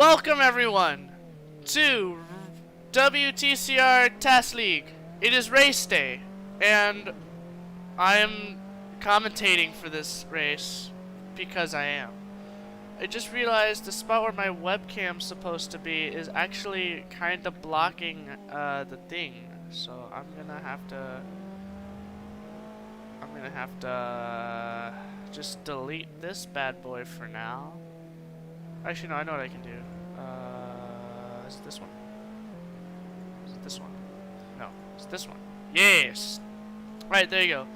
Welcome everyone to WTCR TAS League. It is race day, and I am commentating for this race because I am. I just realized the spot where my webcam's supposed to be is actually kind of blocking the thing, so I'm gonna have to just delete this bad boy for now. Actually, no, I know what I can do. Is it this one? Is it this one? No, it's this one. Yes! Alright, there you go.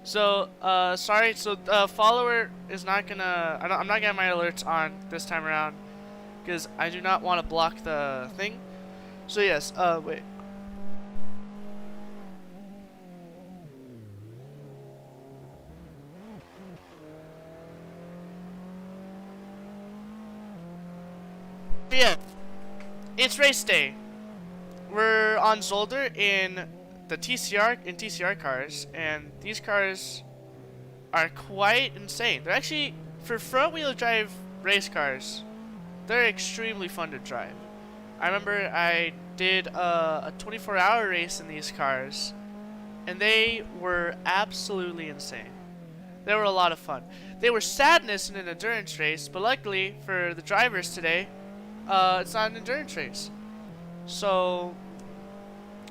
So, sorry, so, follower is not gonna, I'm not getting my alerts on this time around, because I do not want to block the thing. So yes, wait. Yeah, it's race day. We're on Zolder in the TCR cars, and these cars are quite insane. They're actually, for front wheel drive race cars, they're extremely fun to drive. I remember I did a 24-hour race in these cars, and they were absolutely insane. They were a lot of fun. They were sadness in an endurance race, but luckily for the drivers today, it's not an endurance race. So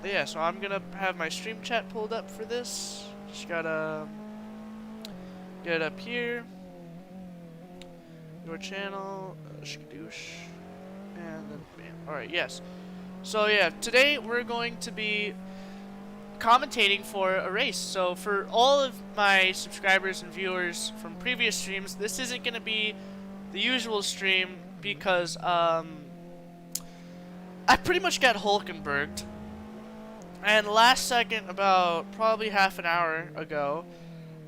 yeah, so I'm gonna have my stream chat pulled up for this. Just gotta get it up here. Your channel, shkadoosh, and then bam. Alright, yes. So yeah, today we're going to be commentating for a race. So for all of my subscribers and viewers from previous streams, this isn't gonna be the usual stream because I pretty much got Hulkenberged. And last second, about probably half an hour ago,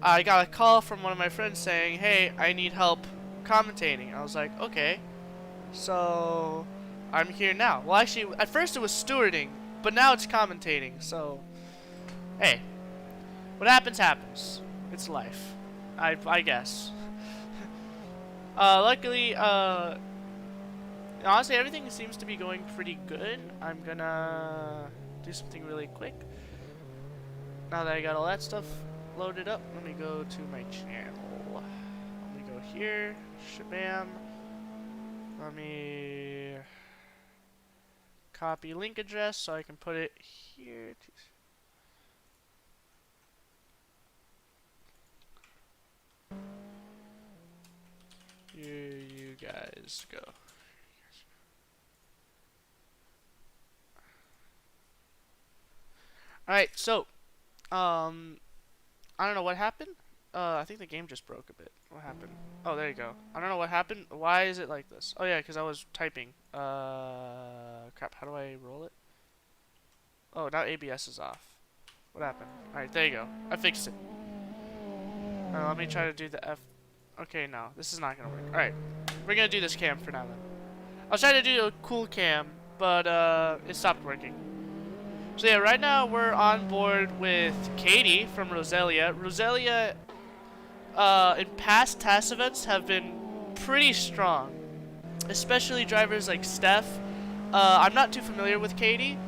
I got a call from one of my friends saying, hey, I need help commentating. I was like, okay. So, I'm here now. Well, actually, at first it was stewarding, but now it's commentating. So, hey, what happens, happens. It's life. I guess. Luckily, honestly, everything seems to be going pretty good. I'm gonna do something really quick. Now that I got all that stuff loaded up, let me go to my channel. Let me go here, shabam. Let me copy link address so I can put it here. Here you guys go. Alright, so, I don't know what happened. I think the game just broke a bit. What happened? Oh, there you go. I don't know what happened. Why is it like this? Oh yeah, because I was typing. Crap, how do I roll it? Oh, now ABS is off. What happened? Alright, there you go. I fixed it. Let me try to do the F. Okay, no, this is not gonna work. Alright, we're gonna do this cam for now then. I was trying to do a cool cam, but, it stopped working. So yeah, right now we're on board with Katie from Roselia. Roselia, in past TAS events have been pretty strong, especially drivers like Steph. I'm not too familiar with Katie,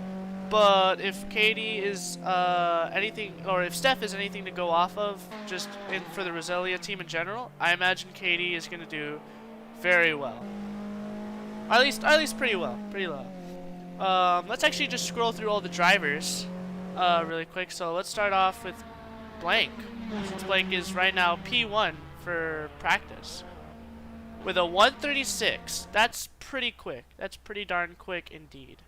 but if Katie is anything, or if Steph is anything to go off of, just for the Roselia team in general, I imagine Katie is going to do very well. At least pretty well, pretty low. Let's actually just scroll through all the drivers really quick. So let's start off with Blank. Since Blank is right now P1 for practice with a 136. That's pretty quick. That's pretty darn quick indeed.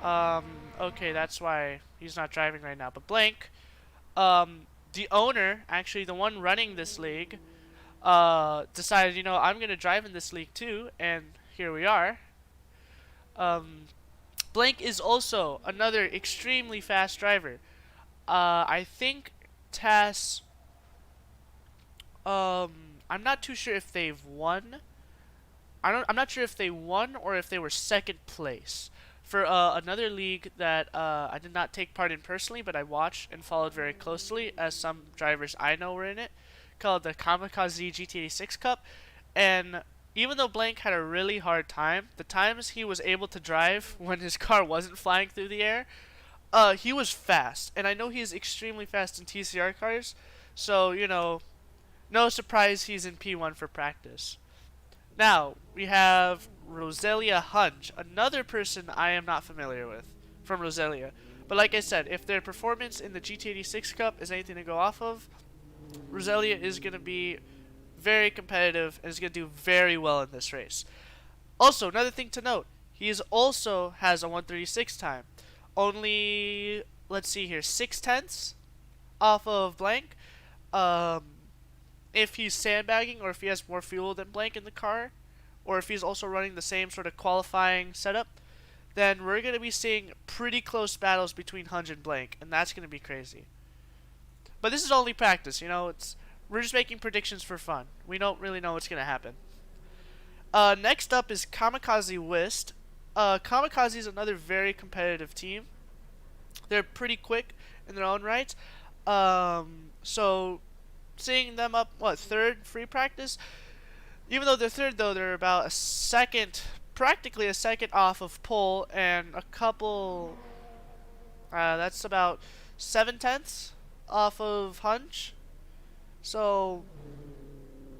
Okay, that's why he's not driving right now. But Blank, the owner, actually the one running this league, decided, you know, I'm gonna drive in this league too, and here we are. Blank is also another extremely fast driver. I think TAS, I'm not too sure if they've won. I'm not sure if they won or if they were second place for another league that I did not take part in personally, but I watched and followed very closely as some drivers I know were in it, called the Kamikaze GT86 Cup. And even though Blank had a really hard time, the times he was able to drive when his car wasn't flying through the air, he was fast. And I know he's extremely fast in TCR cars, so, you know, no surprise he's in P1 for practice. Now, we have Roselia Hunch, another person I am not familiar with from Roselia. But like I said, if their performance in the GT86 Cup is anything to go off of, Roselia is going to be very competitive and is going to do very well in this race. Also, another thing to note, he also has a 136 time. Only, let's see here, 6/10 off of Blank. If he's sandbagging or if he has more fuel than Blank in the car, or if he's also running the same sort of qualifying setup, then we're going to be seeing pretty close battles between Hunch and Blank, and that's going to be crazy. But this is only practice, you know, we're just making predictions for fun. We don't really know what's going to happen. Next up is Kamikaze Wist. Kamikaze is another very competitive team. They're pretty quick in their own right. So seeing them up, third free practice? Even though they're third, though, they're about a second, practically a second off of pole, and a couple, that's about 7/10 off of Hunch. So,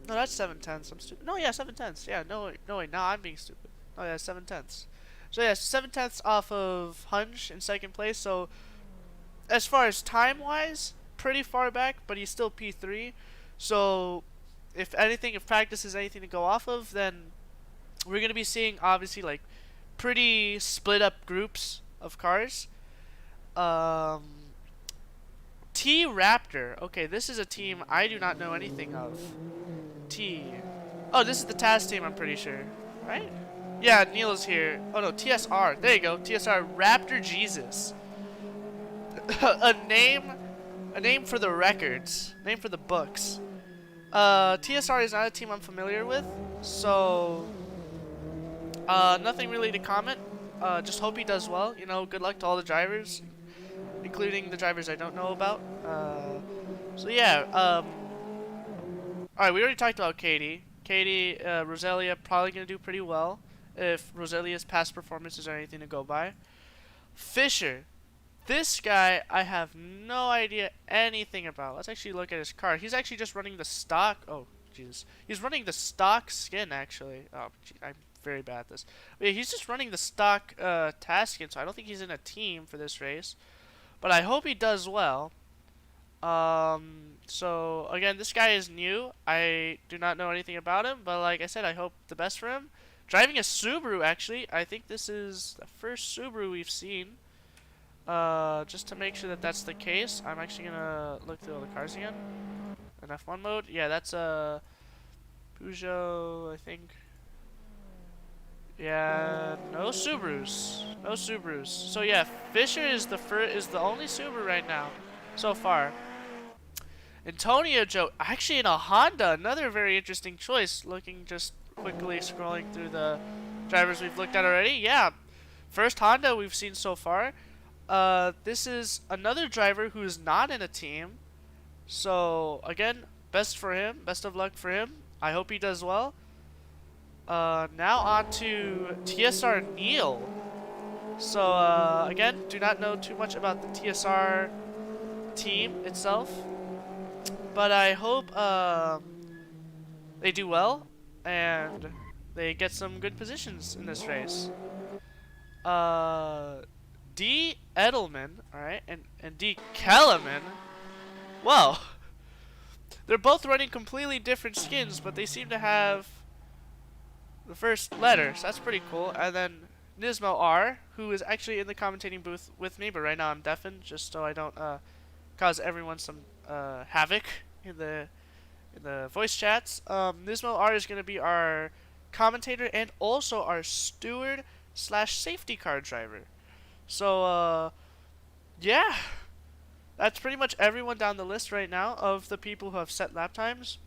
no, that's 7/10. I'm stupid. No, yeah, 7/10. Yeah, no, wait, now I'm being stupid. Oh, yeah, 7/10. So, yeah, 7/10 off of Hunch in second place. So, as far as time-wise, pretty far back, but he's still P3. So, if practice is anything to go off of, then we're going to be seeing, obviously, like, pretty split-up groups of cars. T-Raptor. Okay, this is a team I do not know anything of. Oh, this is the TAS team, I'm pretty sure. Right? Yeah, Neil is here. Oh, no, TSR. There you go. TSR. Raptor Jesus. a name for the records. Name for the books. TSR is not a team I'm familiar with, so nothing really to comment. Just hope he does well. You know, good luck to all the drivers, including the drivers I don't know about. So yeah. Alright, we already talked about Katie. Roselia probably gonna do pretty well if Roselia's past performances are anything to go by. Fisher. This guy, I have no idea anything about. Let's actually look at his car. He's actually just running the stock. Oh, Jesus. He's running the stock skin, actually. Oh, geez, I'm very bad at this. But yeah, he's just running the stock TAS skin, so I don't think he's in a team for this race. But I hope he does well. So, again, this guy is new. I do not know anything about him, but like I said, I hope the best for him. Driving a Subaru, actually. I think this is the first Subaru we've seen. Just to make sure that that's the case, I'm actually gonna look through all the cars again. In F1 mode, yeah, that's a Peugeot, I think. Yeah, no Subarus, no Subarus. So yeah, Fisher is the only Subaru right now, so far. Antonio Joe, actually in a Honda, another very interesting choice. Looking just quickly scrolling through the drivers we've looked at already. Yeah, first Honda we've seen so far. This is another driver who is not in a team. So, again, best for him. Best of luck for him. I hope he does well. Now on to TSR Neil. So, again, do not know too much about the TSR team itself. But I hope, they do well. And they get some good positions in this race. D. Edelman, alright, and D. Kellerman. Well, they're both running completely different skins, but they seem to have the first letter, so that's pretty cool. And then Nismo R, who is actually in the commentating booth with me, but right now I'm deafened, just so I don't cause everyone some havoc in the voice chats. Nismo R is going to be our commentator and also our steward / safety car driver. So, yeah, that's pretty much everyone down the list right now of the people who have set lap times.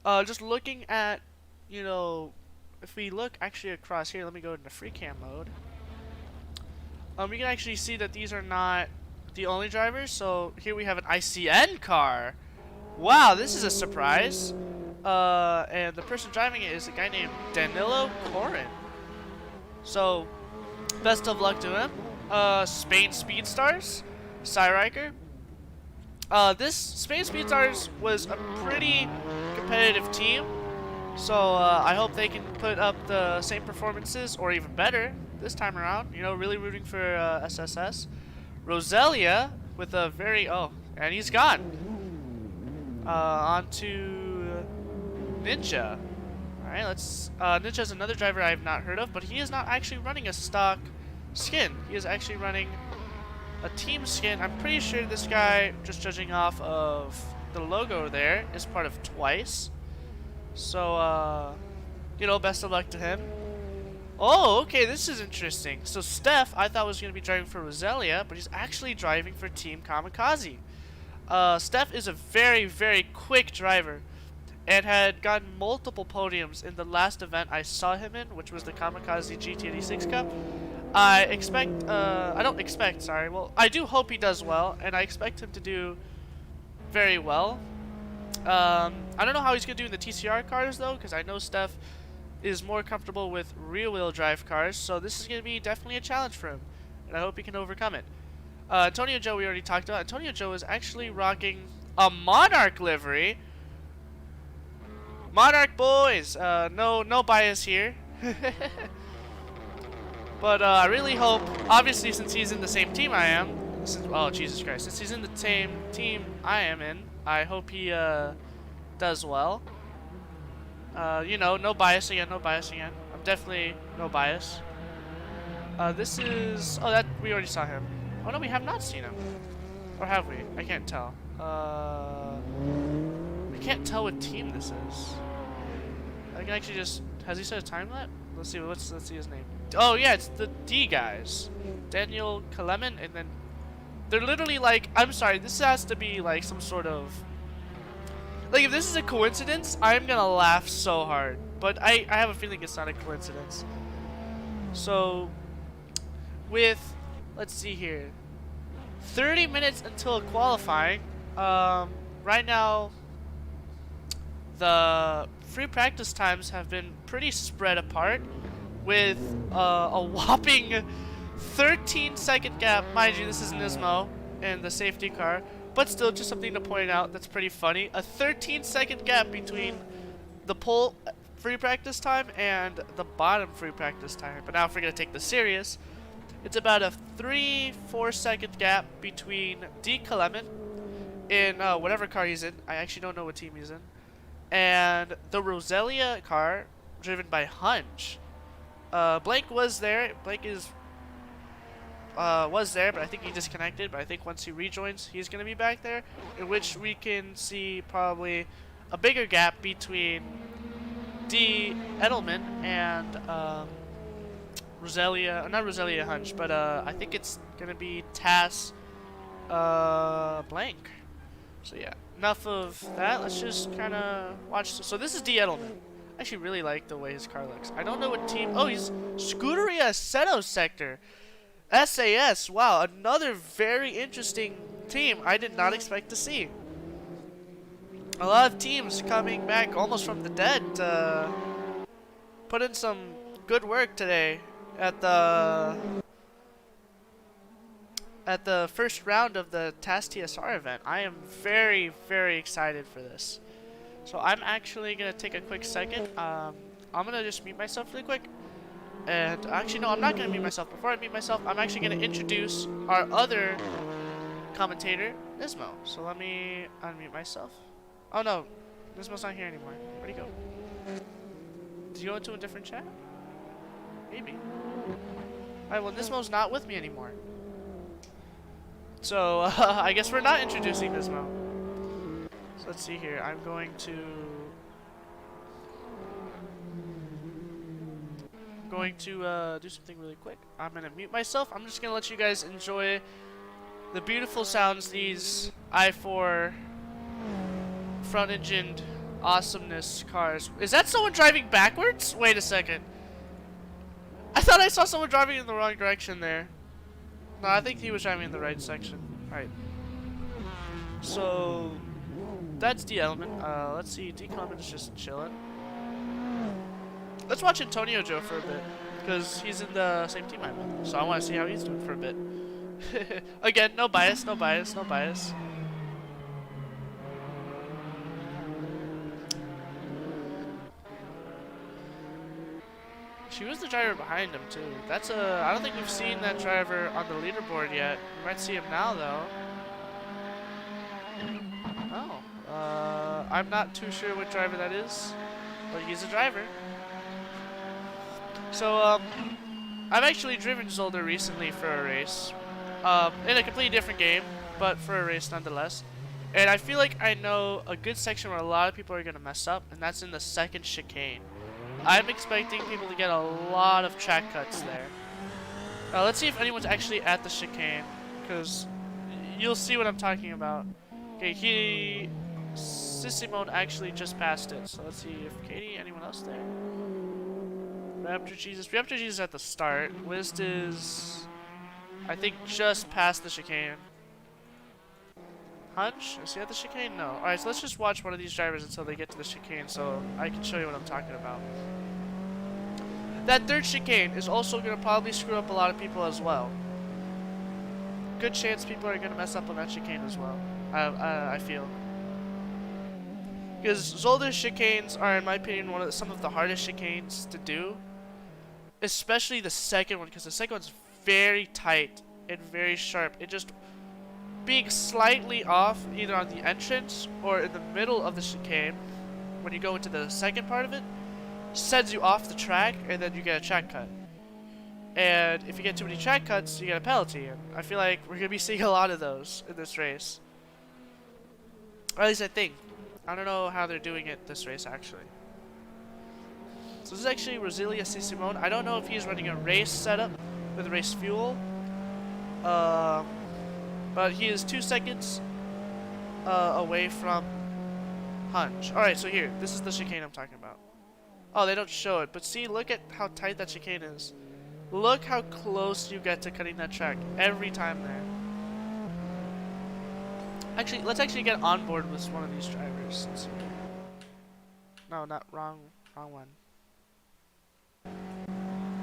Just looking at, you know, if we look actually across here, let me go into free cam mode. We can actually see that these are not the only drivers. So here we have an ICN car. Wow, this is a surprise. And the person driving it is a guy named Danilo Corin. So, best of luck to him. Spain Speedstars, Cyriker. This Spain Speedstars was a pretty competitive team, so I hope they can put up the same performances or even better this time around. You know, really rooting for SSS. Roselia with a very and he's gone. On to Ninja. All right, let's. Ninja's another driver I have not heard of, but he is not actually running a stock skin. He is actually running a team skin. I'm pretty sure this guy, just judging off of the logo there, is part of Twice. So, you know, best of luck to him. Oh, okay, this is interesting. So Steph, I thought was going to be driving for Roselia, but he's actually driving for Team Kamikaze. Steph is a very, very quick driver and had gotten multiple podiums in the last event I saw him in, which was the Kamikaze GT86 Cup. I do hope he does well, and I expect him to do very well. I don't know how he's going to do in the TCR cars, though, because I know Steph is more comfortable with rear-wheel drive cars, so this is going to be definitely a challenge for him, and I hope he can overcome it. Antonio Joe we already talked about. Antonio Joe is actually rocking a Monarch livery. Monarch boys! No bias here. But I really hope, obviously since he's in the same team I am, oh Jesus Christ, since he's in the same team I am in, I hope he does well. You know, no bias again. I'm definitely no bias. This is, that, we already saw him. Oh no, we have not seen him. Or have we? I can't tell. I can't tell what team this is. I can actually just, has he set a time lapse? Let's see his name. Oh yeah, it's the D guys. Daniel Kalemen, and then they're literally like, I'm sorry, this has to be like some sort of, like if this is a coincidence, I'm gonna laugh so hard. But I have a feeling it's not a coincidence. So with, let's see here, 30 minutes until qualifying. Right now the free practice times have been pretty spread apart, with a whopping 13-second gap. Mind you, this is Nismo in the safety car, but still just something to point out that's pretty funny. A 13-second gap between the pole free practice time and the bottom free practice time. But now if we're going to take this serious, it's about a 3-4 second gap between D. Kalemen in whatever car he's in. I actually don't know what team he's in. And the Roselia car driven by Hunch. Blank was there. Blank was there, but I think he disconnected. But I think once he rejoins, he's going to be back there, in which we can see probably a bigger gap between D. Edelman and Roselia. Not Roselia Hunch, but I think it's going to be TAS Blank. So yeah, enough of that. Let's just kind of watch. So this is D. Edelman. I actually really like the way his car looks. I don't know what team. Oh, he's Scuderia Assetto Sector. SAS. Wow, another very interesting team I did not expect to see. A lot of teams coming back almost from the dead. Put in some good work today at the first round of the TAS TSR event. I am very, very excited for this. So I'm actually going to take a quick second. I'm going to just mute myself really quick. And actually, no, I'm not going to mute myself. Before I mute myself, I'm actually going to introduce our other commentator, Nismo. So let me unmute myself. Oh no, Nismo's not here anymore. Where'd he go? Did he go into a different chat? Maybe. Alright, well, Nismo's not with me anymore. So, I guess we're not introducing Nismo. So let's see here. I'm going to do something really quick. I'm going to mute myself. I'm just going to let you guys enjoy the beautiful sounds these i4 front-engined awesomeness cars. Is that someone driving backwards? Wait a second. I thought I saw someone driving in the wrong direction there. No, I think he was driving in the right section. Alright. So that's D Element. Let's see, D Element is just chilling. Let's watch Antonio Joe for a bit, because he's in the same team I'm in, so I want to see how he's doing for a bit. Again, no bias, no bias, no bias. She was the driver behind him too. That's a. I don't think we've seen that driver on the leaderboard yet. We might see him now though. Oh, I'm not too sure what driver that is, but he's a driver. So I've actually driven Zolder recently for a race, in a completely different game, but for a race nonetheless. And I feel like I know a good section where a lot of people are gonna mess up, and that's in the second chicane. I'm expecting people to get a lot of track cuts there. Let's see if anyone's actually at the chicane, because you'll see what I'm talking about. Okay, Sissimone actually just passed it, so let's see if Katie, anyone else there? Raptor Jesus at the start. Wist is, I think, just past the chicane. Hunch? Is he at the chicane? No. Alright, so let's just watch one of these drivers until they get to the chicane so I can show you what I'm talking about. That third chicane is also going to probably screw up a lot of people as well. Good chance people are going to mess up on that chicane as well, I feel. Because Zolder's chicanes are, in my opinion, some of the hardest chicanes to do. Especially the second one, because the second one's very tight and very sharp. It just being slightly off either on the entrance or in the middle of the chicane when you go into the second part of it sends you off the track, and then you get a track cut. And if you get too many track cuts, you get a penalty. And I feel like we're going to be seeing a lot of those in this race. Or at least I think. I don't know how they're doing it this race, actually. So this is actually Rosilia Sissimone. I don't know if he's running a race setup with race fuel. But he is 2 seconds away from Hunch. Alright, so here. This is the chicane I'm talking about. Oh, they don't show it. But see, look at how tight that chicane is. Look how close you get to cutting that track every time there. Actually, let's actually get on board with one of these drivers. Let's see. No, not wrong one.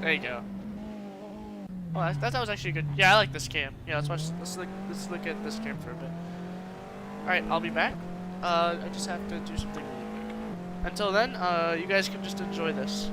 There you go. Oh, that was actually good. Yeah, I like this cam. Yeah, let's watch. Let's look at this cam for a bit. All right, I'll be back. I just have to do something really quick. Until then, you guys can just enjoy this.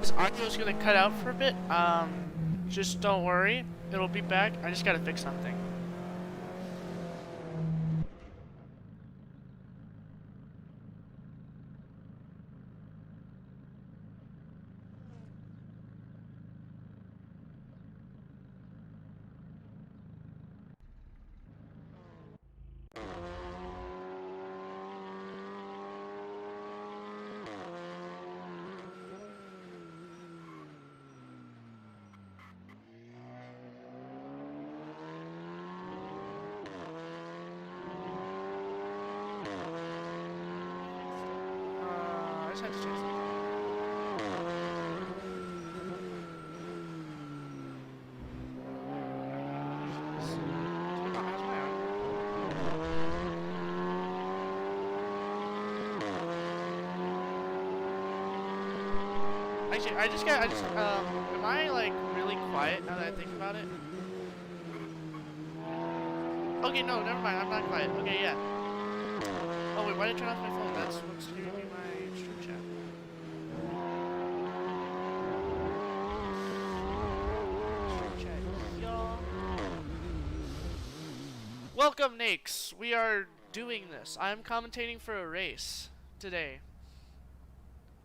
This audio is gonna cut out for a bit. Just don't worry, it'll be back. I just gotta fix something. I just had to change something. Actually, am I like really quiet now that I think about it? Okay, no, never mind, I'm not quiet. Okay, yeah. Oh wait, why did I turn off my phone? That's what's giving me my stream chat. Stream chat, y'all. Welcome, Nakes. We are doing this. I'm commentating for a race today.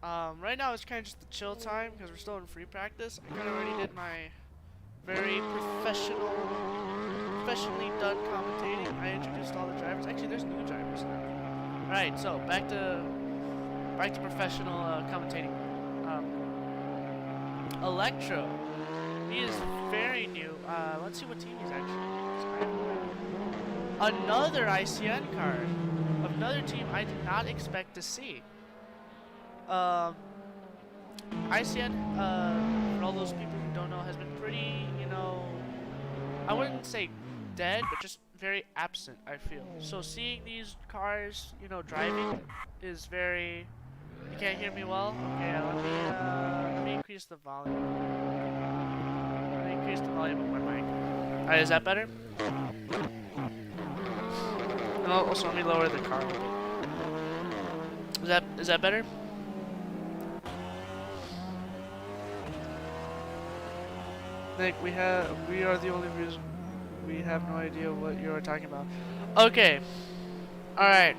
Right now it's kind of just the chill time because we're still in free practice. I kind of already did my very professionally done commentating. I introduced all the drivers. Actually, there's new drivers now. All right, so back to professional commentating. Electro, he is very new. Let's see what team he's actually. Another ICN card, another team I did not expect to see. ICN, for all those people who don't know, has been pretty, I wouldn't say dead, but just very absent, I feel. So seeing these cars, driving is very... You can't hear me well? Okay, let me increase the volume. Let me increase the volume of my mic. Alright, is that better? And also, let me lower the car. Is that better? Nick, we are the only reason. We have no idea what you are talking about. Okay. Alright.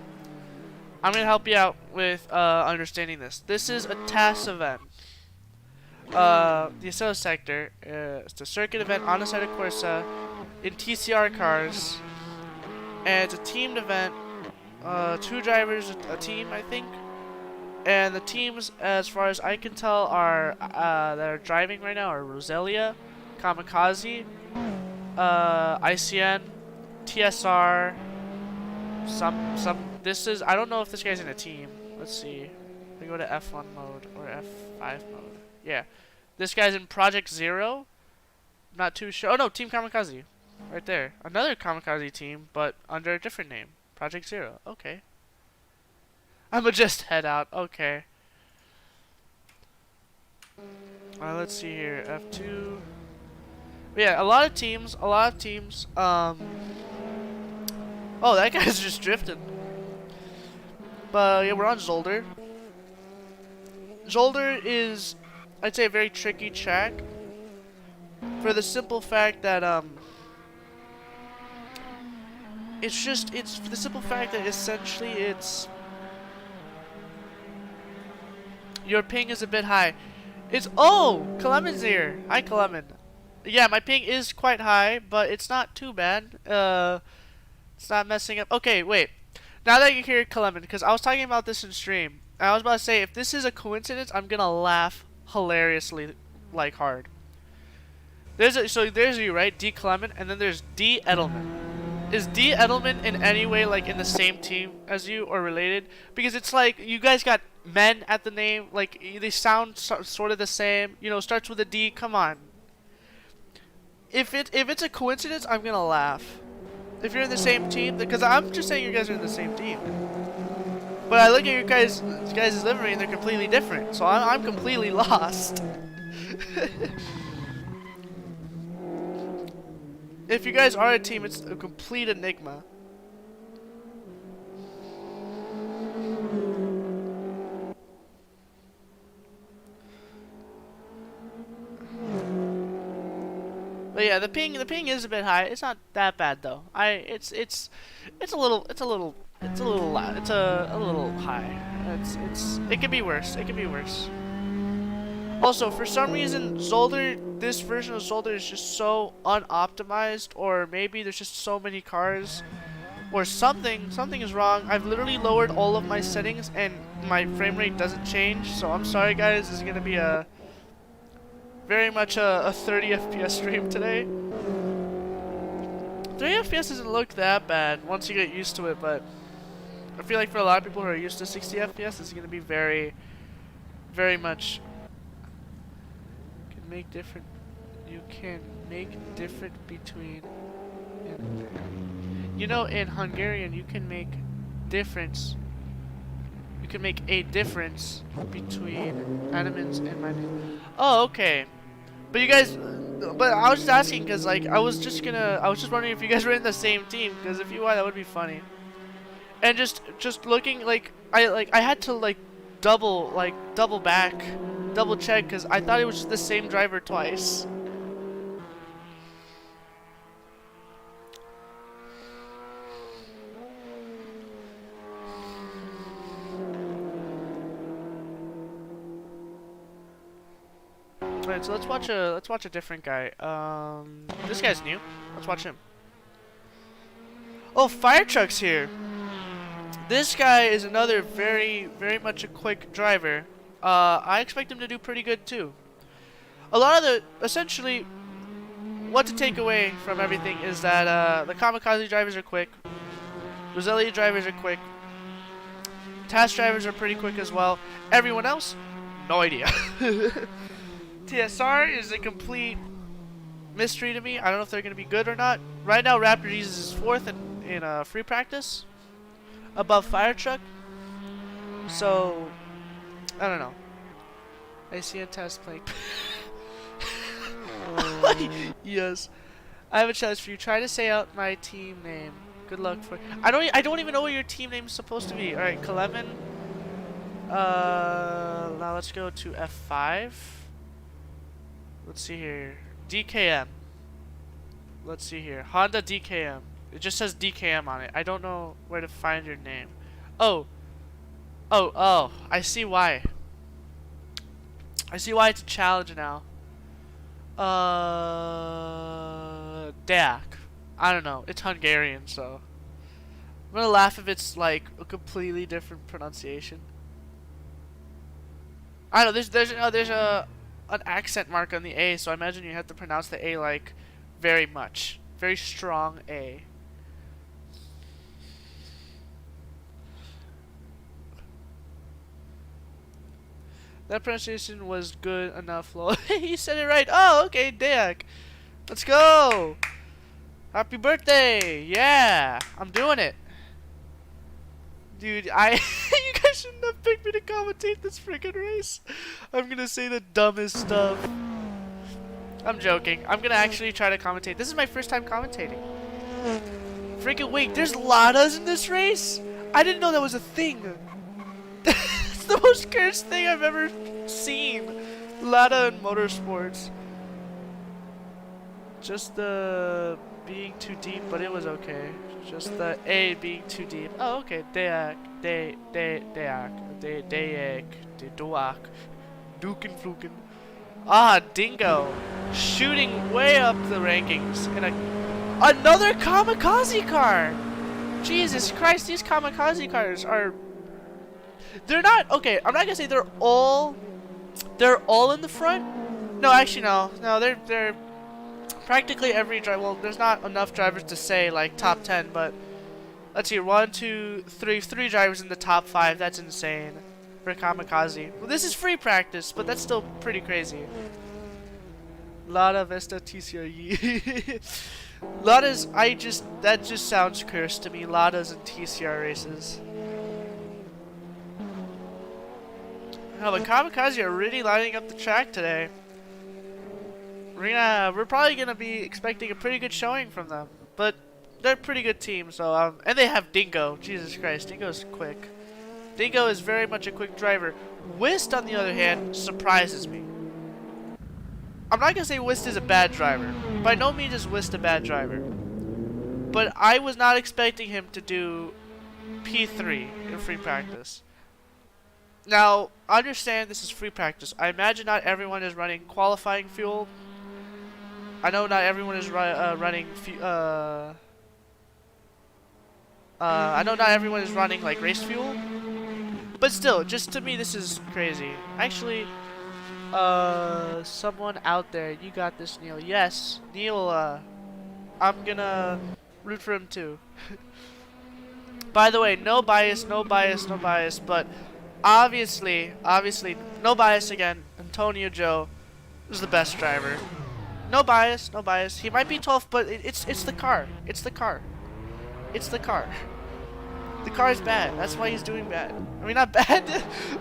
I'm gonna help you out with understanding this. This is a TAS event. The Assetto Sector. It's a circuit event on Assetto Corsa in TCR cars. And it's a teamed event. 2 drivers, a team, I think. And the teams, as far as I can tell, are that are driving right now are Roselia, Kamikaze, ICN, TSR, this is, I don't know if this guy's in a team. Let's see. We go to F1 mode or F5 mode. Yeah. This guy's in Project Zero. Not too sure. Oh no, Team Kamikaze. Right there. Another Kamikaze team, but under a different name. Project Zero. Okay. I'ma just head out. Okay. Let's see here. F2. But yeah, a lot of teams. Oh, that guy's just drifting. But yeah, we're on Zolder. Zolder is, I'd say, a very tricky track. For the simple fact that it's for the simple fact that essentially your ping is a bit high. Clement's here. Hi, Clement. Yeah, my ping is quite high, but it's not too bad. It's not messing up. Okay, wait. Now that you hear Clement, because I was talking about this in stream, I was about to say, if this is a coincidence, I'm gonna laugh hilariously, like hard. So there's you, right? D Clement, and then there's D Edelman. Is D Edelman in any way like in the same team as you or related? Because it's like you guys got men at the name, like they sound sort of the same. Starts with a D. Come on. If it's a coincidence, I'm gonna laugh. If you're in the same team, because I'm just saying you guys are in the same team. But I look at you guys' livery and they're completely different, so I'm completely lost. If you guys are a team, it's a complete enigma. But yeah, the ping is a bit high. It's not that bad though. It's a little loud. It's a little high. It could be worse. It could be worse. Also, for some reason, Zolder, this version of Zolder is just so unoptimized, or maybe there's just so many cars, or something is wrong. I've literally lowered all of my settings and my frame rate doesn't change, so I'm sorry guys, this is gonna be a very much a 30 FPS stream today. 30 FPS doesn't look that bad once you get used to it, but I feel like for a lot of people who are used to 60 FPS, this is gonna be very much. You can make different between, you know, in Hungarian you can make difference. You can make a difference between Animans and my name. Oh, okay. But you guys, but I was just asking because like I was just wondering if you guys were in the same team, because if you are, that would be funny. And just looking like I had to like double check because I thought it was just the same driver twice. Alright, so let's watch a different guy. This guy's new. Let's watch him. Oh, Fire Truck's here. This guy is another very much a quick driver. I expect him to do pretty good too. A lot of essentially, what to take away from everything is that the Kamikaze drivers are quick. Roselia drivers are quick. TAS drivers are pretty quick as well. Everyone else, no idea. TSR is a complete mystery to me. I don't know if they're going to be good or not. Right now, Raptor uses his 4th in free practice, above Fire Truck. So, I don't know. I see a test playing. Yes. I have a challenge for you. Try to say out my team name. Good luck for. I don't even know what your team name is supposed to be. All right, Cleven. Now let's go to F5. Let's see here. DKM. Let's see here. Honda DKM. It just says DKM on it. I don't know where to find your name. Oh. I see why. I see why it's a challenge now. Deak. I don't know. It's Hungarian, so I'm gonna laugh if it's like a completely different pronunciation. I don't know. There's an accent mark on the A, so I imagine you have to pronounce the A like very strong A. That pronunciation was good enough, lol. You said it right. Oh, okay, Deak. Let's go. Happy birthday. Yeah, I'm doing it. Dude, you guys shouldn't have picked me to commentate this freaking race. I'm gonna say the dumbest stuff. I'm joking. I'm gonna actually try to commentate. This is my first time commentating. Freaking wait, there's Ladas in this race? I didn't know that was a thing. It's the most cursed thing I've ever seen. Lada in motorsports. Just the being too deep, but it was okay. Just the A being too deep. Oh, okay. Deak, Duak, Duken Fluken. Ah, Dingo, shooting way up the rankings in another Kamikaze car. Jesus Christ, these Kamikaze cars are. They're not okay. I'm not gonna say they're all in the front. No, actually no. No, they're practically every driver. Well, there's not enough drivers to say like top 10, but let's see, 1, 2, 3, 3 drivers in the top 5. That's insane for Kamikaze. Well, this is free practice, but that's still pretty crazy. Lada Vesta TCR. Lada's, that just sounds cursed to me. Ladas and TCR races. Oh, but Kamikaze are really lining up the track today. We're probably gonna be expecting a pretty good showing from them, but they're a pretty good team. So and they have Dingo. Jesus Christ, Dingo's quick. Dingo is very much a quick driver. Whist, on the other hand, surprises me. I'm not gonna say Wist is a bad driver. By no means is Wist a bad driver. But I was not expecting him to do P3 in free practice. Now, understand this is free practice. I imagine not everyone is running qualifying fuel. I know not everyone is running. I know not everyone is running like race fuel. But still, just to me, this is crazy. Actually, someone out there, you got this, Neil. Yes, Neil. I'm gonna root for him too. By the way, no bias, no bias, no bias. But obviously, no bias again. Antonio Joe is the best driver. No bias, no bias. He might be 12th, but it's the car. It's the car. It's the car. The car is bad. That's why he's doing bad. I mean, not bad.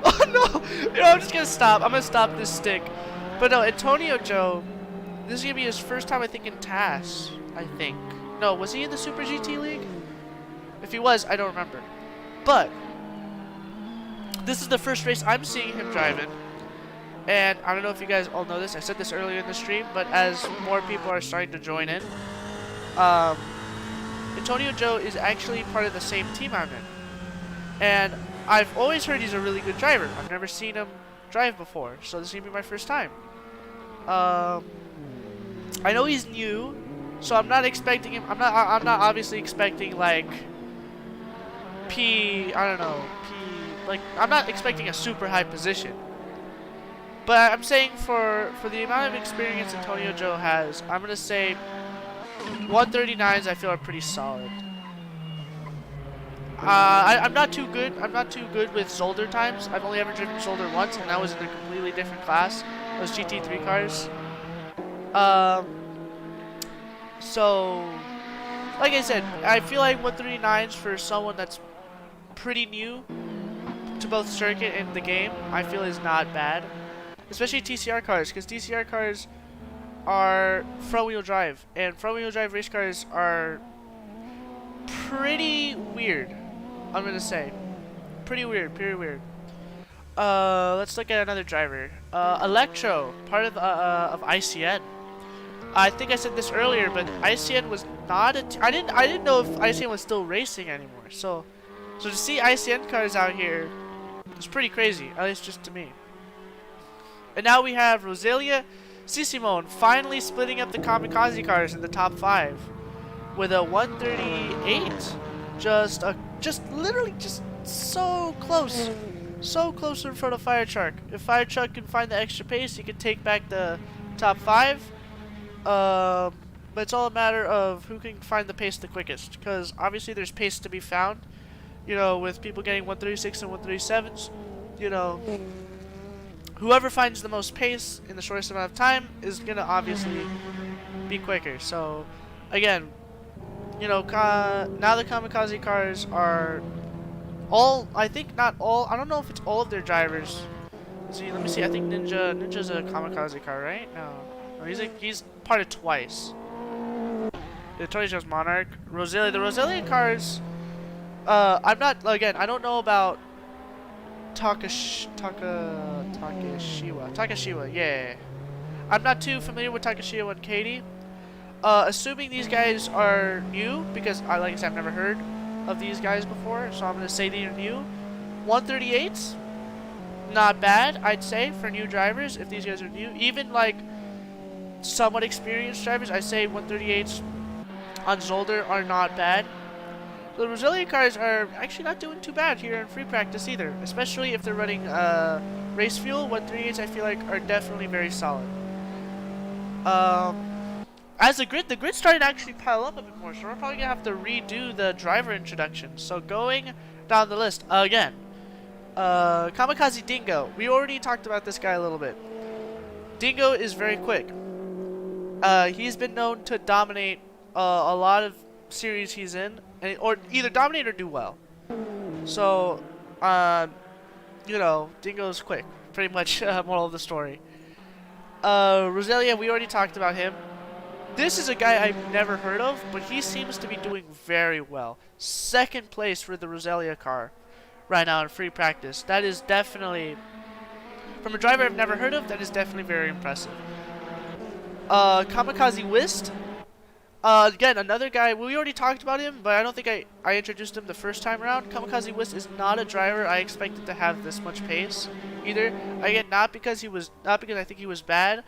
Oh no! You know, I'm just gonna stop. I'm gonna stop this stick. But no, Antonio Joe. This is gonna be his first time, I think, in TAS. I think. No, was he in the Super GT League? If he was, I don't remember. But this is the first race I'm seeing him driving. And I don't know if you guys all know this. I said this earlier in the stream, but as more people are starting to join in, Antonio Joe is actually part of the same team I'm in. And I've always heard he's a really good driver. I've never seen him drive before, so this is going to be my first time. I know he's new, so I'm not expecting him. I'm not obviously expecting like I'm not expecting a super high position. But I'm saying for the amount of experience Antonio Joe has, I'm going to say 139s I feel are pretty solid. I'm not too good. I'm not too good with Zolder times. I've only ever driven Zolder once, and that was in a completely different class. Those GT3 cars. So, like I said, I feel like 139s for someone that's pretty new to both circuit and the game, I feel is not bad. Especially TCR cars, because TCR cars are front-wheel drive, and front-wheel drive race cars are pretty weird. I'm gonna say, pretty weird. Let's look at another driver. Electro, part of ICN. I think I said this earlier, but ICN was not I didn't know if ICN was still racing anymore. So to see ICN cars out here is pretty crazy, at least just to me. And now we have Rosalia Sisimone finally splitting up the Kamikaze cars in the top 5 with a 138. Literally so close in front of Fire Truck. If Fire Truck can find the extra pace, he can take back the top 5. But it's all a matter of who can find the pace the quickest, because obviously there's pace to be found, you know, with people getting 136 and 137s, you know. Whoever finds the most pace in the shortest amount of time is gonna obviously be quicker. So, again, you know, now the Kamikaze cars are all, I think not all, I don't know if it's all of their drivers. Let me see, I think Ninja's a Kamikaze car, right? No, he's part of twice. The Toyo's Monarch, Rosalia, the Rosalia cars, I'm not, again, I don't know about Takashiwa, yeah. I'm not too familiar with Takashiwa and Katie. Assuming these guys are new, because like I said, I've never heard of these guys before, so I'm gonna say they are new. 138s, not bad, I'd say, for new drivers, if these guys are new. Even like somewhat experienced drivers, I say 138s on Zolder are not bad. The Rosalia cars are actually not doing too bad here in free practice either, especially if they're running race fuel. 138s I feel like are definitely very solid. As the grid started to actually pile up a bit more, so we're probably gonna have to redo the driver introduction. So going down the list again, Kamikaze Dingo. We already talked about this guy a little bit. Dingo is very quick. He's been known to dominate a lot of series he's in, or either dominate or do well. So, you know, Dingo's quick. Pretty much moral of the story. Rosalia, we already talked about him. This is a guy I've never heard of, but he seems to be doing very well. Second place for the Rosalia car right now in free practice. That is definitely, from a driver I've never heard of, that is definitely very impressive. Kamikaze Whist. Again, another guy, we already talked about him, but I don't think I introduced him the first time around. Kamikaze Whist is not a driver I expected to have this much pace, either. Again, not because I think he was bad,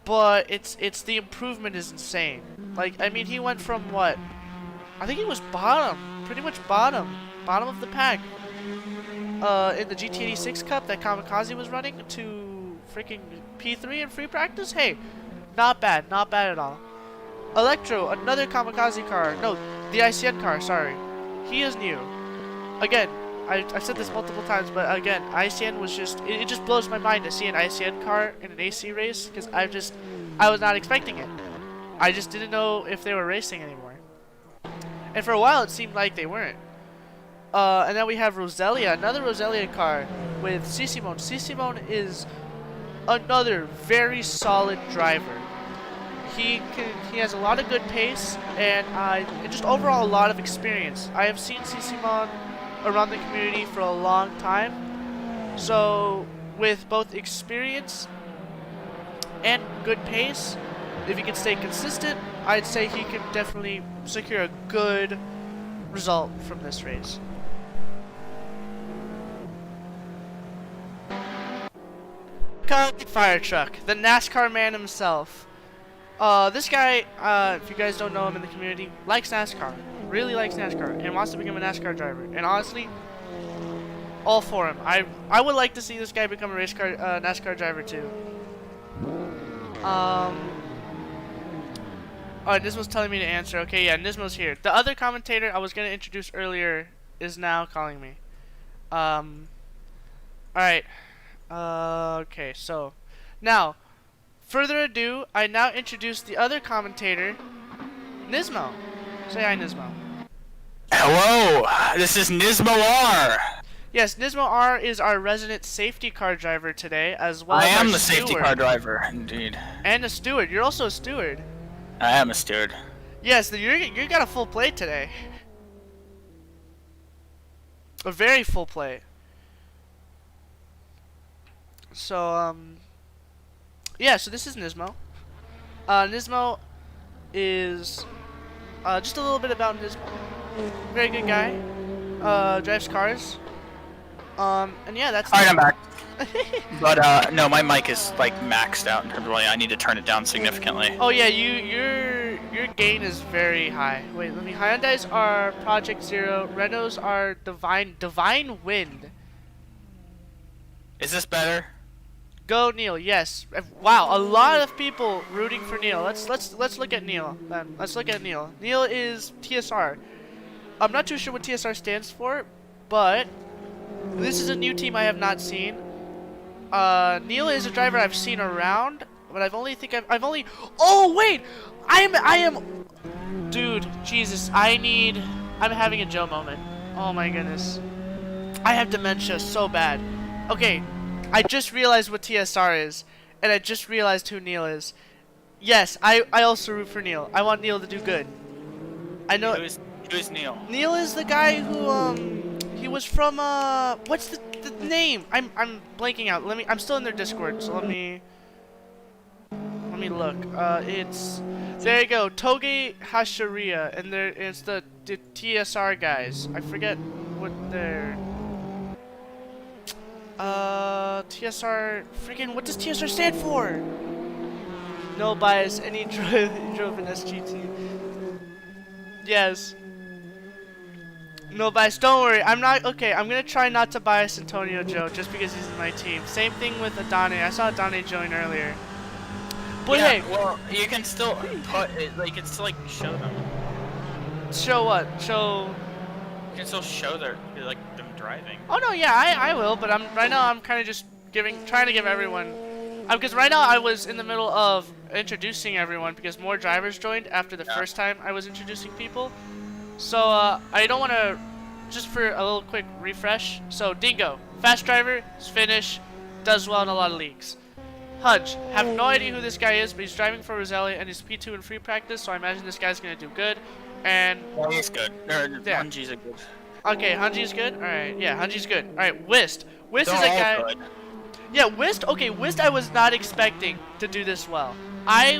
but it's the improvement is insane. Like, I mean, he went from what? I think he was pretty much bottom of the pack, in the GT86 Cup that Kamikaze was running, to freaking P3 in free practice. Hey, not bad at all. Electro, another Kamikaze car. No, the ICN car, sorry. He is new. Again, I've said this multiple times, but again, ICN was just, it just blows my mind to see an ICN car in an AC race, because I was not expecting it. I just didn't know if they were racing anymore. And for a while, it seemed like they weren't. And then we have Roselia, another Roselia car with Sisimone. Sisimone is another very solid driver. He has a lot of good pace and just overall a lot of experience. I have seen Sisimone around the community for a long time. So with both experience and good pace, if he can stay consistent, I'd say he can definitely secure a good result from this race. Fire truck, the NASCAR man himself. This guy, if you guys don't know him in the community, likes NASCAR, really likes NASCAR, and wants to become a NASCAR driver. And honestly, all for him. I would like to see this guy become a NASCAR driver too. Oh, Nismo's telling me to answer. Okay, yeah, Nismo's here. The other commentator I was gonna introduce earlier is now calling me. Alright. Okay, so now, further ado, I now introduce the other commentator, Nismo. Say hi, Nismo. Hello, this is Nismo R. Yes, Nismo R is our resident safety car driver today, as well as I am our the safety car driver, indeed. And a steward. You're also a steward. I am a steward. Yes, you got a full plate today. A very full plate. So, yeah, so this is Nismo. Nismo is, just a little bit about Nismo. Very good guy. Drives cars. And yeah, that's... Alright, I'm back. But, no, my mic is, like, maxed out in terms of volume. I need to turn it down significantly. Oh, yeah, your gain is very high. Wait, let me... Hyundais are Project Zero. Renaults are Divine Wind. Is this better? Go Neil, yes. Wow, a lot of people rooting for Neil. Let's look at Neil then. Let's look at Neil. Neil is TSR. I'm not too sure what TSR stands for, but this is a new team I have not seen. Neil is a driver I've seen around, but I've only Oh wait, I am. Dude, Jesus, I'm having a Joe moment. Oh my goodness, I have dementia so bad. Okay. I just realized what TSR is, and I just realized who Neil is. Yes, I also root for Neil. I want Neil to do good. I know. Who is Neil? Neil is the guy who he was from what's the name? I'm blanking out. I'm still in their Discord, so let me look. There you go, Toge Hasharia, and it's the TSR guys. I forget what they're. TSR, freaking, what does TSR stand for? No bias, and he drove an SGT. Yes. No bias, don't worry, I'm gonna try not to bias Antonio Joe, just because he's in my team. Same thing with Adane, I saw Adane join earlier. But yeah, hey. Well, you can still put it, like, you can still, like, show them. Show what? Show... You can still show them driving. Oh no, yeah, I will, but right now I'm kind of just trying to give everyone, because right now I was in the middle of introducing everyone because more drivers joined after the first time I was introducing people. So I don't want to, just for a little quick refresh. So Dingo, fast driver, is Finnish, does well in a lot of leagues. Hudge, have no idea who this guy is, but he's driving for Roselia and he's P2 in free practice, so I imagine this guy's gonna do good. And well, he's good. Yeah. Hunji's a good. Okay, Hunji's good? Alright, yeah, Hunji's good. Alright, Whist. Whist is a guy... Good. Yeah, Whist. Okay, Whist. I was not expecting to do this well. I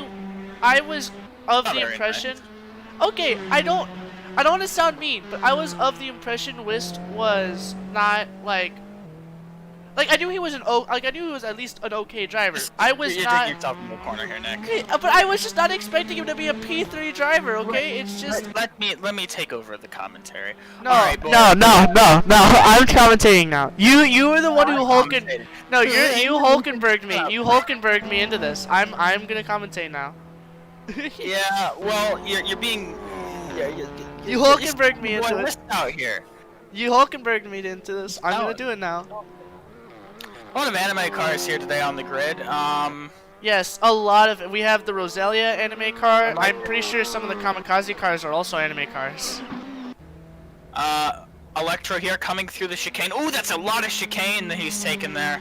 was of Not the very impression. nice. Okay, I don't want to sound mean, but I was of the impression Whist was not like I knew he was I knew he was at least an okay driver. I was You're not. digging yourself in the corner here, Nick. But I was just not expecting him to be a P3 driver. Okay, it's just Let me take over the commentary. no, All right, boys. no. I'm commentating now. You were the one who Commentating. No, you Hulkenberged me. You Hulkenberged me into this. I'm gonna commentate now. Yeah, well, you're being. You Hulkenberged me into Boy, it. listen out here. You Hulkenberged me into this. I'm gonna do it now. A lot of anime cars here today on the grid. Yes, a lot of it. We have the Roselia anime car. I'm pretty sure some of the Kamikaze cars are also anime cars. Electro here coming through the chicane. Ooh, that's a lot of chicane that he's taken there.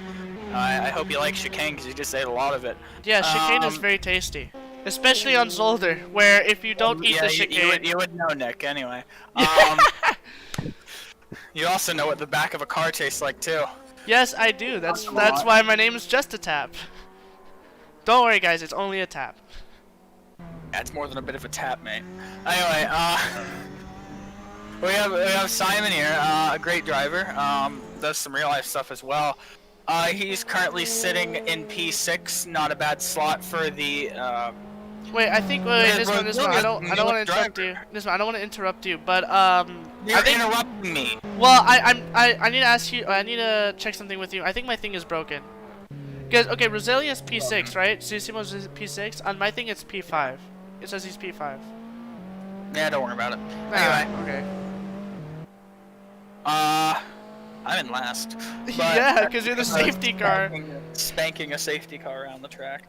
I hope you like chicane because you just ate a lot of it. Yeah, chicane is very tasty. Especially on Zolder, where if you don't eat the chicane... You would know, Nick, anyway. You also know what the back of a car tastes like, too. Yes, I do. That's why my name is Just a Tap. Don't worry, guys. It's only a tap. That's more than a bit of a tap, mate. Anyway, we have Simon here, a great driver. Does some real life stuff as well. He's currently sitting in P6, not a bad slot for the. Wait, I think this one. I don't want to interrupt you. This one, I don't want to interrupt you, but You're interrupting me. Well, I need to ask you. I need to check something with you. I think my thing is broken. Cause okay, Roselia is P6, right? Susimo's is P6. On my thing, it's P5. It says he's P5. Yeah, don't worry about it. Anyway. Okay. I'm in last. Yeah, because you're the safety car. Spanking a safety car around the track.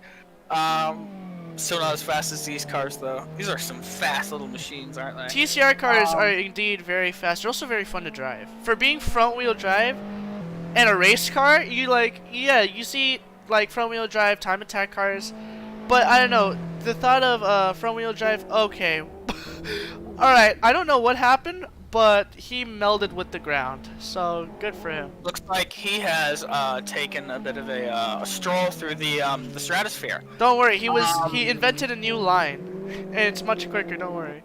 Still not as fast as these cars, though. These are some fast little machines, aren't they? TCR cars are indeed very fast. They're also very fun to drive. For being front-wheel drive and a race car, you see like front-wheel drive, time attack cars. But I don't know, the thought of front-wheel drive, okay. Alright, I don't know what happened, but he melded with the ground, so good for him. Looks like he has taken a bit of a stroll through the stratosphere. Don't worry, he invented a new line, and it's much quicker. Don't worry.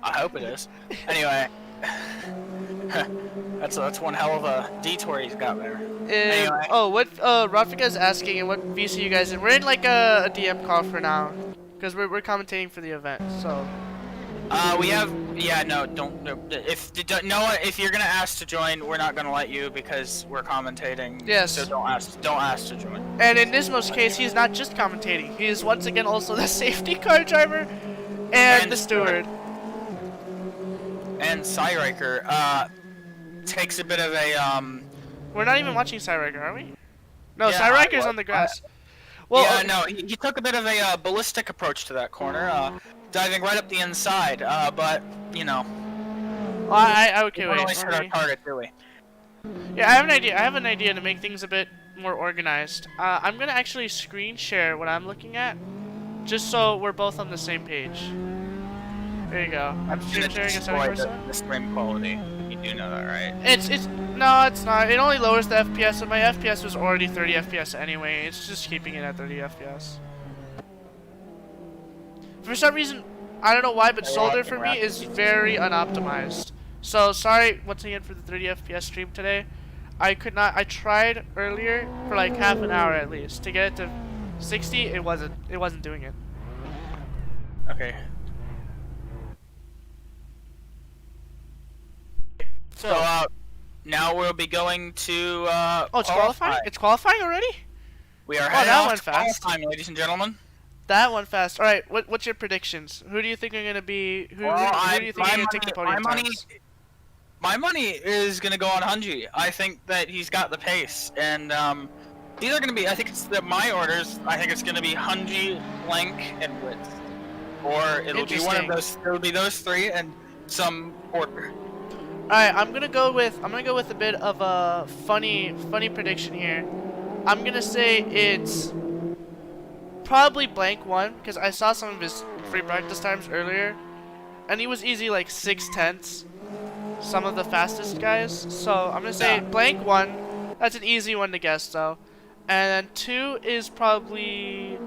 I hope it is. Anyway, that's one hell of a detour he's got there. Anyway. Oh, what Rafika is asking, and what VC you guys in? We're in like a DM call for now, because we're commentating for the event, so. We have, if you're gonna ask to join, we're not gonna let you because we're commentating. Yes. So don't ask to join. And in Nismo's case, he's not just commentating. He is once again also the safety car driver and the steward. And Cyriker, takes a bit of a, We're not even watching Cyriker, are we? No, yeah, Cyriker's on the grass. Well, yeah, no, he took a bit of a ballistic approach to that corner, diving right up the inside, but, you know. Well, okay, we don't wait. always hit our target, do we? Yeah, I have an idea. I have an idea to make things a bit more organized. I'm gonna actually screen share what I'm looking at, just so we're both on the same page. There you go. I'm screen sharing Assetto Corsa. The stream quality. You do know that, right? No, it's not. It only lowers the FPS, and my FPS was already 30 FPS anyway. It's just keeping it at 30 FPS. For some reason, I don't know why, but Solder for me is very unoptimized. So sorry once again for the 30 FPS stream today. I tried earlier for like half an hour at least to get it to 60. It wasn't doing it. Okay. So now we'll be going to oh, it's qualifying? It's qualifying already? We are heading that off went to fast. qualifying, ladies and gentlemen. That one fast. All right, what's your predictions? Who do you think are gonna be? Who do you think are gonna take the podium times? My money is gonna go on Hunji. I think that he's got the pace, and these are gonna be. I think it's my orders. I think it's gonna be Hunji, Blank, and Witz, or it'll be one of those. It'll be those three and some order. All right, I'm gonna go with a bit of a funny prediction here. I'm gonna say it's probably Blank won, because I saw some of his free practice times earlier, and he was easy like 6/10. Some of the fastest guys. So I'm gonna say Blank won. That's an easy one to guess though. And then 2 is probably,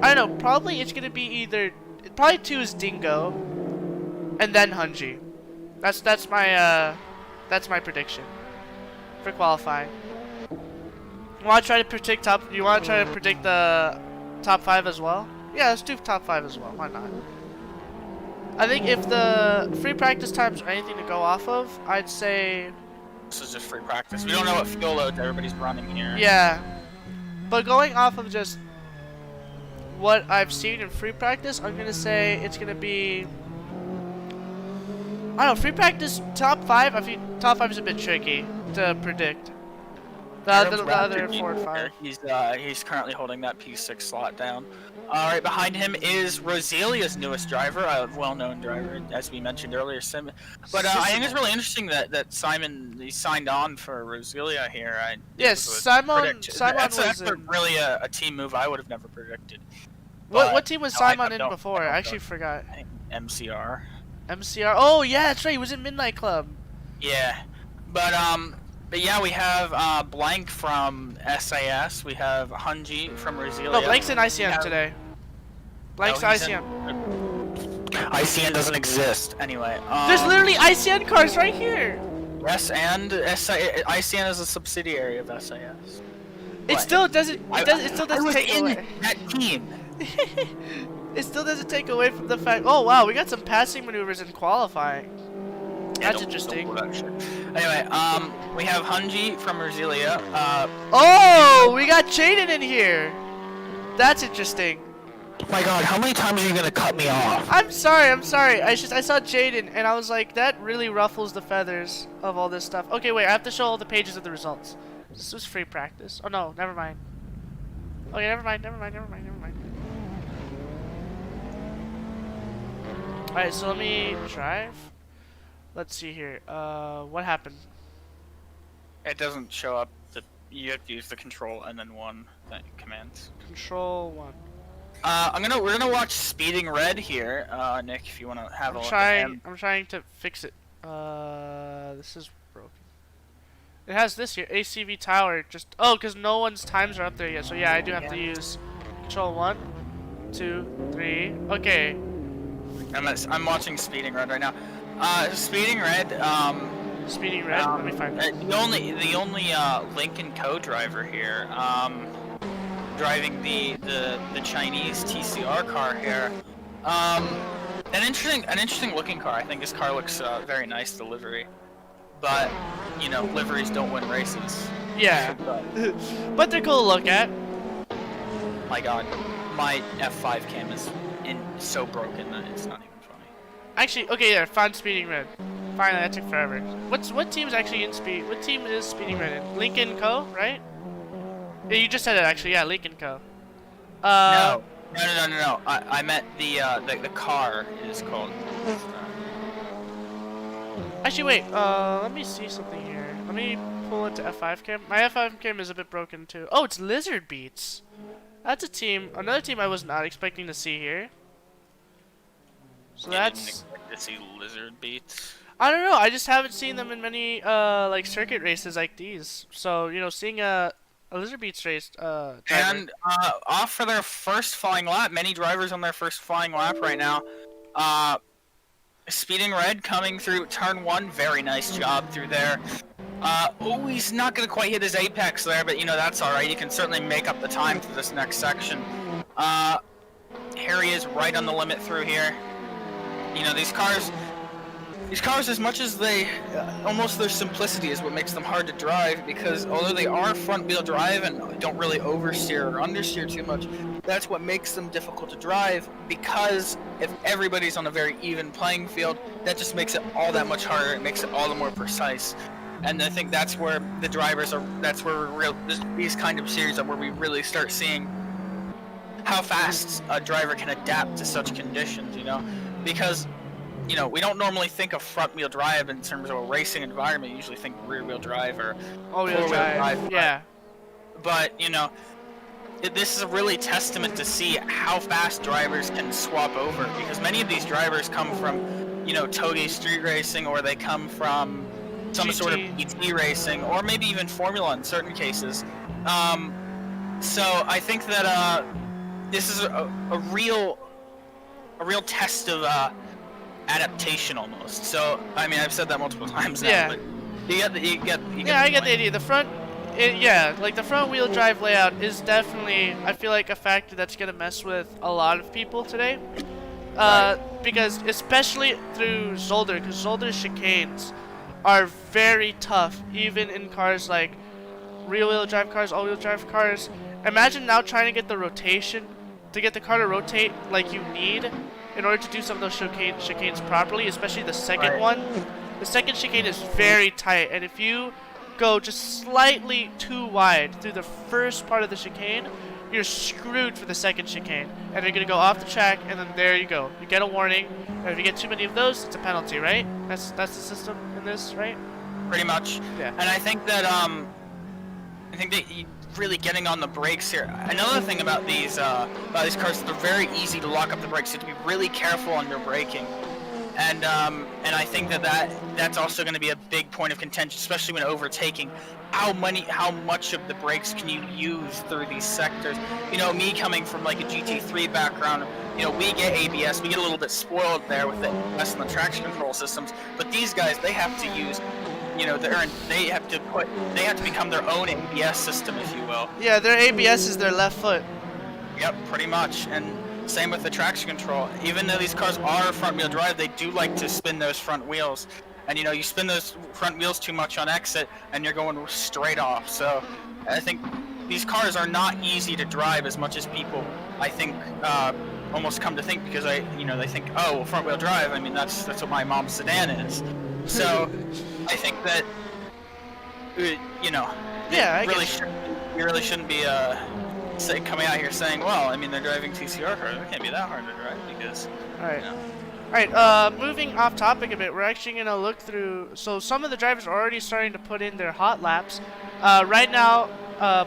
I don't know, probably it's gonna be either, probably 2 is Dingo, and then Hunji. That's my prediction for qualifying. You want to try to predict top? You want to try to predict the top 5 as well? Yeah, let's do top 5 as well. Why not? I think if the free practice times are anything to go off of, I'd say. This is just free practice. We don't know what fuel loads everybody's running here. Yeah, but going off of just what I've seen in free practice, I'm gonna say it's gonna be. I don't know, free practice top 5. I think top 5 is a bit tricky to predict. The other 4 and 5. He's currently holding that P6 slot down. Right behind him is Rosalia's newest driver, a well-known driver, as we mentioned earlier, Simon. But I think it's really interesting that Simon he signed on for Rosalia here. Yes, Simon. That's really a team move I would have never predicted. What team was Simon in before? I actually forgot. I think MCR. MCR. Oh yeah, that's right. He was in Midnight Club. Yeah, but yeah, we have Blank from SAS. We have Hunji from Rosalia. No, Blank's in ICM today. Blank's ICM. ICN doesn't exist anyway. There's literally ICN cars right here. Yes, and ICN is a subsidiary of SAS. It still doesn't. It still doesn't take away. That team. It still doesn't take away from the fact. Oh wow, we got some passing maneuvers in qualifying. Yeah, that's interesting. Anyway, we have Hunji from Rosalia. Oh, we got Jaden in here. That's interesting. Oh my God, how many times are you gonna cut me off? I'm sorry. I saw Jaden and I was like, that really ruffles the feathers of all this stuff. Okay, wait, I have to show all the pages of the results. This was free practice. Oh no, never mind. Okay, never mind. Alright, so let me drive. Let's see here. What happened? It doesn't show up. You have to use the control and then one commands. Control 1. We're gonna watch Speeding Red here, Nick. If you wanna have a look at him. I'm trying to fix it. This is broken. It has this here, ACV Tower. Because no one's times are up there yet. So yeah, I do have to use control 1, 2, 3. Okay. I'm watching Speeding Red right now. Speeding Red. Speeding Red. Let me find it. The only Lincoln co-driver here. Driving the Chinese TCR car here. An interesting looking car. I think this car looks very nice, the livery. But you know, liveries don't win races. Yeah. But they're cool to look at. My God, my F5 cam is so broken that it's not even funny. Actually, okay, yeah, found Speeding Red. Finally, that took forever. What team's actually in speed? What team is Speeding Red in? Lincoln Co, right? Yeah, you just said it actually. Yeah, Lincoln Co. No. I meant the car is called. Actually, wait. Let me see something here. Let me pull into F5 cam. My F5 cam is a bit broken too. Oh, it's Lizard Beats. That's a team. Another team I was not expecting to see here. So that's. Didn't expect to see Lizard Beats. I don't know. I just haven't seen them in many like circuit races like these. So you know, seeing a Lizard Beats race. And off for their first flying lap. Many drivers on their first flying lap right now. Speeding Red coming through turn 1. Very nice job through there. Oh, he's not going to quite hit his apex there, but you know, that's alright. He can certainly make up the time for this next section. Here he is right on the limit through here. You know, these cars, as much as they, almost their simplicity is what makes them hard to drive, because although they are front-wheel drive and don't really oversteer or understeer too much, that's what makes them difficult to drive, because if everybody's on a very even playing field, that just makes it all that much harder. It makes it all the more precise. And I think that's where the drivers are, that's where these kind of series are where we really start seeing how fast a driver can adapt to such conditions, you know? Because, you know, we don't normally think of front-wheel drive in terms of a racing environment. You usually think rear-wheel drive or all-wheel drive. Yeah. But, you know, this is a really testament to see how fast drivers can swap over, because many of these drivers come from, you know, Togi street racing, or they come from some GT. sort of GT racing, or maybe even Formula in certain cases. So I think that this is a real test of adaptation almost. So I mean, I've said that multiple times now, Yeah. but you get Yeah, I the get the point. idea. Yeah, like the front wheel drive layout is definitely, I feel like, a factor that's gonna mess with a lot of people today. Right. Because especially through Zolder, because Zolder's chicanes are very tough, even in cars like rear-wheel drive cars, all-wheel drive cars. Imagine now trying to get the rotation, to get the car to rotate like you need in order to do some of those chicanes properly, especially the second Right. one. The second chicane is very tight, and if you go just slightly too wide through the first part of the chicane, you're screwed for the second chicane, and you're gonna go off the track, and then there you go. You get a warning, and if you get too many of those, it's a penalty, right? That's the system in this, right? Pretty much. Yeah. And I think that you really getting on the brakes here. Another thing about these cars, they're very easy to lock up the brakes. You have to be really careful on your braking. And I think that's also going to be a big point of contention, especially when overtaking. How much of the brakes can you use through these sectors? You know, me coming from like a GT3 background, you know, we get ABS, we get a little bit spoiled there with the ABS and the traction control systems. But these guys, they have to use, you know, they have to become their own ABS system, if you will. Yeah, their ABS is their left foot. Yep, pretty much. And same with the traction control. Even though these cars are front-wheel drive, they do like to spin those front wheels. And you know, you spin those front wheels too much on exit, and you're going straight off. So I think these cars are not easy to drive as much as people, I think, almost come to think, because they think, oh, well, front-wheel drive. I mean, that's what my mom's sedan is. So I think that, you know, Yeah, I really guess. you really shouldn't be coming out here saying, well, I mean, they're driving TCR cars. It can't be that hard to drive because. All right. You know. Alright, moving off topic a bit, we're actually going to look through, so some of the drivers are already starting to put in their hot laps. Right now,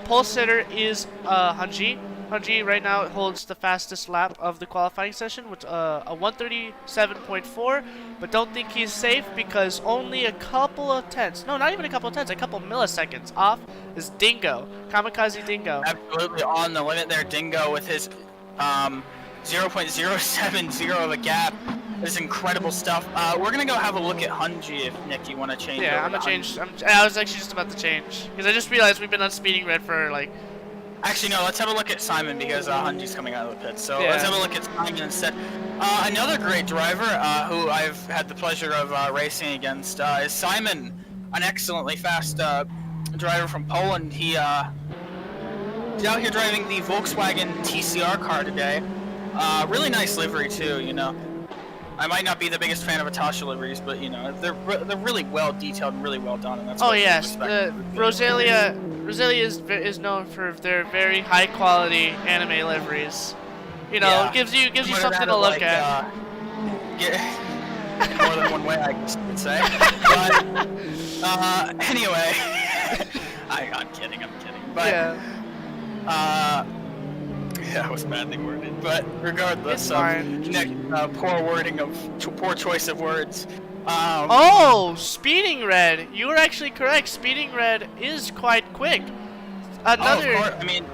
pole sitter is Hanji. Hanji right now holds the fastest lap of the qualifying session with a 137.4, but don't think he's safe because only a couple of tenths, no, not even a couple of tenths, a couple milliseconds off is Dingo, Kamikaze Dingo. Absolutely on the limit there, Dingo, with his 0.070 of a gap. This is incredible stuff. We're gonna go have a look at Hunji if Nick, you want to change. Yeah, I'm gonna change. I was actually just about to change because I just realized we've been on speeding red for like. Actually, no. Let's have a look at Simon because Hunji's coming out of the pit. So Yeah. let's have a look at Simon instead. Another great driver who I've had the pleasure of racing against is Simon, an excellently fast driver from Poland. He's out here driving the Volkswagen TCR car today. Really nice livery too. You know. I might not be the biggest fan of Atasha liveries, but you know they're really well detailed and really well done, and that's. Oh what I yes, respect. Rosalia is known for their very high quality anime liveries. You know, Yeah. gives you Put it something out to of, look like, at. In more than one way, I guess you could say. But anyway, I'm kidding. But Yeah, yeah, it was badly worded. But regardless It's of fine. Nick, poor choice of words. Oh, speeding red. You were actually correct. Speeding red is quite quick. Another. Oh, of course. I mean,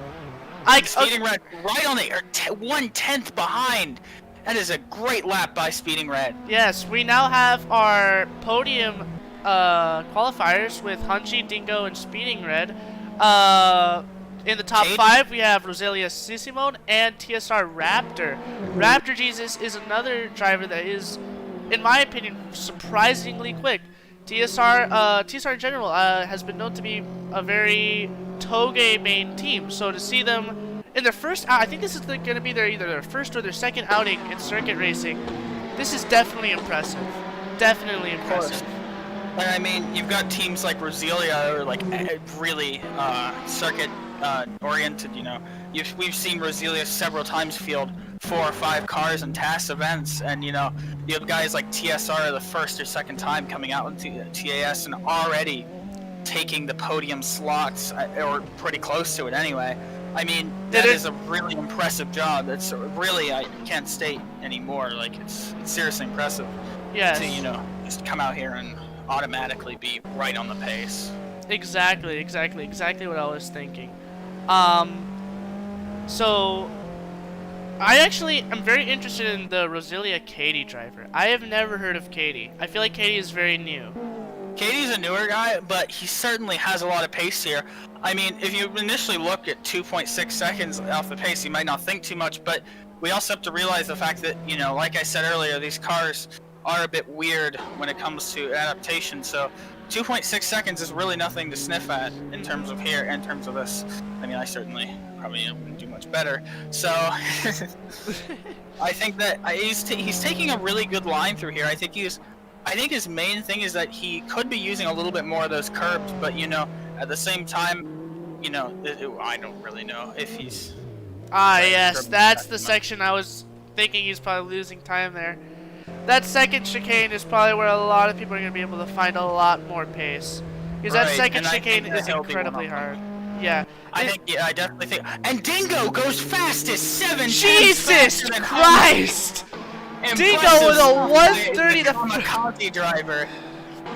I, Speeding Red right on the 1/10 behind. That is a great lap by Speeding Red. Yes, we now have our podium qualifiers with Hanji, Dingo, and Speeding Red. In the top Jade? 5, we have Rosalia Sisimone and TSR Raptor. Raptor Jesus is another driver that is, in my opinion, surprisingly quick. TSR in general has been known to be a very Toge main team, so to see them in their first I think this is going to be either their first or their second outing in circuit racing. This is definitely impressive. Definitely impressive. And I mean, you've got teams like Rosalia or like really circuit oriented. You know, we've seen Rosalia several times field 4 or 5 cars in TAS events, and you know, you have guys like TSR the first or second time coming out into TAS and already taking the podium slots, or pretty close to it anyway. I mean, that is a really impressive job. That's really, I can't state anymore. Like, it's seriously impressive. Yes. To, you know, just come out here and automatically be right on the pace. Exactly what I was thinking. So I actually am very interested in the Rosilia Katie driver. I have never heard of Katie. I feel like Katie is very new. Katie's a newer guy, but he certainly has a lot of pace here. I mean, if you initially look at 2.6 seconds off the pace, you might not think too much, but we also have to realize the fact that, you know, like I said earlier, these cars are a bit weird when it comes to adaptation, so 2.6 seconds is really nothing to sniff at in terms of here, in terms of this. I mean, I certainly probably wouldn't do much better. So, I think that he's taking a really good line through here. I think his main thing is that he could be using a little bit more of those curbs, but, you know, at the same time, you know, I don't really know if he's... Ah, yes, that's the section I was thinking he's probably losing time there. That second chicane is probably where a lot of people are going to be able to find a lot more pace. Because that second chicane is incredibly hard. Yeah. I definitely think... And Dingo goes fastest! 7 Jesus Christ! Dingo with a 130, the Kamikaze driver.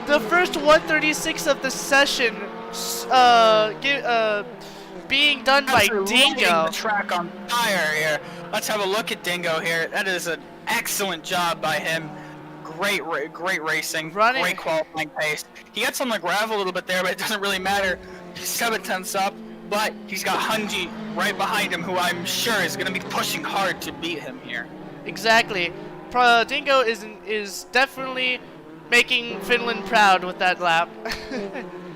The first 136 of the session, being done by Dingo. The track on fire here. Let's have a look at Dingo here. That is an excellent job by him. Great racing. Great qualifying pace. He gets on the gravel a little bit there, but it doesn't really matter. He's 7/10 up, but he's got Hunji right behind him, who I'm sure is going to be pushing hard to beat him here. Exactly. Dingo is definitely making Finland proud with that lap.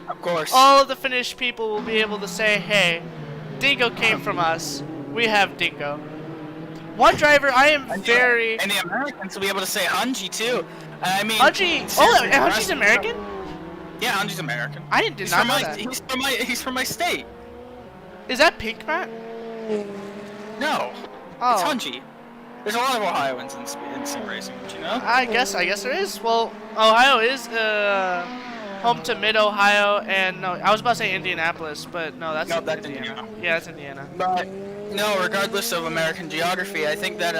Of course. All of the Finnish people will be able to say, hey, Dingo came from us. We have Dingo. One driver I am very... And the Americans will be able to say Hunji too. I mean... Hunji... Oh, Hunji's American? Yeah, Hunji's American. I did not know that. He's from my state. Is that Pink Matt? No. Oh. It's Hunji. There's a lot of Ohioans in sim racing, do you know? I guess there is. Well, Ohio is home to Mid-Ohio, and no, I was about to say Indianapolis, but no, that's Indiana. Yeah, that's Indiana. But no, regardless of American geography, I think that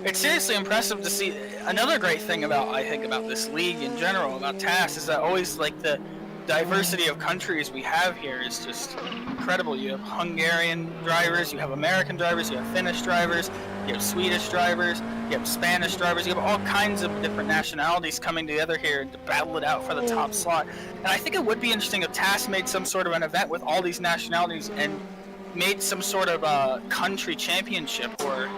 it's seriously impressive to see. Another great thing about this league in general, about TAS, is that always like the diversity of countries we have here is just incredible. You have Hungarian drivers, you have American drivers, you have Finnish drivers, you have Swedish drivers, you have Spanish drivers, you have all kinds of different nationalities coming together here to battle it out for the top slot. And I think it would be interesting if TAS made some sort of an event with all these nationalities and made some sort of a country championship where,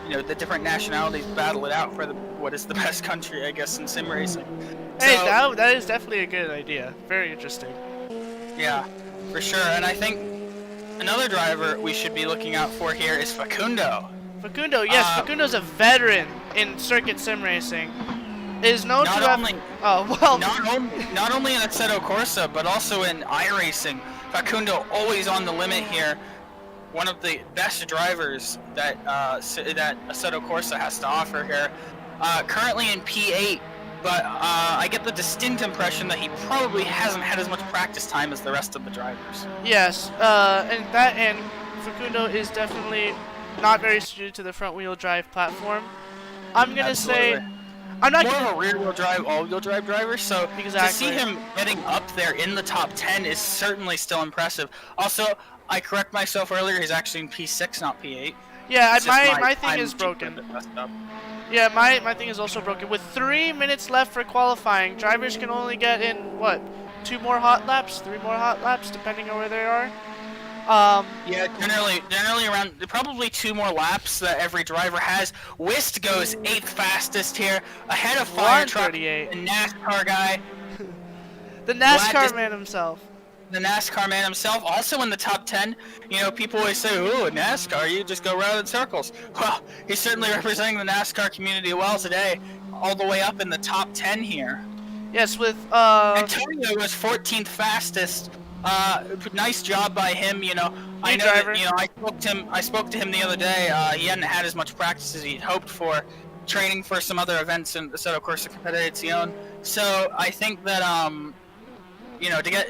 you know, the different nationalities battle it out for what is the best country, I guess, in sim racing. Hey, that is definitely a good idea. Very interesting. Yeah, for sure. And I think another driver we should be looking out for here is Facundo. Facundo, yes, Facundo's a veteran in circuit sim racing. Is known to have... Not only in Assetto Corsa, but also in iRacing. Facundo always on the limit here. One of the best drivers that Assetto Corsa has to offer here. Currently in P8, but I get the distinct impression that he probably hasn't had as much practice time as the rest of the drivers. Yes, and Facundo is definitely not very suited to the front-wheel drive platform. I'm gonna say, I'm not more of a rear-wheel drive, all-wheel drive driver. So exactly. To see him getting up there in the top 10 is certainly still impressive. Also, I correct myself earlier. He's actually in P6, not P8. Yeah, my thing is broken. Yeah, my thing is also broken. With 3 minutes left for qualifying, drivers can only get in, what, 3 more hot laps, depending on where they are? Yeah, generally around, probably 2 more laps that every driver has. Wist goes 8th fastest here, ahead of Fire Truck, the NASCAR guy. The NASCAR man himself. The NASCAR man himself, also in the top 10. You know, people always say, "Ooh, NASCAR, you just go round in circles." Well, he's certainly representing the NASCAR community well today, all the way up in the top 10 here. Yes, with Antonio was 14th fastest. Nice job by him. You know, I know that, you know, I spoke to him the other day. He hadn't had as much practice as he'd hoped for, training for some other events in the Assetto Corsa Competizione. So I think that you know, to get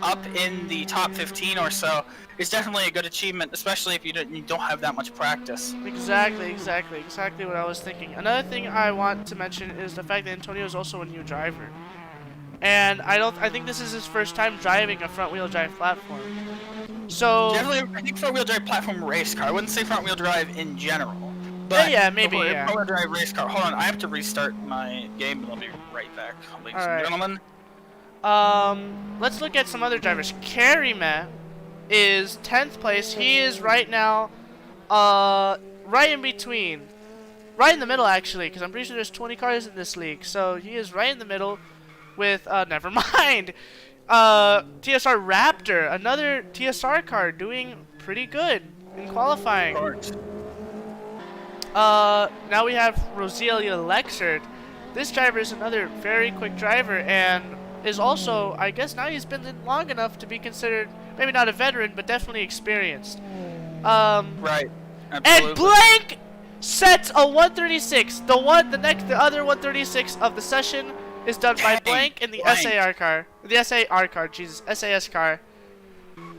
up in the top 15 or so is definitely a good achievement, especially if you don't have that much practice. Exactly what I was thinking. Another thing I want to mention is the fact that Antonio is also a new driver, and I think this is his first time driving a front-wheel drive platform. So Definitely, I think front-wheel drive platform race car. I wouldn't say front-wheel drive in general, but yeah, maybe, yeah. front-wheel drive race car. Hold on, I have to restart my game, but I'll be right back, ladies and gentlemen. Let's look at some other drivers. Karima is 10th place. He is right now, right in between. Right in the middle, actually, because I'm pretty sure there's 20 cars in this league. So he is right in the middle with, never mind. TSR Raptor, another TSR car doing pretty good in qualifying. Now we have Roselia Lexert. This driver is another very quick driver and is also, I guess now he's been in long enough to be considered, maybe not a veteran, but definitely experienced. Right. Absolutely. And Blank sets a 136. The other 136 of the session is done by Blank in the SAR car. The SAR car, Jesus, SAS car.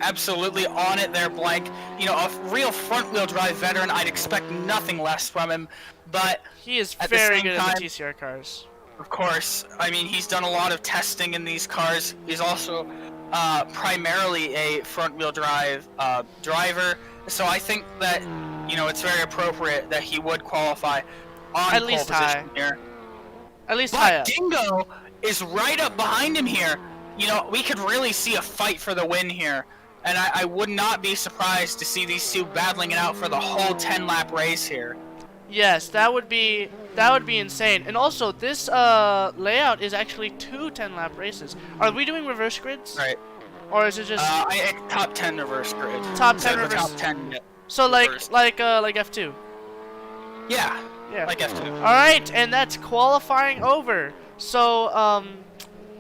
Absolutely on it there, Blank. You know, a real front-wheel drive veteran. I'd expect nothing less from him, but he is very good at the TCR cars. Of course. I mean, he's done a lot of testing in these cars. He's also primarily a front-wheel drive driver, so I think that, you know, it's very appropriate that he would qualify on at least pole position here. At least high up. Dingo is right up behind him here. You know, we could really see a fight for the win here. And I would not be surprised to see these two battling it out for the whole 10-lap race here. Yes, that would be insane. And also, this layout is actually 2 10-lap races. Are we doing reverse grids? Right. Or is it just top 10 reverse grid? Top 10 reverse. Top 10. Yeah, so like F2. Yeah. Yeah. Like F2. All right, and that's qualifying over. So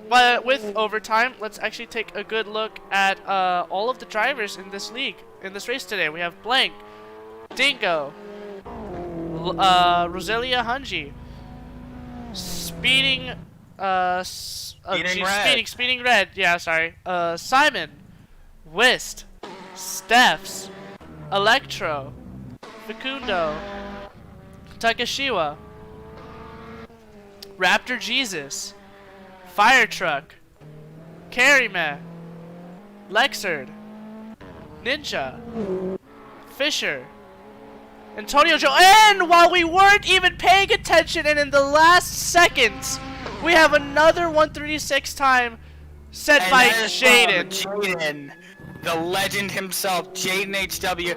but with overtime, let's actually take a good look at all of the drivers in this league, in this race today. We have Blank, Dingo, Roselia Hunji, Speeding Red. Yeah, sorry. Simon, Whist, Stephs, Electro, Facundo, Takashiwa, Raptor Jesus, Fire Truck, Karima, Lexard, Ninja, Fisher, Antonio Joe, and while we weren't even paying attention, and in the last seconds, we have another 136 time set by Jaden. The legend himself, Jaden HW,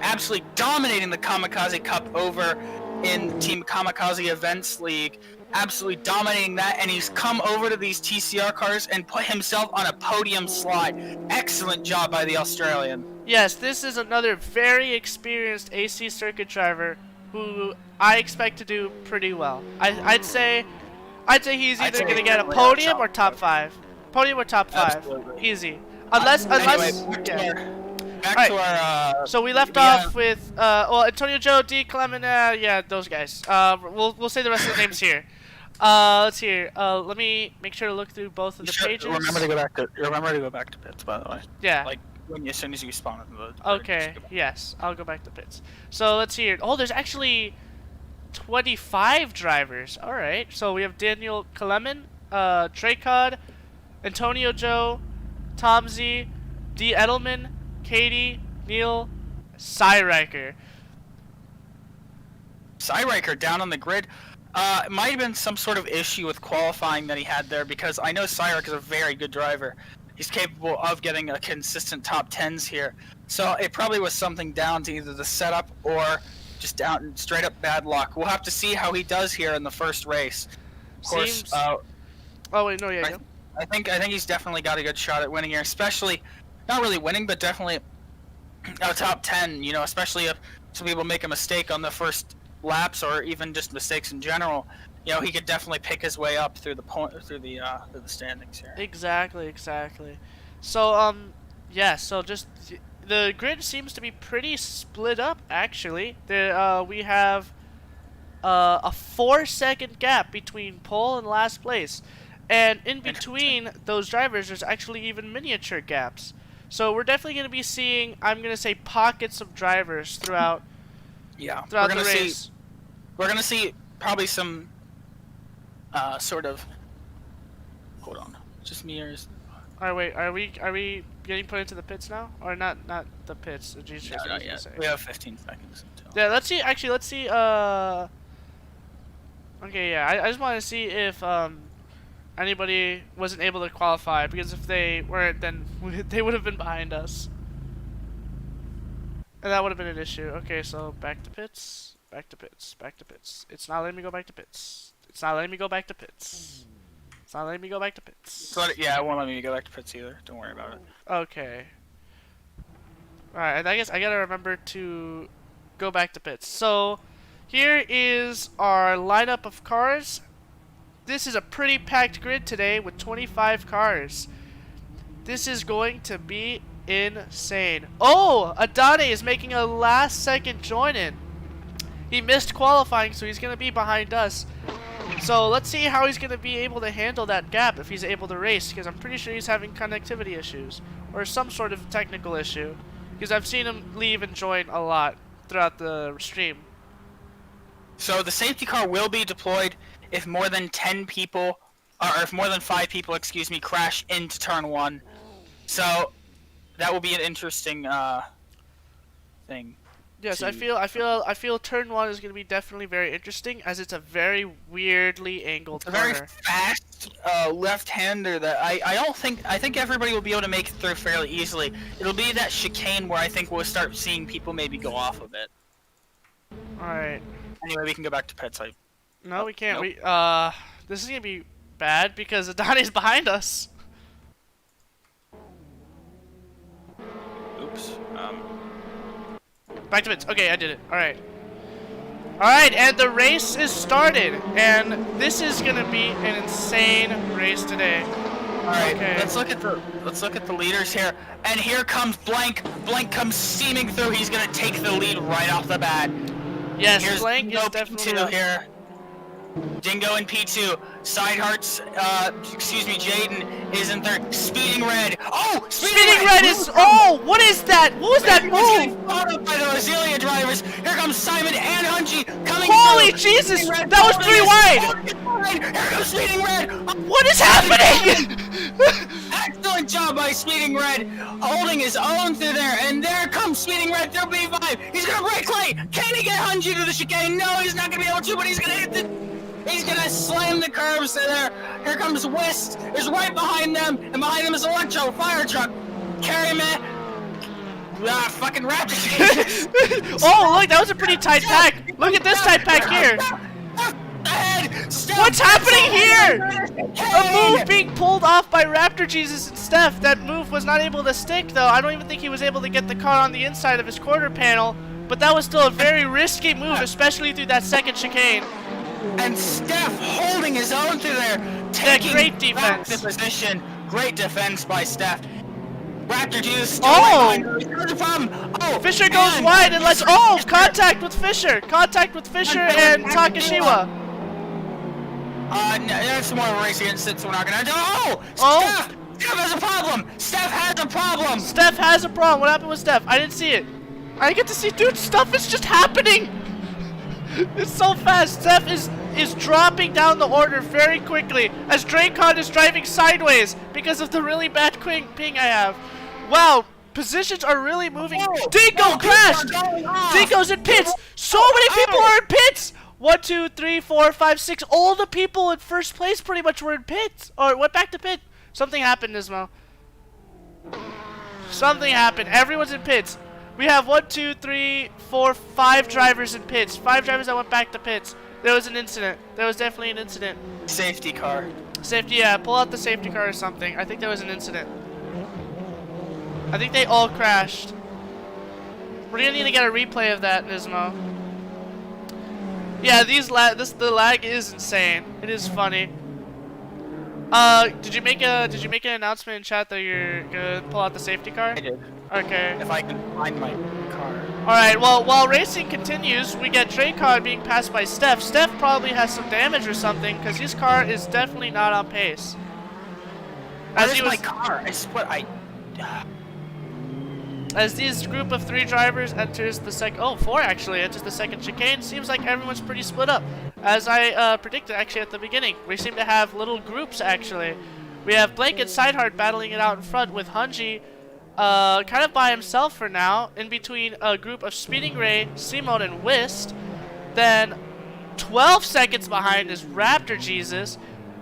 absolutely dominating the Kamikaze Cup over in Team Kamikaze Events League. Absolutely dominating that, and he's come over to these TCR cars and put himself on a podium slot. Excellent job by the Australian. Yes, this is another very experienced AC circuit driver who I expect to do pretty well. I'd say he's either going to get a podium or top 5. Podium or top 5. Absolutely. Easy. Unless so we left off with Antonio Joe, D. Clement, yeah, those guys. We'll say the rest of the names here. Let's hear. Let me make sure to look through both of the pages. Remember to go back to pits, by the way. Yeah. Like as soon as you spawn in the. Okay. Yes, I'll go back to pits. So let's hear. Oh, there's actually 25 drivers. All right. So we have Daniel Kalemen, Trey Cod, Antonio Joe, Tom Z, D. Edelman, Katie, Neil, Cyriker. Cyriker down on the grid. It might have been some sort of issue with qualifying that he had there, because I know Cyriker is a very good driver. He's capable of getting a consistent top 10s here. So it probably was something down to either the setup or just down straight up bad luck. We'll have to see how he does here in the first race. Of course. Oh wait, no, yeah. I think he's definitely got a good shot at winning here, especially not really winning, but definitely a top 10. You know, especially if some people make a mistake on the first laps or even just mistakes in general. You know, he could definitely pick his way up through the standings here. Exactly. So yeah. So just the grid seems to be pretty split up. Actually, we have a 4-second gap between pole and last place. And in between those drivers, there's actually even miniature gaps. So we're definitely going to be seeing, I'm going to say, pockets of drivers throughout the race. We're going to see probably some sort of... Hold on. Just me or... Alright, wait. Are we getting put into the pits now, or not the pits? The G No, not yet. We have 15 seconds until. Yeah, let's see. Actually, let's see. Okay, yeah. I just want to see if anybody wasn't able to qualify, because if they weren't, then they would have been behind us, and that would have been an issue. Okay, so back to pits, back to pits, back to pits. It's not letting me go back to pits. It's not letting me go back to pits. It's not letting me go back to pits. So, yeah, it won't let me go back to pits either. Don't worry about it. Okay. Alright, I guess I gotta remember to go back to pits. So, here is our lineup of cars. This is a pretty packed grid today with 25 cars. This is going to be insane. Oh! Adane is making a last second join in. He missed qualifying, so he's gonna be behind us. So let's see how he's gonna be able to handle that gap if he's able to race, because I'm pretty sure he's having connectivity issues or some sort of technical issue, because I've seen him leave and join a lot throughout the stream. So the safety car will be deployed if more than 10 people, or if more than 5 people, excuse me, crash into turn 1. So that will be an interesting thing. Yes, I feel turn 1 is going to be definitely very interesting, as it's a very weirdly angled It's a very corner. fast left-hander that I think everybody will be able to make it through fairly easily. It'll be that chicane where I think we'll start seeing people maybe go off of it. Alright. Anyway, we can go back to pits. No, we can't. Nope. This is going to be bad because Adane's behind us. Oops. Back to pits. Okay, I did it. Alright. Alright, and the race is started. And this is gonna be an insane race today. Alright, okay. Let's look at the leaders here. And here comes Blank. Blank comes steaming through. He's gonna take the lead right off the bat. Yes, Here's Blank Dingo is definitely P2 here. Dingo in P2. Sideheart's, excuse me, Jaden is in third. Speeding Red. Oh! Speeding Red is. Oh! What is that? What was that move? Followed up by the Roselia drivers. Here comes Simon and Hunji coming Holy through. Jesus! That was 3 wide! Here comes Speeding Red. What is happening? Excellent job by Speeding Red, holding his own through there, and there comes Speeding Red through B5. He's gonna brake late. Can he get Hunji to the chicane? No, he's not gonna be able to, but he's gonna hit the. He's gonna slam the curves there. Here comes West, is right behind them, and behind them is Electro, fire truck. Carry man. Fucking Raptor. Oh, look, that was a pretty tight pack. Look at this tight pack here. What's happening here? A move being pulled off by Raptor Jesus and Steph. That move was not able to stick, though. I don't even think he was able to get the car on the inside of his quarter panel, but that was still a very risky move, especially through that second chicane. And Steph holding his own through there, taking great defense. Back the position. Great defense by Steph. Raptor Jesus. Oh! Fisher goes wide and lets. Oh! Contact with Fisher. Contact with Fisher and Takashiwa. No, that's more of a race against it, so we're not gonna do. Oh! Steph! Steph has a problem. Steph has a problem. Steph has a problem. What happened with Steph? I didn't see it. I get to see, dude. Stuff is just happening. It's so fast. Steph is dropping down the order very quickly as Dracon is driving sideways because of the really bad ping I have. Wow, positions are really moving. Dingo crashed. Dingo's in pits. So many people are in pits. 1, 2, 3, 4, 5, 6. All the people in first place pretty much were in pits or went back to pit. Something happened, Nismo. Something happened. Everyone's in pits. We have 1, 2, 3, 4, 5 drivers in pits. 5 drivers that went back to pits. There was an incident. There was definitely an incident. Safety car. Safety, yeah. Pull out the safety car or something. I think there was an incident. I think they all crashed. We're gonna need to get a replay of that, Nismo. Yeah, the lag is insane. It is funny. Did you make an announcement in chat that you're gonna pull out the safety car? I did. Okay. If I can find my car. Alright, well, while racing continues, we get Dracon being passed by Steph. Steph probably has some damage or something, because his car is definitely not on pace. Where's my car? As this group of 3 drivers enters the second... Oh, 4 actually enters the second chicane. Seems like everyone's pretty split up. As I predicted actually at the beginning. We seem to have little groups actually. We have Blake and Sideheart battling it out in front with Hunji kind of by himself for now, in between a group of Speeding Ray, Simone, and Whist. Then 12 seconds behind is Raptor Jesus,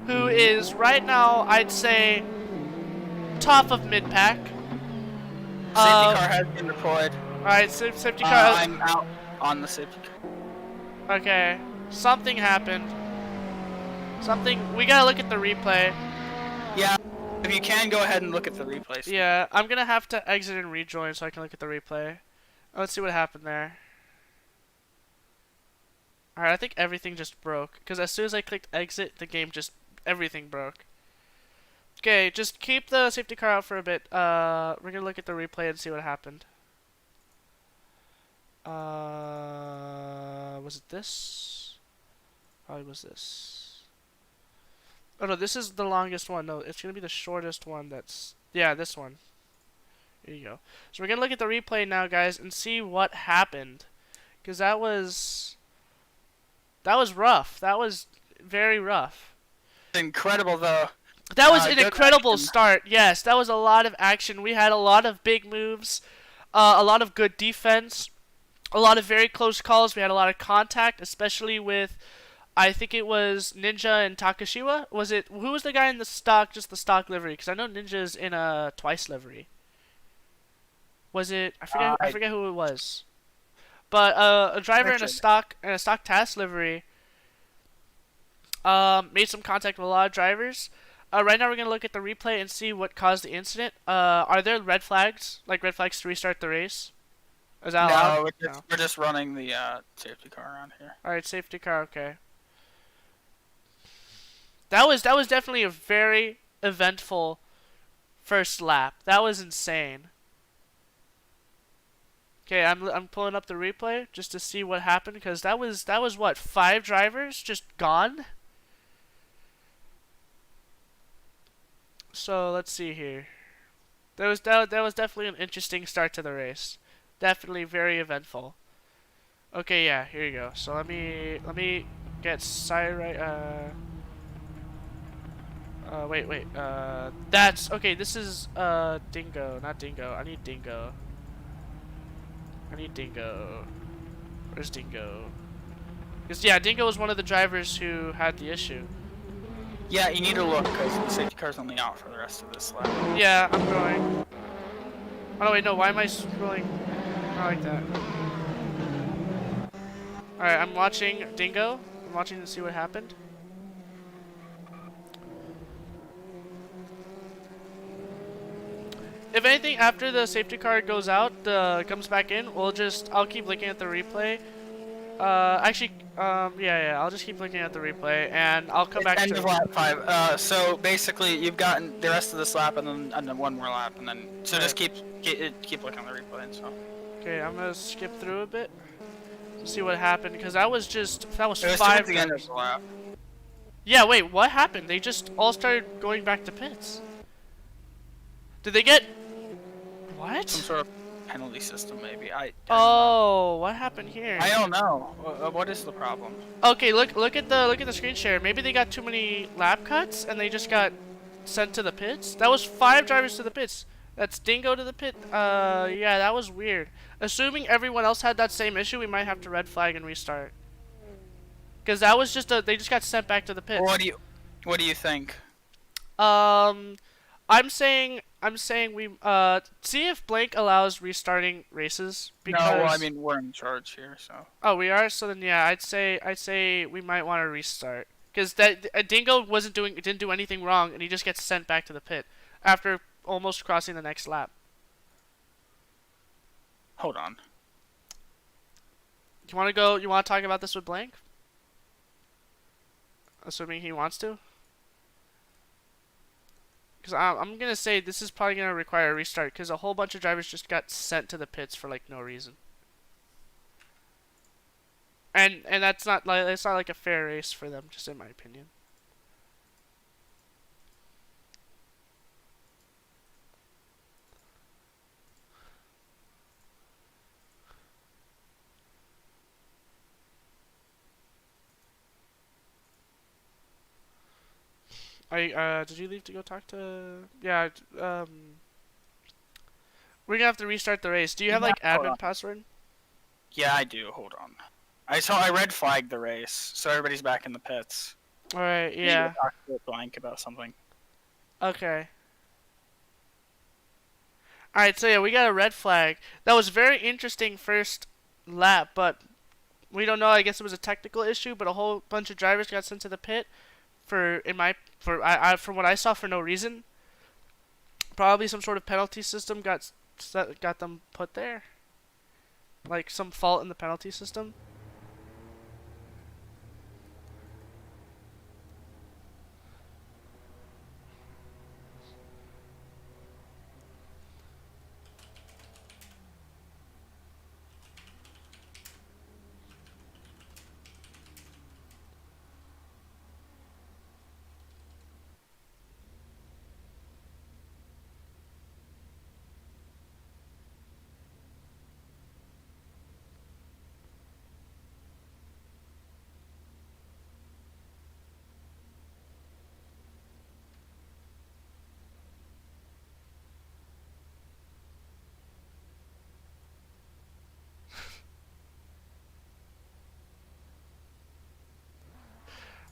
who is right now, I'd say, top of mid-pack. Safety car has been deployed. Alright, safety car. I'm out on the safety car. Okay, something happened. We gotta look at the replay. Yeah, if you can, go ahead and look at the replay. Yeah, I'm gonna have to exit and rejoin so I can look at the replay. Let's see what happened there. Alright, I think everything just broke. Because as soon as I clicked exit, the game just... everything broke. Okay, just keep the safety car out for a bit. We're gonna look at the replay and see what happened. Was it this? Probably was this. Oh no, this is the longest one. No, it's gonna be the shortest one that's... yeah, this one. Here you go. So we're gonna look at the replay now, guys, and see what happened. Because that was rough. That was very rough. Incredible, though. That was an incredible start. Yes, that was a lot of action. We had a lot of big moves, a lot of good defense, a lot of very close calls. We had a lot of contact, especially with, I think it was Ninja and Takashiwa. Was it, who was the guy in the stock, just the stock livery? Because I know Ninja's in a twice livery. Was it, I forget who it was. But a driver in a stock TAS livery made some contact with a lot of drivers. Right now we're going to look at the replay and see what caused the incident. Are there red flags? Like red flags to restart the race? Is that allowed? No, we're just running the safety car around here. Alright, safety car, okay. That was definitely a very eventful first lap. That was insane. Okay, I'm pulling up the replay just to see what happened, because that was what, 5 drivers just gone? So let's see here. That was definitely an interesting start to the race. Definitely very eventful. Okay, yeah, here you go. So let me get side right. Wait. That's okay. This is Dingo, not Dingo. I need Dingo. Where's Dingo? Because yeah, Dingo was one of the drivers who had the issue. Yeah, you need to look, because the safety car's only out for the rest of this lap. Yeah, I'm going. Oh, wait, no, why am I scrolling? I like that. Alright, I'm watching Dingo. I'm watching to see what happened. If anything, after the safety car goes out, comes back in, I'll keep looking at the replay. Yeah, I'll just keep looking at the replay, and I'll come back to... End of lap 5. So basically, you've gotten the rest of this lap, and then one more lap, and then... So just keep looking at the replay, and so... Okay, I'm gonna skip through a bit to see what happened, because that was 5 towards the end of the lap. Yeah, wait, what happened? They just all started going back to pits. Did they get... what? Some sort of penalty system, maybe. Oh, what happened here? I don't know. What is the problem? Okay, look at the screen share. Maybe they got too many lap cuts and they just got sent to the pits. That was 5 drivers to the pits. That's Dingo to the pit. Yeah, that was weird. Assuming everyone else had that same issue, we might have to red flag and restart. Because that was they just got sent back to the pits. What do you think? I'm saying we see if Blank allows restarting races, because... No, well, I mean, we're in charge here, so... Oh, we are? So then yeah, I'd say we might want to restart. Because Dingo didn't do anything wrong, and he just gets sent back to the pit after almost crossing the next lap. Hold on. You want to talk about this with Blank? Assuming he wants to? Because I'm going to say this is probably going to require a restart, because a whole bunch of drivers just got sent to the pits for, like, no reason. And it's not like a fair race for them, just in my opinion. Did you leave to go talk to... Yeah, We're gonna have to restart the race. Do you have like admin password? Yeah, I do. Hold on. I red flagged the race, so everybody's back in the pits. All right. Yeah. Talk to Blank about something. Okay. All right. So yeah, we got a red flag. That was very interesting first lap, but we don't know. I guess it was a technical issue, but a whole bunch of drivers got sent to the pit from what I saw for no reason. Probably some sort of penalty system got them put there. Like some fault in the penalty system.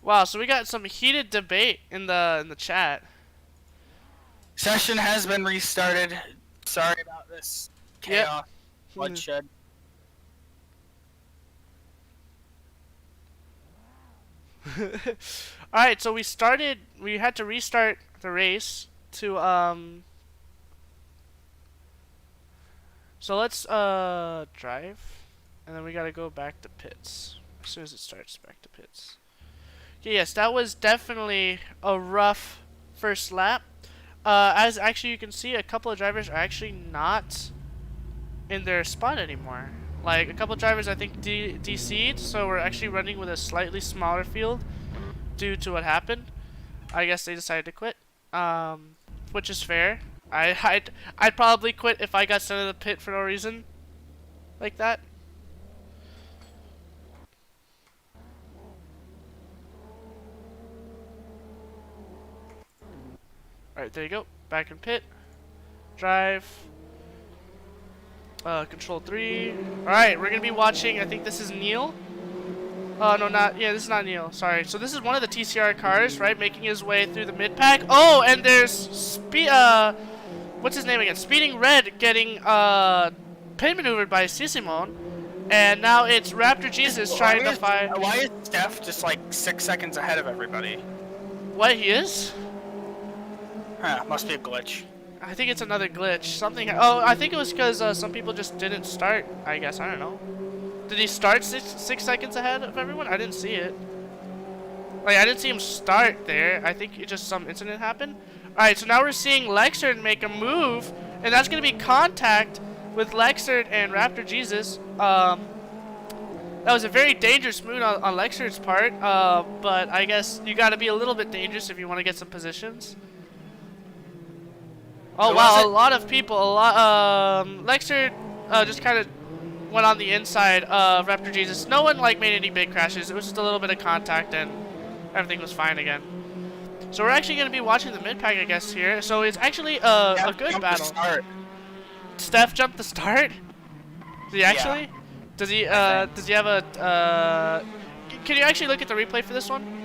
Wow, so we got some heated debate in the chat. Session has been restarted. Sorry about this chaos, bloodshed. Alright, so we had to restart the race to so let's drive, and then we gotta go back to pits as soon as it starts. Back to pits. Okay, yes, that was definitely a rough first lap. As actually you can see, a couple of drivers are actually not in their spot anymore. Like a couple of drivers, I think DC'd, so we're actually running with a slightly smaller field due to what happened. I guess they decided to quit, which is fair. I'd probably quit if I got sent to the pit for no reason, like that. Alright, there you go. Back in pit. Drive. Control 3. Alright, we're gonna be watching, I think this is Neil. Oh, no, not, yeah, this is not Neil. Sorry. So this is one of the TCR cars, right? Making his way through the mid-pack. Oh, and there's what's his name again? Speeding Red getting, pin maneuvered by Sisimon. And now it's Raptor Jesus trying to find... Why is Steph just like 6 seconds ahead of everybody? What, he is? Huh, must be a glitch. I think it's another glitch. Something... Oh, I think it was because some people just didn't start, I guess. I don't know. Did he start six seconds ahead of everyone? I didn't see it. Like, I didn't see him start there. I think it just some incident happened. Alright, so now we're seeing Lexard make a move. And that's going to be contact with Lexard and Raptor Jesus. That was a very dangerous move on Lexard's part. But I guess you got to be a little bit dangerous if you want to get some positions. Oh, wow, a lot of people. Lexard just kind of went on the inside of Raptor Jesus. No one like made any big crashes. It was just a little bit of contact and everything was fine again. So we're actually going to be watching the mid-pack, I guess, here. So it's actually a good battle. Steph jumped the start? Did he actually? Yeah. Does he have a... Can you actually look at the replay for this one?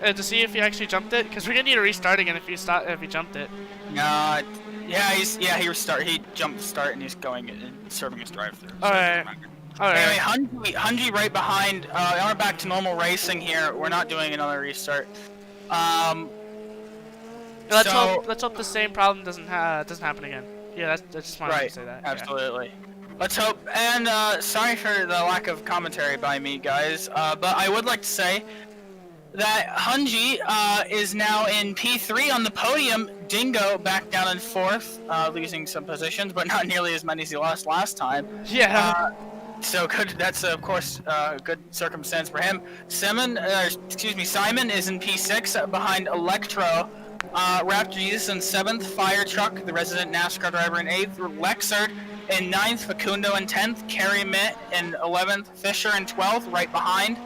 To see if he actually jumped it? Because we're going to need to restart again if he jumped it. No, he jumped the start and he's going and serving his drive-through. So Alright. Anyway, Hunji right behind. We're back to normal racing here. We're not doing another restart. Let's hope the same problem doesn't happen again. Yeah, I just wanted to say that. Absolutely. Yeah. Let's hope. And sorry for the lack of commentary by me, guys. But I would like to say that Hunji is now in P3 on the podium. Dingo back down in 4th, losing some positions, but not nearly as many as he lost last time. Yeah. So good. That's of course a good circumstance for him. Simon is in P6 behind Electro. Raptor Jesus in 7th. Fire Truck, the resident NASCAR driver, in 8th. Lexard in 9th. Facundo in 10th. Carrie Mitt in 11th. Fisher in 12th, right behind.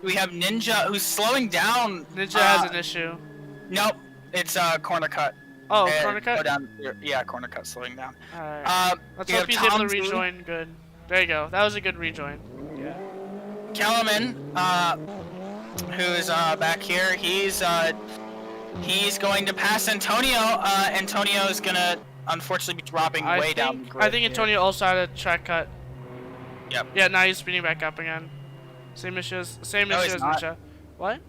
We have Ninja, who's slowing down. Ninja has an issue. Nope, it's corner cut. Oh, corner and go cut? down. Yeah, corner cut, slowing down. Alright. Let's You hope have he's able to Tom Zulu, rejoin good. There you go. That was a good rejoin. Yeah. Kellerman, who's back here. He's going to pass Antonio. Antonio's gonna unfortunately be dropping way down the grid I think Antonio also had a track cut. Yep. Yeah, now he's speeding back up again. Same issues. Same No, issue he's as not. Ninja. What?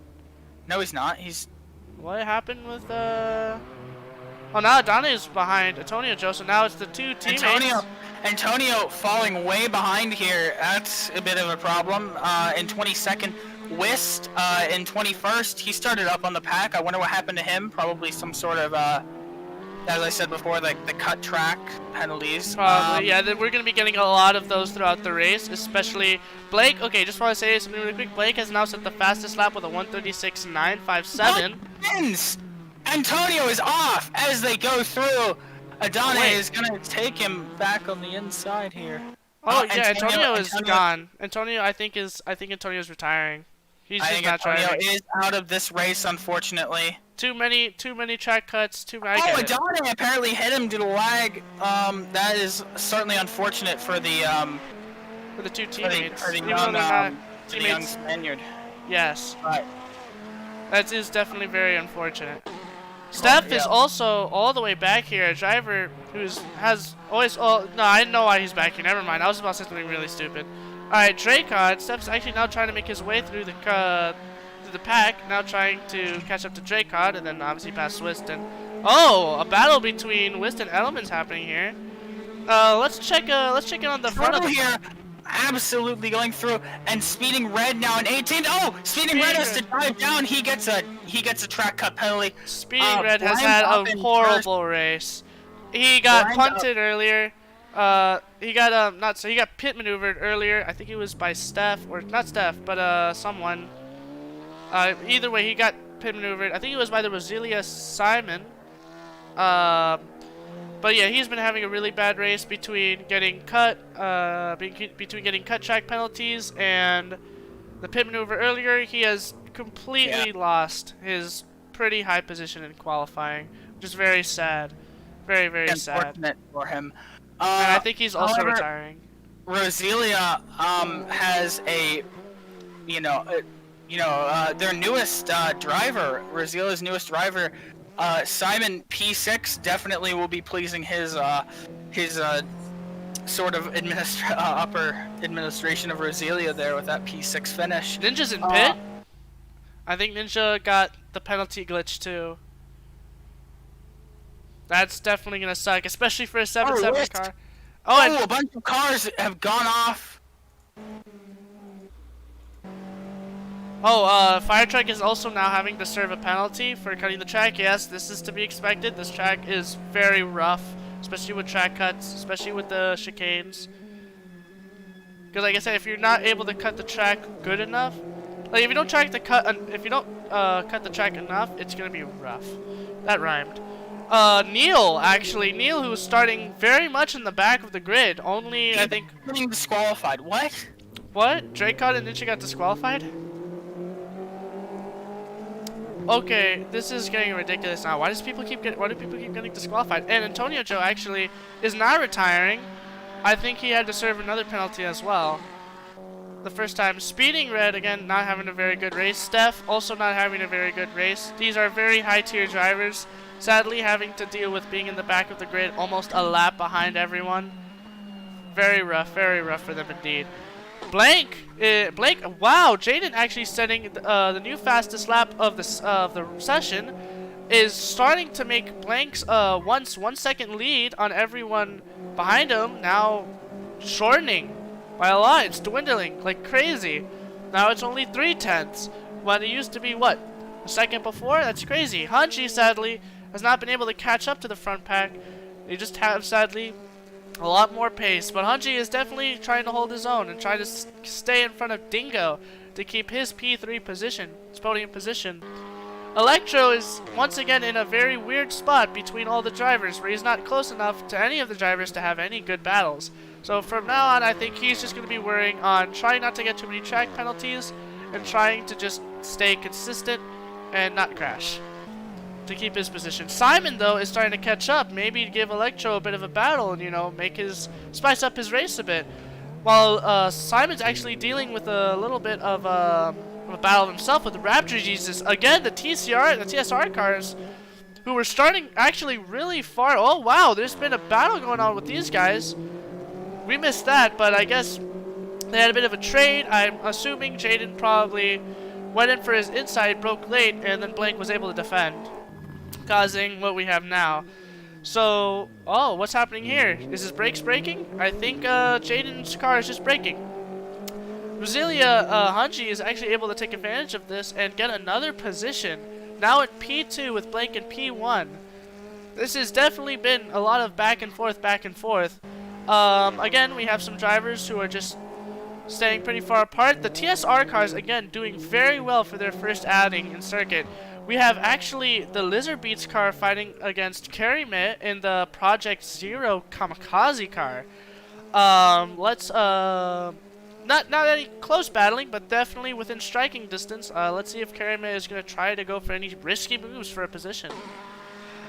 No, he's not. He's. What happened with Oh, now Adonis is behind Antonio Joe, so now it's the two teammates. Antonio falling way behind here. That's a bit of a problem. In 22nd, Wist in 21st. He started up on the pack. I wonder what happened to him. Probably some sort of, as I said before, like the cut track penalties. Probably, yeah. We're going to be getting a lot of those throughout the race, especially Blake. Okay, just want to say something really quick. Blake has now set the fastest lap with a 1:36.957. Wins! Antonio is off as they go through. Adane is gonna take him back on the inside here. Oh yeah, Antonio is gone. Antonio, I think Antonio's retiring. He's just not driving. Antonio is out of this race, unfortunately. Too many track cuts. Adane apparently hit him due to lag. That is certainly unfortunate for the two teammates. For the young Spaniard. Yes. Right. That is definitely very unfortunate. Steph is also all the way back here, a driver has always. Oh no, I know why he's back here. Never mind. I was about to say something really stupid. All right, Dracod. Steph's actually now trying to make his way through the pack. Now trying to catch up to Dracod, and then obviously past Wiston. Oh, a battle between Wiston and Elements happening here. Let's check in on the front of the here. Absolutely going through and Speeding Red now in 18th. Oh, Speeding Red has to drive down. He gets a track cut penalty. Speeding Red has had a horrible race. He got punted earlier. He got pit maneuvered earlier. I think it was by Steph, or not Steph, but someone. Either way, he got pit maneuvered. I think it was by the Rosilia Simon. But yeah, he's been having a really bad race between getting cut track penalties and the pit maneuver earlier. He has completely lost his pretty high position in qualifying, which is very sad, very sad. Unfortunate for him. And I think he's also retiring. Rosilia has their newest driver, Rosilia's newest driver. Simon P6 definitely will be pleasing his sort of upper administration of Rosilia there with that P6 finish. Ninja's in pit. I think Ninja got the penalty glitch too. That's definitely gonna suck, especially for a 7-7 car. A bunch of cars have gone off. Fire Truck is also now having to serve a penalty for cutting the track. Yes, this is to be expected. This track is very rough, especially with track cuts, especially with the chicanes. Because, like I said, if you're not able to cut the track good enough, like if you don't cut the track enough, it's gonna be rough. That rhymed. Neil, who was starting very much in the back of the grid, only I think. Getting disqualified. What? What? Dracod and Ninja got disqualified? Okay, this is getting ridiculous now. Why do people keep getting disqualified? And Antonio Joe actually is not retiring. I think he had to serve another penalty as well. The first time. Speeding Red, again, not having a very good race. Steph, also not having a very good race. These are very high-tier drivers. Sadly, having to deal with being in the back of the grid, almost a lap behind everyone. Very rough for them indeed. Blake, wow, Jaden actually setting the new fastest lap of the session, is starting to make Blank's 1 second lead on everyone behind him now shortening by a lot. It's dwindling like crazy. Now it's only 3/10 when it used to be what, a second before? That's crazy. Hanji sadly has not been able to catch up to the front pack. They just have sadly a lot more pace, but Hanji is definitely trying to hold his own and trying to stay in front of Dingo to keep his P3 position, his podium position. Electro is once again in a very weird spot between all the drivers, where he's not close enough to any of the drivers to have any good battles. So from now on, I think he's just going to be worrying on trying not to get too many track penalties and trying to just stay consistent and not crash. to keep his position. Simon, though, is starting to catch up. Maybe give Electro a bit of a battle and, you know, spice up his race a bit. While Simon's actually dealing with a little bit of a battle himself with the Raptor Jesus. Again, the TSR cars, who were starting actually really far. Oh, wow, there's been a battle going on with these guys. We missed that, but I guess they had a bit of a trade. I'm assuming Jaden probably went in for his inside, broke late, and then Blank was able to defend, causing what we have now. So, oh, what's happening here? Is his brakes breaking? I think Jaden's car is just braking. Roselia Hanji is actually able to take advantage of this and get another position. Now at P2 with Blank in P1. This has definitely been a lot of back and forth, back and forth. Again, we have some drivers who are just staying pretty far apart. The TSR cars, again, doing very well for their first outing in circuit. We have actually the Lizard Beats car fighting against Karime in the Project Zero Kamikaze car. Not any close battling, but definitely within striking distance. Let's see if Karime is going to try to go for any risky moves for a position.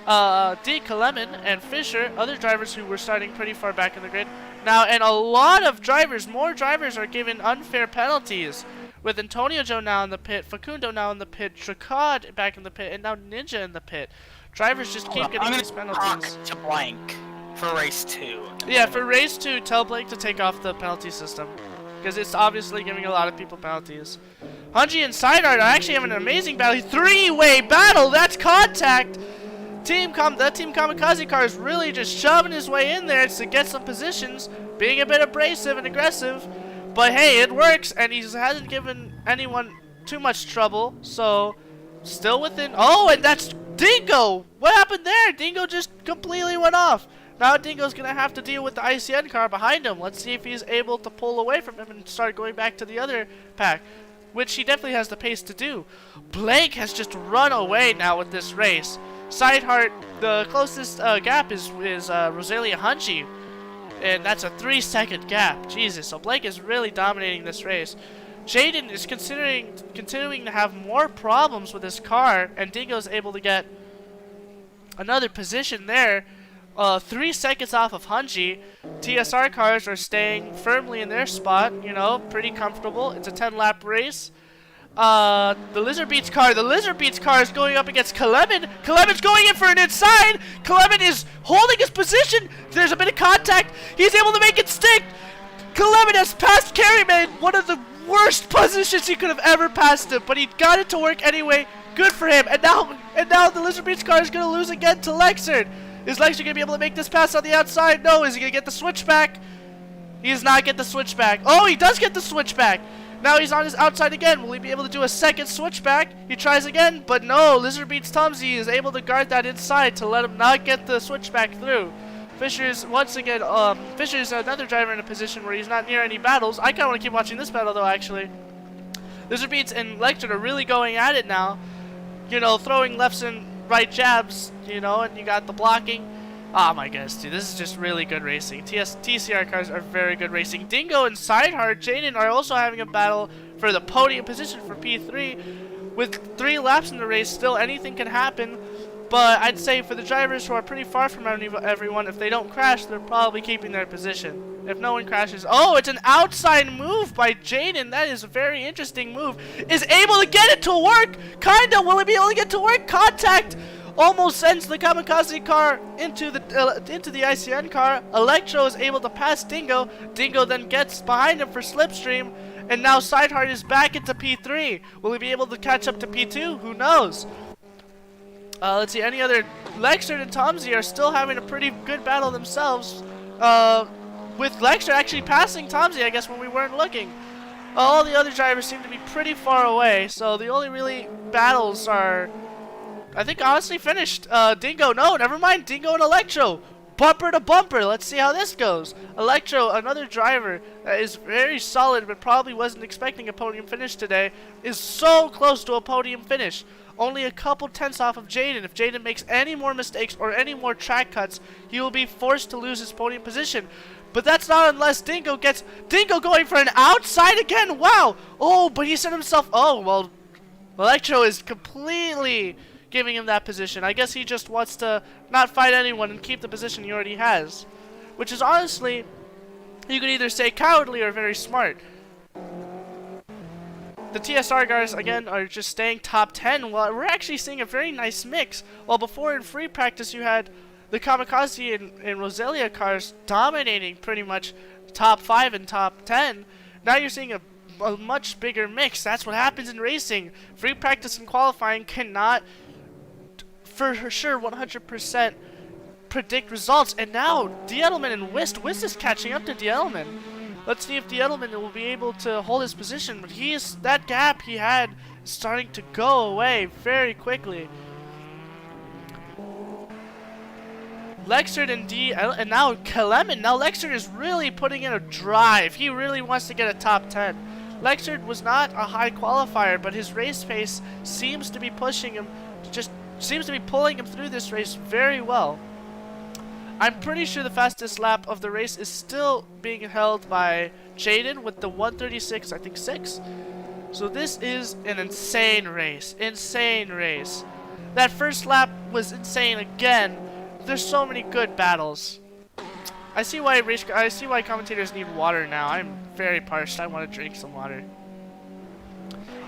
D. Kalemen and Fisher, other drivers who were starting pretty far back in the grid. Now, and a lot of drivers, more drivers are given unfair penalties. With Antonio Joe now in the pit, Facundo now in the pit, Tricard back in the pit, and now Ninja in the pit. Drivers just keep getting these penalties. I'm going to talk to Blank for race 2. Yeah, for race 2, tell Blank to take off the penalty system, because it's obviously giving a lot of people penalties. Hanji and Sideart are actually having an amazing battle. Three-way battle, that's contact! Team Kamikaze car is really just shoving his way in there to get some positions, being a bit abrasive and aggressive. But hey, it works, and he hasn't given anyone too much trouble, so still within. Oh, and that's Dingo! What happened there? Dingo just completely went off. Now Dingo's going to have to deal with the ICN car behind him. Let's see if he's able to pull away from him and start going back to the other pack, which he definitely has the pace to do. Blank has just run away now with this race. Sideheart, the closest gap is Roselia Hanji, and that's a 3-second gap. Jesus, so Blake is really dominating this race. Jaden is continuing to have more problems with his car, and Dingo's able to get another position there. 3 seconds off of Hanji. TSR cars are staying firmly in their spot, you know, pretty comfortable. It's a 10-lap race. The Lizard Beats car is going up against Kalemen. Kalemen's going in for an inside. Kalemen is holding his position. There's a bit of contact. He's able to make it stick. Kalemen has passed Carryman, one of the worst positions he could have ever passed him, but he got it to work anyway. Good for him. And now the Lizard Beats car is going to lose again to Lexard. Is Lexard going to be able to make this pass on the outside? No. Is he going to get the switchback? He does not get the switchback. Oh, he does get the switchback. Now he's on his outside again. Will he be able to do a second switchback? He tries again, but no. Lizard Beats Tumsy is able to guard that inside to let him not get the switchback through. Fisher's once again, Fisher's another driver in a position where he's not near any battles. I kind of want to keep watching this battle though, actually. Lizard Beats and Lecter are really going at it now. You know, throwing lefts and right jabs, you know, and you got the blocking. Oh my goodness, dude, this is just really good racing. TCR cars are very good racing. Dingo and Sideheart, Jaden are also having a battle for the podium position for P3. With 3 laps in the race, still anything can happen. But I'd say for the drivers who are pretty far from everyone, if they don't crash, they're probably keeping their position. If no one crashes. Oh, it's an outside move by Jaden. That is a very interesting move. Is able to get it to work. Kinda. Will he be able to get to work? Contact. Almost sends the Kamikaze car into the ICN car. Electro is able to pass Dingo. Dingo then gets behind him for Slipstream. And now Sideheart is back into P3. Will he be able to catch up to P2? Who knows? Let's see. Any other... Lexter and Tomsy are still having a pretty good battle themselves. With Lexter actually passing Tomsy, I guess, when we weren't looking. All the other drivers seem to be pretty far away. So the only really battles are... I think honestly finished. Dingo, no, never mind. Dingo and Electro, bumper to bumper. Let's see how this goes. Electro, another driver that is very solid, but probably wasn't expecting a podium finish today, is so close to a podium finish. Only a couple tenths off of Jaden. If Jaden makes any more mistakes or any more track cuts, he will be forced to lose his podium position. But that's not unless Dingo gets... Dingo going for an outside again. Wow. Oh, but he set himself... Oh, well, Electro is completely... giving him that position. I guess he just wants to not fight anyone and keep the position he already has. Which is honestly, you could either say cowardly or very smart. The TSR guys, again, are just staying top 10. Well, we're actually seeing a very nice mix. While before in free practice you had the Kamikaze and Roselia cars dominating pretty much top 5 and top 10. Now you're seeing a much bigger mix. That's what happens in racing. Free practice and qualifying cannot, for sure, 100% predict results. And now, Diedelman and Wist is catching up to Diedelman. Let's see if Diedelman will be able to hold his position. But that gap he had is starting to go away very quickly. Lexert and now Kelemen. Now Lexert is really putting in a drive. He really wants to get a top 10. Lexert was not a high qualifier, but his race pace seems to be pushing him, seems to be pulling him through this race very well. I'm pretty sure the fastest lap of the race is still being held by Jaden with the 136, I think 6. So this is an insane race. Insane race. That first lap was insane again. There's so many good battles. I see why commentators need water now. I'm very parched. I want to drink some water.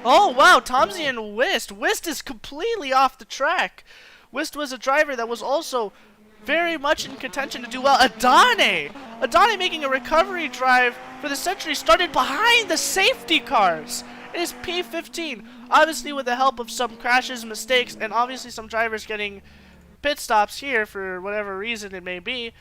Oh wow, Tomsy and Wist. Wist is completely off the track. Wist was a driver that was also very much in contention to do well. Adane making a recovery drive for the century, started behind the safety cars. It is P15, obviously with the help of some crashes, mistakes, and obviously some drivers getting pit stops here for whatever reason it may be.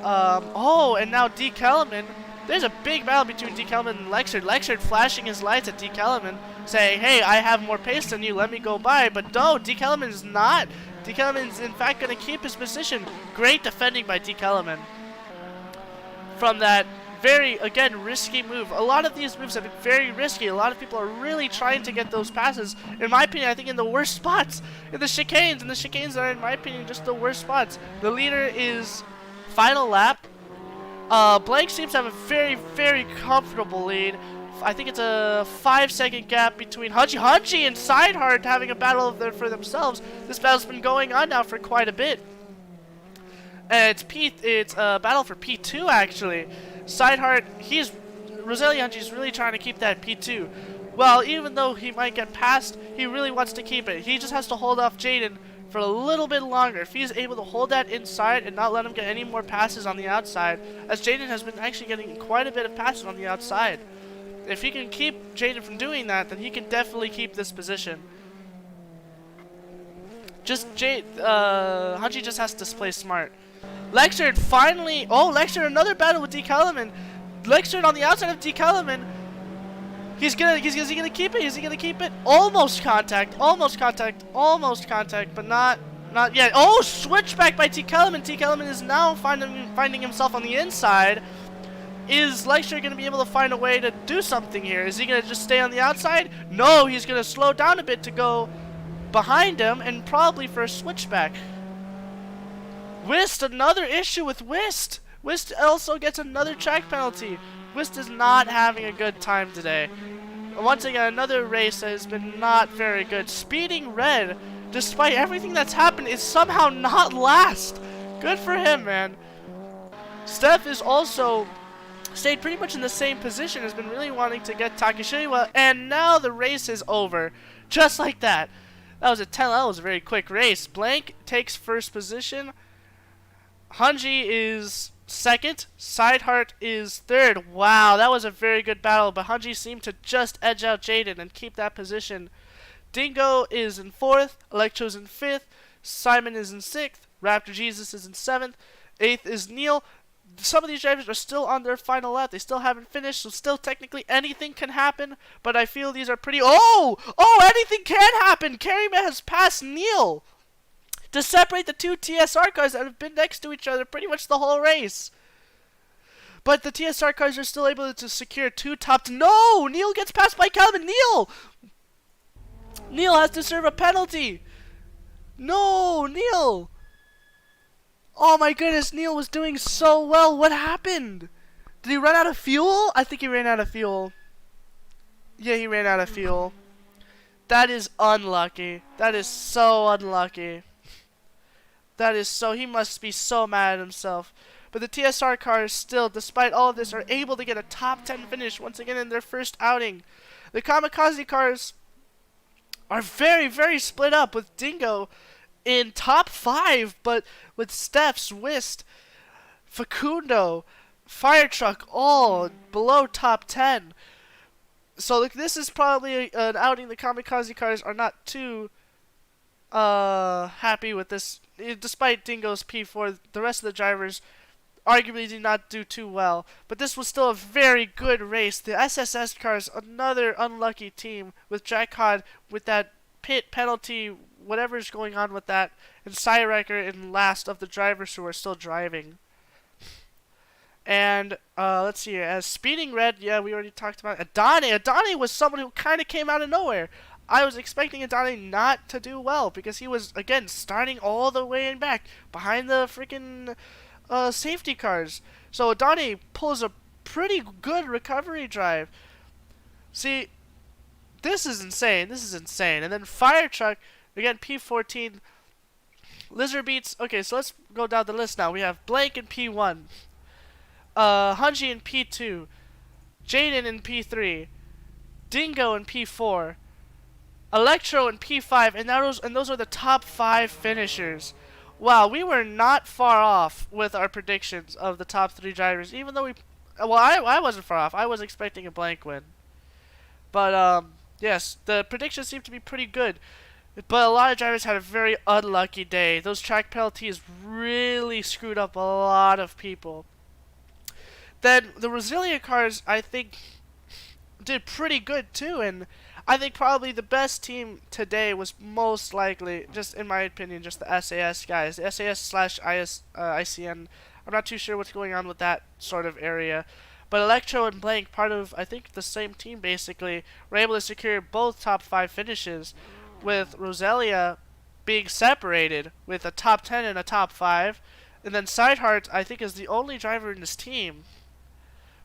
Oh, and now D. Kellerman. There's a big battle between D. Kellerman and Lexert. Lexert flashing his lights at D. Kellerman, saying, hey, I have more pace than you, let me go by. But no, D. Kellerman is not. D. Kellerman is in fact going to keep his position. Great defending by D. Kellerman from that very, again, risky move. A lot of these moves have been very risky. A lot of people are really trying to get those passes. In my opinion, I think in the worst spots. In the chicanes. And the chicanes are, in my opinion, just the worst spots. The leader is final lap. Blank seems to have a very, very comfortable lead. I think it's a 5-second gap between Hunji and Sideheart having a battle for themselves. This battle's been going on now for quite a bit. And it's a battle for P2 actually. Sideheart, Roselia Hunji's really trying to keep that P2. Well, even though he might get passed, he really wants to keep it. He just has to hold off Jaden for a little bit longer. If he's able to hold that inside and not let him get any more passes on the outside, as Jaden has been actually getting quite a bit of passes on the outside. If he can keep Jaden from doing that, then he can definitely keep this position. Hunji just has to play smart. Lexert finally, Lexert another battle with D. Kellerman. Lexert on the outside of D. Kellerman. Is he gonna keep it? Is he gonna keep it? Almost contact, but not yet. Oh, switchback by T. Kellerman. T. Kellerman is now finding himself on the inside. Is Lexter gonna be able to find a way to do something here? Is he gonna just stay on the outside? No, he's gonna slow down a bit to go behind him and probably for a switchback. Wist, another issue with Wist. Wist also gets another track penalty. Wist is not having a good time today. Once again, another race that has been not very good. Speeding Red, despite everything that's happened, is somehow not last. Good for him, man. Steph is also stayed pretty much in the same position, has been really wanting to get Takashima, and now the race is over. Just like that. That was a very quick race. Blank takes first position. Hunji is second. Sideheart is third. Wow, that was a very good battle, but Hunji seemed to just edge out Jaden and keep that position. Dingo is in fourth. Electro's in fifth. Simon is in sixth. Raptor Jesus is in seventh. Eighth is Neil. Some of these drivers are still on their final lap. They still haven't finished, so still technically anything can happen, but I feel these are pretty... anything can happen! Carryman has passed Neil to separate the two TSR cars that have been next to each other pretty much the whole race. But the TSR cars are still able to secure two top... No! Neil gets passed by Calvin. Neil has to serve a penalty. No, Neil! Oh my goodness, Neil was doing so well. What happened? Did he run out of fuel? I think he ran out of fuel. Yeah, he ran out of fuel. That is unlucky. That is so unlucky. That is so... He must be so mad at himself. But the TSR cars still, despite all of this, are able to get a top 10 finish once again in their first outing. The Kamikaze cars are very, very split up with Dingo in top 5, but with Steph, Zwist, Facundo, Fire Truck all below top 10. So this is probably an outing the Kamikaze cars are not too happy with this. Despite Dingo's P4, the rest of the drivers arguably did not do too well. But this was still a very good race. The SSS cars, another unlucky team with Jack Hod with that pit penalty, whatever's going on with that, and Cyrecker in last of the drivers who are still driving. And let's see here. As Speeding Red, yeah, we already talked about Adani. Adani was someone who kind of came out of nowhere. I was expecting Adani not to do well because he was, again, starting all the way in back behind the freaking safety cars. So Adani pulls a pretty good recovery drive. See, this is insane. This is insane. And then Fire Truck, again, P14. Lizard Beats. Okay, so let's go down the list now. We have Blank in P1. Hunji in P2. Jaden in P3. Dingo in P4. Electro in P5. And those are the top 5 finishers. Wow, we were not far off with our predictions of the top 3 drivers. Even though I wasn't far off. I was expecting a Blank win. But, yes, the predictions seem to be pretty good. But a lot of drivers had a very unlucky day. Those track penalties really screwed up a lot of people. Then the Resilient cars, I think, did pretty good too. And I think probably the best team today was most likely, just in my opinion, just the SAS guys. The SAS slash ICN. I'm not too sure what's going on with that sort of area. But Electro and Blank, part of, I think, the same team basically, were able to secure both top 5 finishes, with Roselia being separated with a top 10 and a top 5. And then Sideheart, I think, is the only driver in this team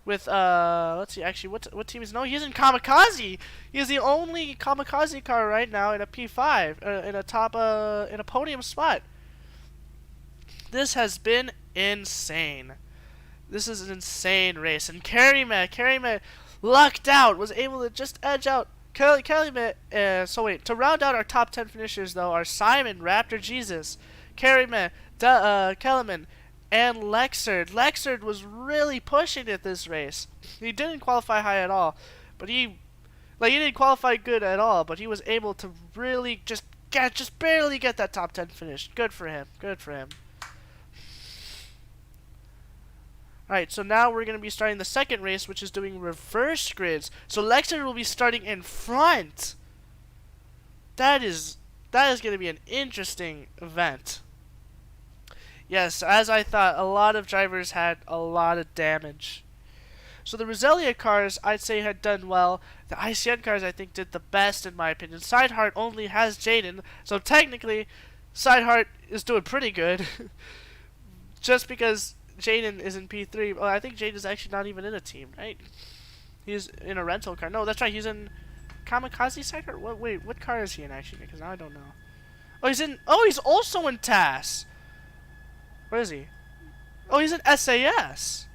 with, let's see, actually, what team is, no, he's in Kamikaze! He's the only Kamikaze car right now in a P5, in a podium spot. This has been insane. This is an insane race. And Karime lucked out, was able to just edge out so wait, to round out our top 10 finishers though are Simon, Raptor Jesus, Karime, Kellerman, and Lexard. Lexard was really pushing it this race. He didn't qualify high at all, but he didn't qualify good at all, but he was able to really just barely get that top 10 finish. Good for him. Good for him. Alright, so now we're going to be starting the second race, which is doing reverse grids. So Lexer will be starting in front. That is going to be an interesting event. Yes, as I thought, a lot of drivers had a lot of damage. So the Roselia cars, I'd say, had done well. The ICN cars, I think, did the best, in my opinion. Sideheart only has Jaden, so technically, Sideheart is doing pretty good. Just because Jaden is in P3. Well, I think Jaden is actually not even in a team, right? He's in a rental car. No, that's right. He's in Kamikaze Sector. Wait, what car is he in actually? Because now I don't know. Oh, he's also in TAS. Where is he? Oh, he's in SAS.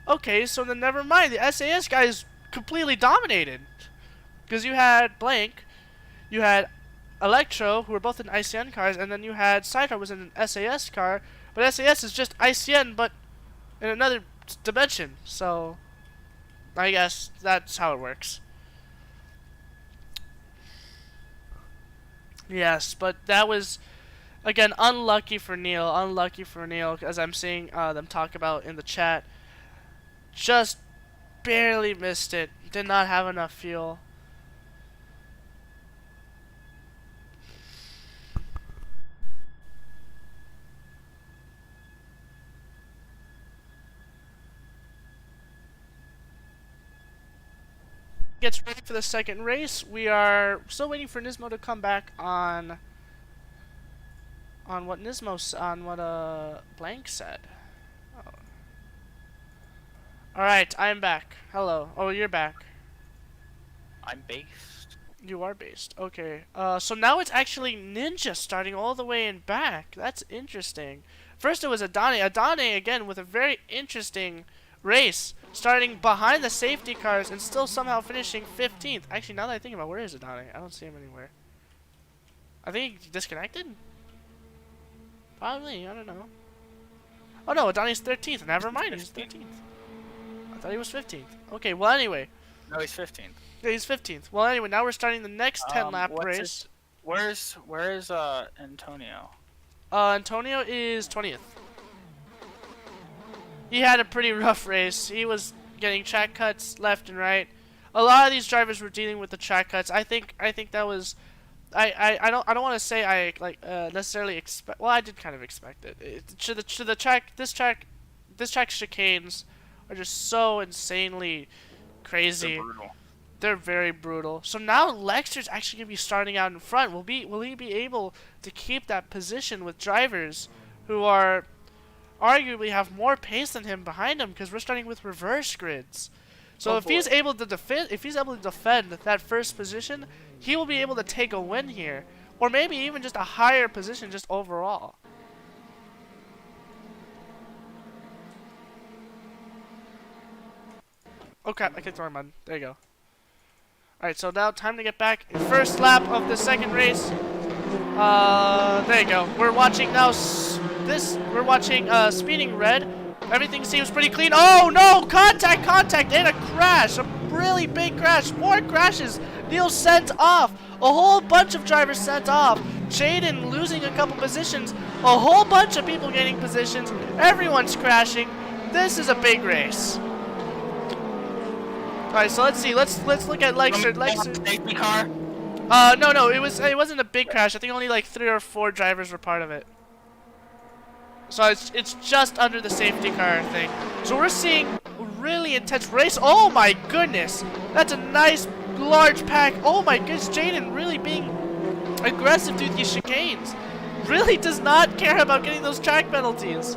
Okay, so then never mind. The SAS guy is completely dominated. Because you had Blank, you had Electro, who were both in ICN cars, and then you had Sideheart was in an SAS car. But SAS is just ICN, but in another dimension. So, I guess that's how it works. Yes, but that was, again, unlucky for Neil. Unlucky for Neil, as I'm seeing them talk about in the chat. Just barely missed it. Did not have enough fuel. Gets ready for the second race. We are still waiting for Nismo to come back on what Blank said. Oh. All right, I'm back. Hello. Oh, you're back. I'm based. You are based. Okay. So now it's actually Ninja starting all the way in back. That's interesting. First it was Adane. Adane again with a very interesting race, starting behind the safety cars and still somehow finishing 15th. Actually, now that I think about it, where is Adane? I don't see him anywhere. I think he disconnected? Probably. I don't know. Oh no, Adane's 13th. Never mind. He's 13th. I thought he was 15th. Okay. Well, anyway. No, he's 15th. Yeah, he's 15th. Well, anyway, now we're starting the next 10-lap race. Where is Antonio? Antonio is 20th. He had a pretty rough race. He was getting track cuts left and right. A lot of these drivers were dealing with the track cuts. I think that was, I don't want to say I necessarily expect. Well, I did kind of expect it. To the track, this track chicanes are just so insanely crazy. They're brutal. They're very brutal. So now Lexter's actually gonna be starting out in front. Will he be able to keep that position with drivers who are arguably have more pace than him behind him? Because we're starting with reverse grids. So if he's able to defend that first position, he will be able to take a win here, or maybe even just a higher position just overall. Oh crap! I kicked the wrong button. There you go. Alright, so now time to get back. First lap of the second race. There you go. We're watching now we're watching speeding red. Everything seems pretty clean. Oh no! Contact, and a crash. A really big crash. More crashes. Neil sent off. A whole bunch of drivers sent off. Jaden losing a couple positions. A whole bunch of people gaining positions. Everyone's crashing. This is a big race. Alright, so let's see. Let's look at Lexter. Safety car? No, it wasn't a big crash. I think only like 3 or 4 drivers were part of it. So it's just under the safety car thing. So we're seeing a really intense race. Oh my goodness, that's a nice large pack. Oh my goodness, Jaden really being aggressive through these chicanes. Really does not care about getting those track penalties.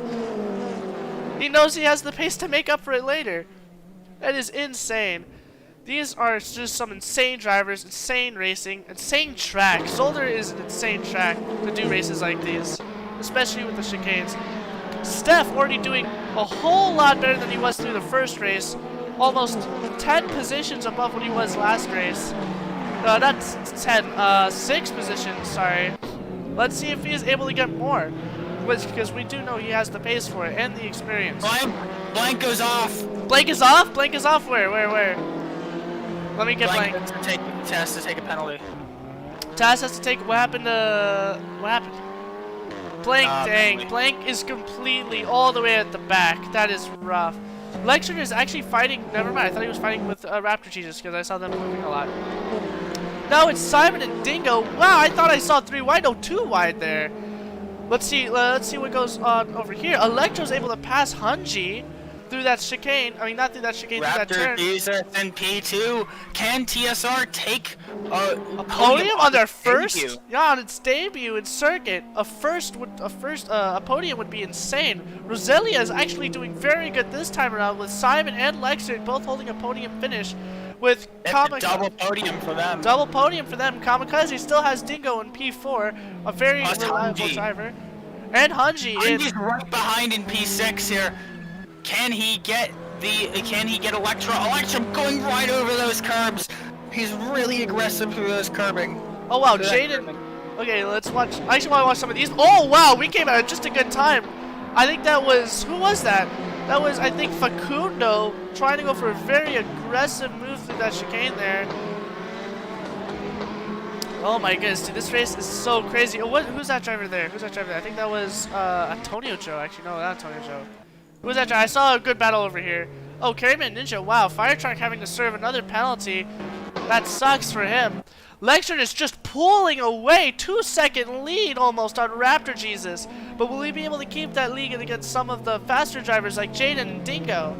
He knows he has the pace to make up for it later. That is insane. These are just some insane drivers, insane racing, insane track. Zolder is an insane track to do races like these, especially with the chicanes. Steph already doing a whole lot better than he was through the first race. Almost 10 positions above what he was last race. Not 10, 6 positions, sorry. Let's see if he is able to get more. Because we do know he has the pace for it and the experience. Blank goes off. Blank is off? Blank is off where? Let me get Blank. TAS to take a penalty. TAS has to take. What happened? Blank, dang. Penalty. Blank is completely all the way at the back. That is rough. Lexter is actually fighting. Never mind. I thought he was fighting with Raptor Jesus because I saw them moving a lot. Now it's Simon and Dingo. Wow, I thought I saw 3 wide. No, 2 wide there. Let's see what goes on over here. Electro's able to pass Hunji through that chicane. I mean, not through that chicane, through that turn. Raptor Jesus and P2. Can TSR take a podium on their first? Debut? Yeah, on its debut in circuit. A podium would be insane. Roselia is actually doing very good this time around with Simon and Lexter both holding a podium finish. With Kamikaze, double podium for them. Double podium for them. Kamikaze still has Dingo in P4, a very reliable driver. And Hunji is right behind in P6 here. Can he get Electra? Electra going right over those curbs. He's really aggressive through those curbing. Oh wow, Jaden. Okay, let's watch. I actually want to watch some of these. Oh wow, we came at just a good time. I think that was, who was that? That was, I think, Facundo trying to go for a very aggressive move through that chicane there. Oh my goodness, dude, this race is so crazy. Oh, who's that driver there? I think that was Antonio Joe. Actually, no, not Antonio Joe. Who was that driver? I saw a good battle over here. Oh, Carryman Ninja. Wow, Firetruck having to serve another penalty. That sucks for him. Lexter is just pulling away, 2-second lead almost on Raptor Jesus. But will he be able to keep that lead against some of the faster drivers like Jaden and Dingo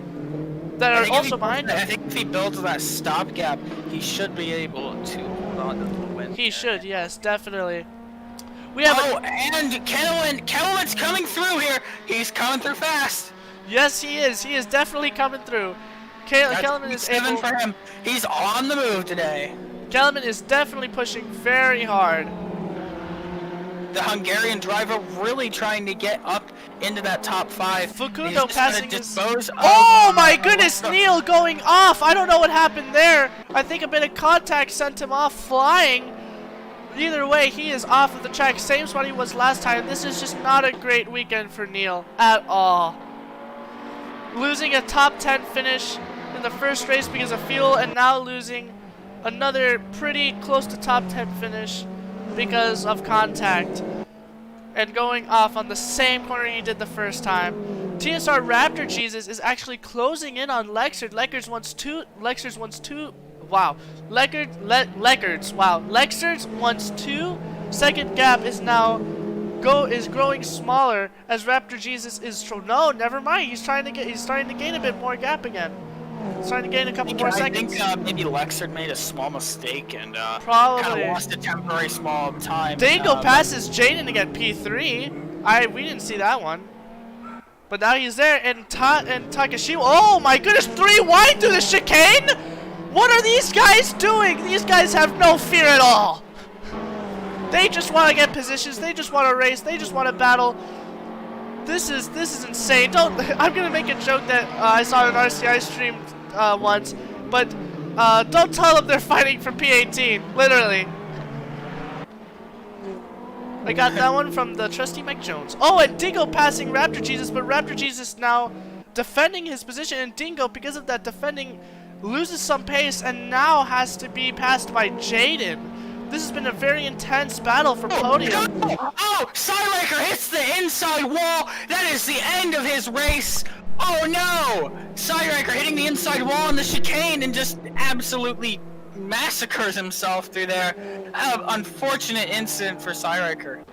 that are also behind him? I think if he builds that stopgap, he should be able to hold on to the win. He should, yes, definitely. We have and Kellen's coming through here. He's coming through fast. Yes, he is. He is definitely coming through. Kellerman is able. For him. He's on the move today. Kellerman is definitely pushing very hard. The Hungarian driver really trying to get up into that top 5. Facundo passing his... Oh my goodness, Neil going off. I don't know what happened there. I think a bit of contact sent him off flying. Either way, he is off of the track. Same spot he was last time. This is just not a great weekend for Neil at all. Losing a top 10 finish in the first race because of fuel, and now losing another pretty close to top 10 finish because of contact. And going off on the same corner he did the first time. TSR Raptor Jesus is actually closing in on Lexard. Lexard's wants two. Wow. Lexard's wants 2. Second gap is now growing smaller as Raptor Jesus is no, never mind. He's starting to gain a bit more gap again. He's trying to gain a couple more seconds. I think maybe Lexard made a small mistake and probably kind of lost a temporary small time. Dingo passes Jaden to get P3. We didn't see that one. But now he's there, and Takashima. Oh my goodness, 3 wide through the chicane? What are these guys doing? These guys have no fear at all. They just want to get positions. They just want to race. They just want to battle. This is insane. I'm gonna make a joke that I saw on RCI stream once, but don't tell them they're fighting for P18. Literally. I got that one from the trusty Mike Jones. Oh, and Dingo passing Raptor Jesus, but Raptor Jesus now defending his position, and Dingo, because of that defending, loses some pace and now has to be passed by Jaden. This has been a very intense battle for podium. Oh, Cyraker hits the inside wall. That is the end of his race. Oh no! Cyraker hitting the inside wall in the chicane and just absolutely massacres himself through there. Unfortunate incident for Cyraker.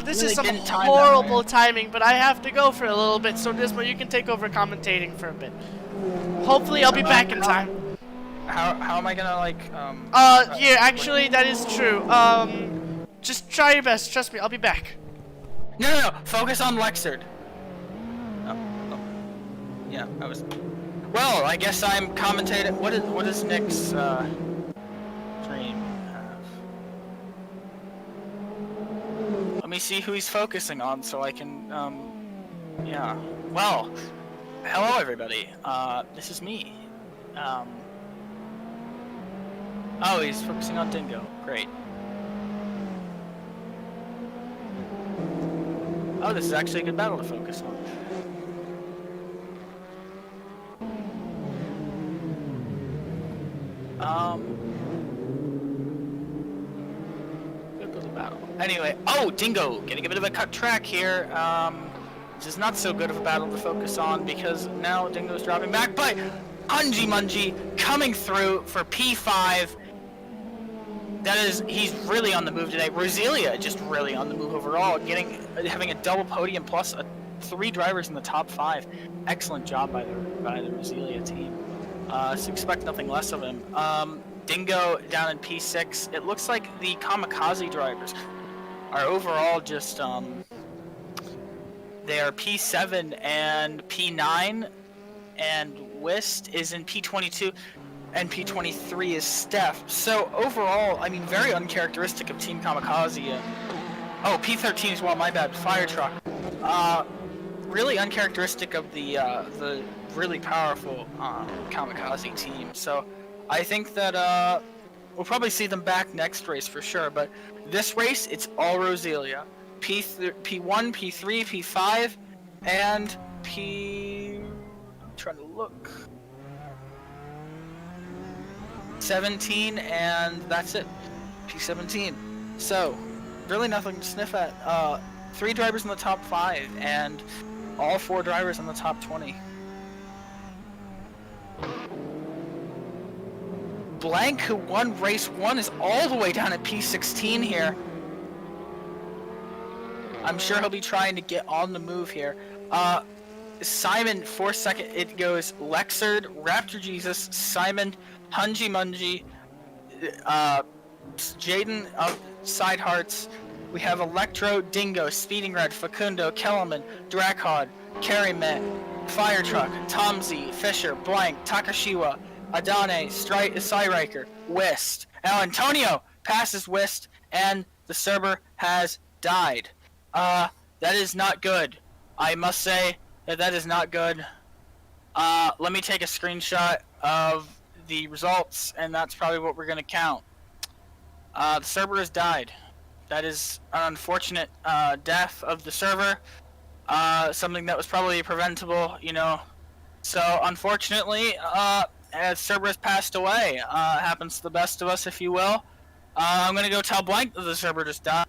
This is some horrible timing, but I have to go for a little bit, so Dismo, you can take over commentating for a bit. Hopefully I'll be back in time. How am I gonna, like, yeah, actually, that is true. Just try your best. Trust me, I'll be back. No. Focus on Lexard. Yeah, I was... Well, I guess I'm commentating... What does Nick's, stream have? Let me see who he's focusing on so I can, yeah. Well, hello everybody. This is me. Oh, he's focusing on Dingo. Great. Oh, this is actually a good battle to focus on. Good little battle. Anyway, oh, Dingo getting a bit of a cut track here. This is not so good of a battle to focus on because now Dingo's dropping back, but Munji coming through for P5. That is, he's really on the move today. Roselia just really on the move overall, having a double podium plus 3 drivers in the top 5. Excellent job by the Roselia team. So expect nothing less of him. Dingo down in P6. It looks like the Kamikaze drivers are overall just they are P7 and P9, and Wist is in P22. And P23 is Steph. So overall, I mean, very uncharacteristic of Team Kamikaze. Oh, P13 as well, my bad, Fire Truck. Really uncharacteristic of the really powerful Kamikaze team. So I think that we'll probably see them back next race for sure. But this race, it's all Roselia. P1, P3, P5, and I'm trying to look. 17, and that's it. P17. So, really nothing to sniff at. 3 drivers in the top 5, and all 4 drivers in the top 20. Blank, who won race 1, is all the way down at P16 here. I'm sure he'll be trying to get on the move here. Simon, 4 second, it goes Lexard, Raptor Jesus, Simon, Munji, Jaden of Side Hearts. We have Electro, Dingo, Speeding Red, Facundo, Kellerman, Drakod, Carryman, Fire Truck, Tomzy, Fisher, Blank, Takashiwa, Adane, Cyriker, Wist. Now Antonio passes Wist, and the server has died. That is not good. I must say that is not good. Let me take a screenshot of the results, and that's probably what we're gonna count. The server has died. That is an unfortunate death of the server. Something that was probably preventable, you know. So unfortunately, as server has passed away, happens to the best of us, if you will. I'm gonna go tell Blank that the server just died.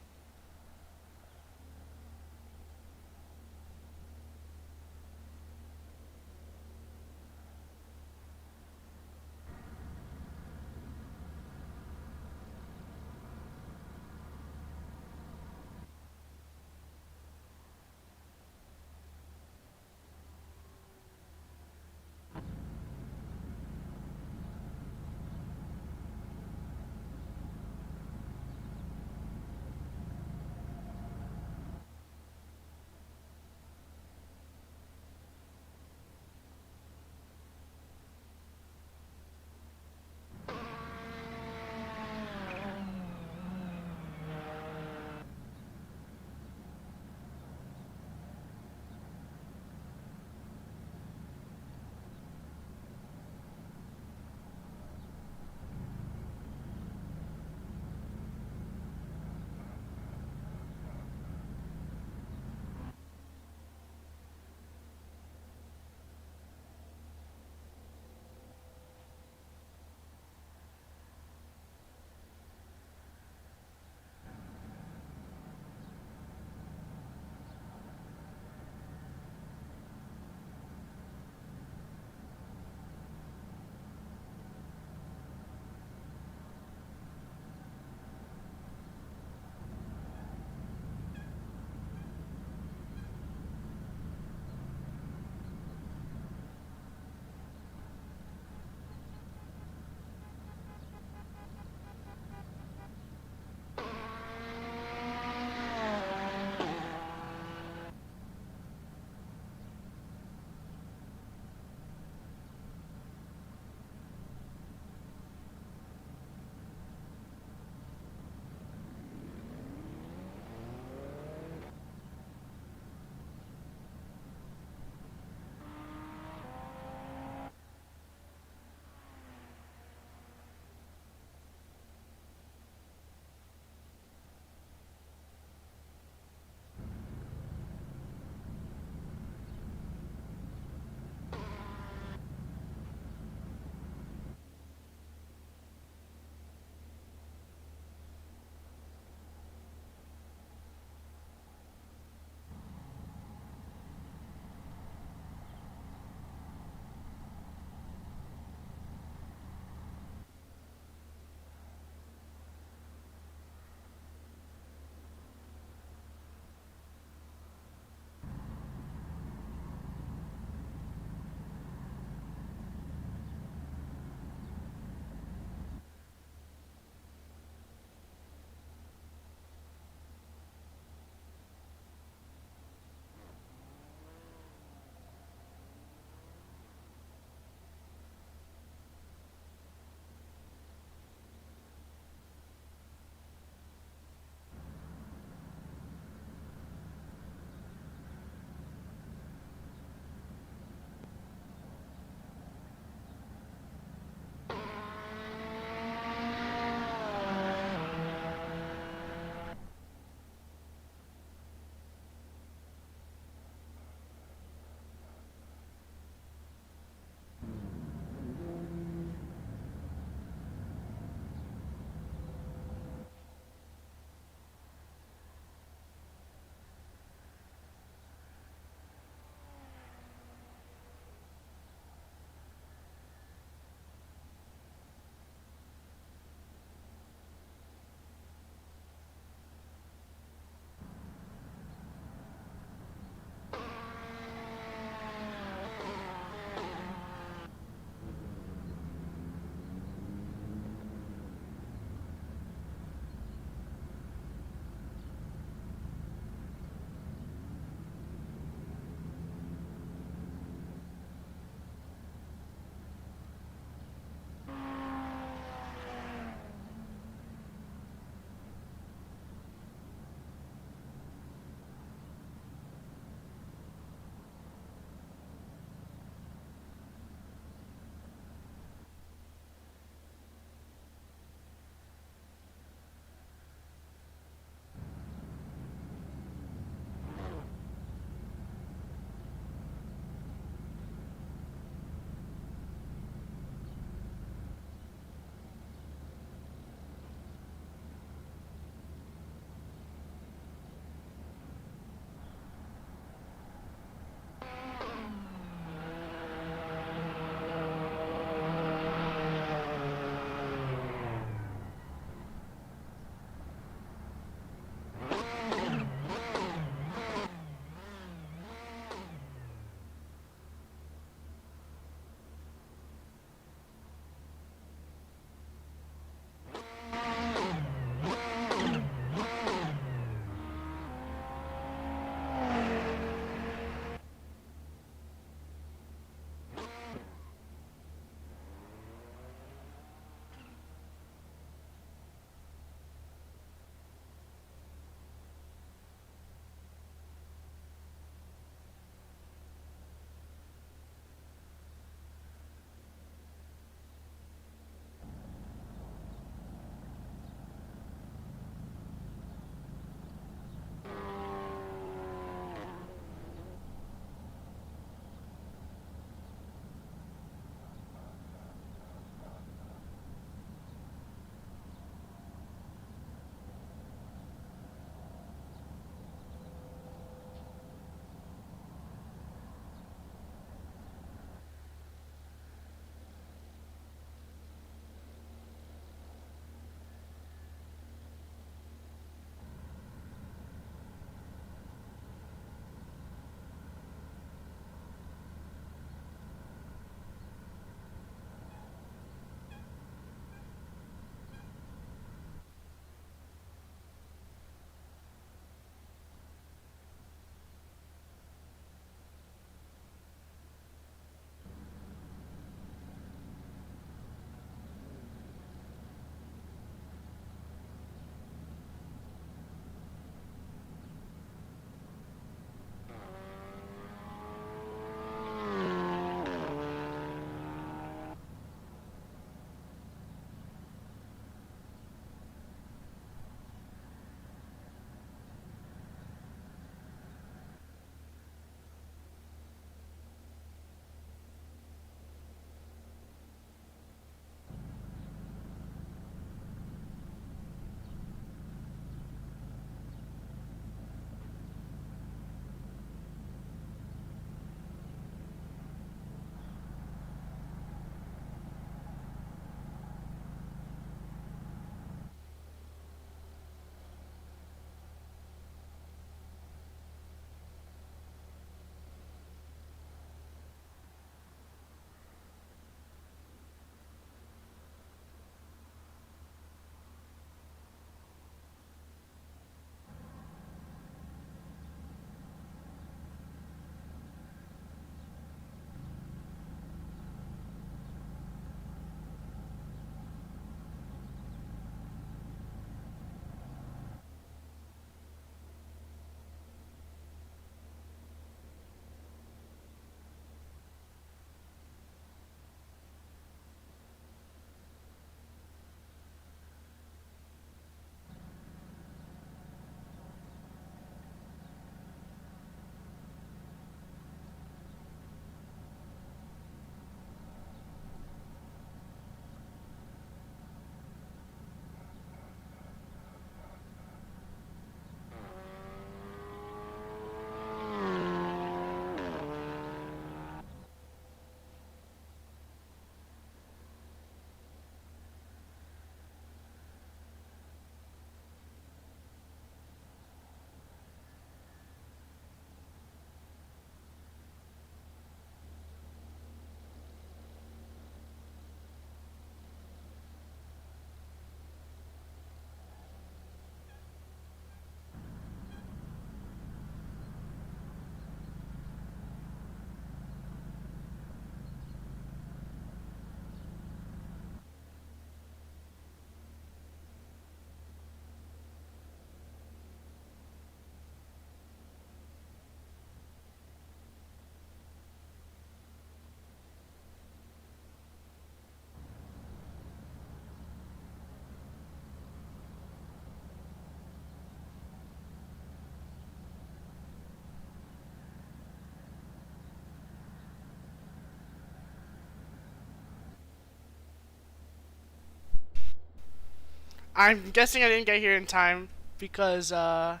I'm guessing I didn't get here in time because actually,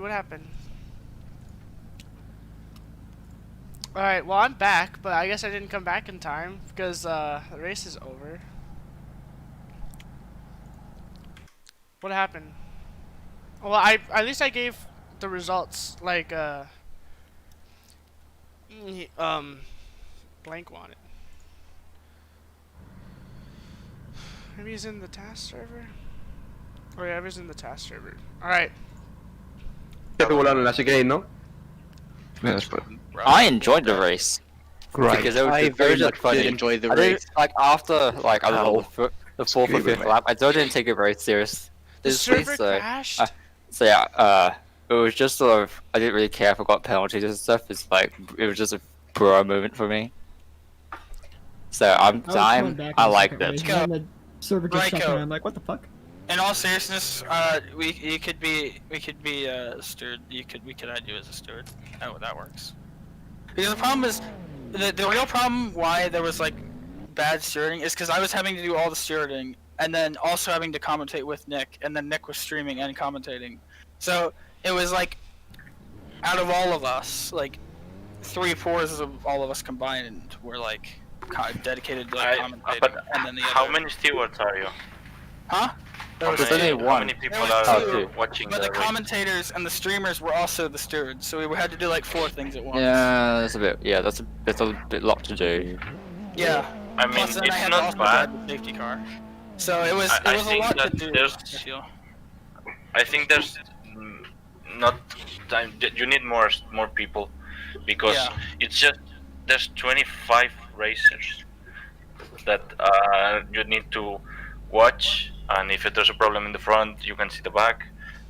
what happened? Alright, well, I'm back, but I guess I didn't come back in time because the race is over. What happened? Well, at least I gave the results like blank wanted. Maybe he's in the TAS server. Oh yeah, he's in the TAS server. All right. I enjoyed the race. Right. Because it was, I very much funny. did enjoy the I race. didn't, like after like I don't know the fourth or fifth lap, I still didn't take it very serious. The server crashed. So yeah, it was just sort of I didn't really care if I got penalties and stuff. It's like it was just a pro moment for me. So I liked it. The server just shut down. I'm like, what the fuck? In all seriousness, we could be a steward. We could add you as a steward. That works. Because the problem is, the real problem why there was like bad stewarding is because I was having to do all the stewarding and then also having to commentate with Nick, and then Nick was streaming and commentating. So it was like, out of all of us, like 3/4 of all of us combined were like dedicated to commentating. And then the how many stewards are you? Huh? There's only one. How many people are watching but the race? commentators and the streamers were also the stewards, so we had to do like 4 things at once. Yeah, that's a bit. Yeah, that's a bit lot to do. Yeah. I mean, Plus, then it's I had not to also bad. drive the safety car. So it was I a think lot that to do. there's- I feel. I think there's not time. You need more people because Yeah. it's just there's 25 racers that you need to watch, and if there's a problem in the front, you can see the back,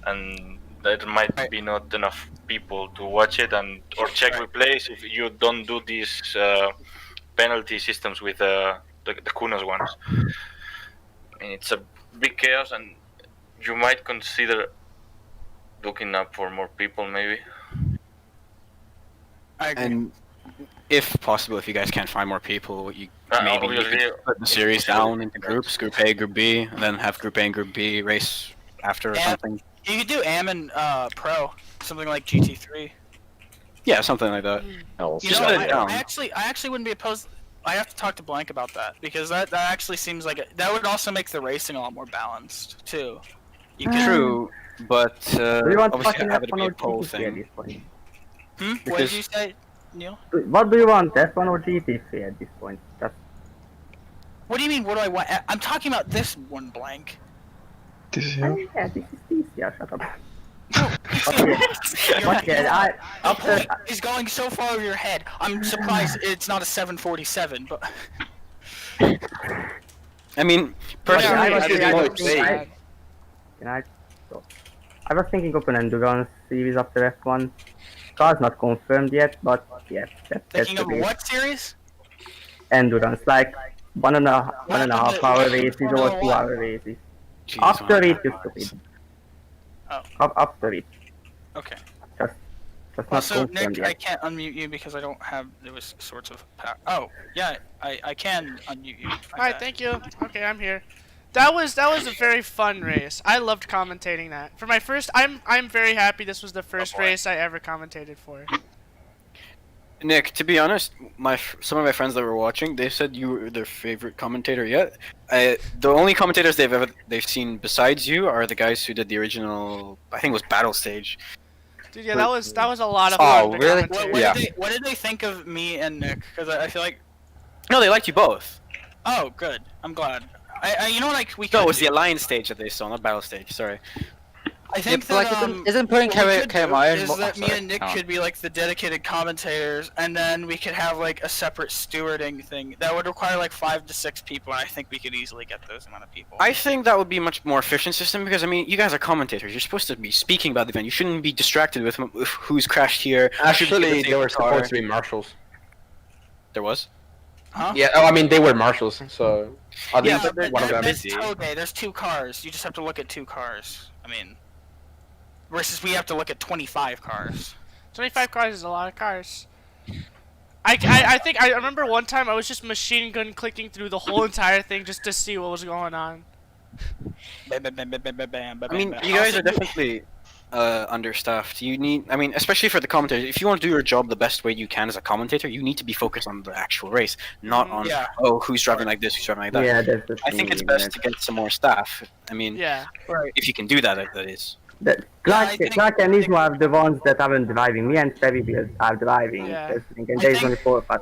and there might be not enough people to watch it and or check replays if you don't do these penalty systems with the Kunos ones. I mean, it's a big chaos, and you might consider looking up for more people, maybe. I agree. And if possible, if you guys can't find more people, you maybe you obviously, could split the series down into groups, Group A, Group B, and then have Group A and Group B race after or something. You could do Ammon Pro, something like GT3. Yeah, something like that. You Just know, split it down. I actually wouldn't be opposed. I have to talk to Blank about that because that actually seems like that would also make the racing a lot more balanced too. You could, True, but you want obviously fucking have it be a F1 or poll GT3 at thing. this point? What because- did you say, Neil? What do you want, F1 or GT3 at this point? Just What do you mean? What do I want? I'm talking about this one, Blank. yeah, this is TCR, shut up. No, But yeah, after He's going so far over your head. I'm surprised it's not a 747, but I mean, personally, I was I thinking- would say Can I? So, I was thinking of an endurance series after F1. Car's not confirmed yet, but yeah, that's thinking the of big what series? endurance, like one and a half hour races or 2 hour races. Jeez, After man. it, you're stupid. Oh. After it, Okay. just not Also, confirmed Nick, I yet. can't unmute you because I don't have. There was sorts of. Oh, yeah, I can unmute you. All right, thank you. Okay, I'm here. That was a very fun race. I loved commentating that. For my first, I'm very happy this was the first race I ever commentated for. Nick, to be honest, some of my friends that were watching, they said you were their favorite commentator yet. The only commentators they've seen besides you are the guys who did the original, I think it was Battle Stage. Dude, yeah, that was a lot of Oh, fun. to really? commentate. Yeah. What did they think of me and Nick? Because I feel like. No, they liked you both. Oh, good. I'm glad. You know what? Like we. No, could it was the do? Alliance stage that they saw, not Battle Stage. Sorry. I think Yeah, but, that like, isn't putting what we could KMI do in is that me sorry, and Nick hang on. could be like the dedicated commentators, and then we could have like a separate stewarding thing that would require like 5 to 6 people, and I think we could easily get those amount of people. I think that would be a much more efficient system because, I mean, you guys are commentators. You're supposed to be speaking about the event. You shouldn't be distracted with who's crashed here. You should be Actually, with they were the car. supposed to be marshals. There was? Huh? Yeah, oh, I mean, they were marshals, so at Yeah, least but one of them. That's okay. There's 2 cars. You just have to look at 2 cars. I mean, versus we have to look at 25 cars. 25 cars is a lot of cars. I think I remember one time I was just machine gun clicking through the whole entire thing just to see what was going on. I mean, you guys are definitely understaffed. You need, I mean, especially for the commentators, if you want to do your job the best way you can as a commentator, you need to be focused on the actual race, not on who's driving like this, who's driving like that. Yeah, that's the I thing. think it's best to get some more staff. I mean, Yeah. if you can do that, that is. Clark and Ismo are the ones that aren't driving. Me and Trevi are driving. Yeah. And there's only 4 of us.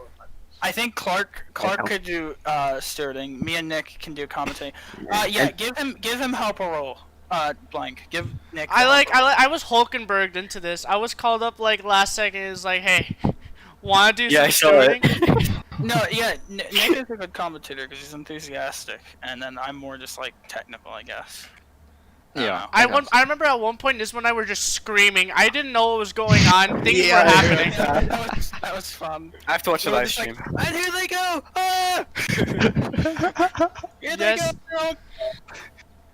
I think Clark could do steering. Me and Nick can do commentating. Give him help a role. Blank. Give Nick. I was Hulkenberged into this. I was called up like last second. It was like, hey, wanna do some steering? No, yeah, Nick is a good commentator because he's enthusiastic, and then I'm more just like technical, I guess. Yeah. I remember at one point this one I were just screaming. I didn't know what was going on. Things were happening. That was fun. I have to watch the live stream. And here they go! Ah! Here they go!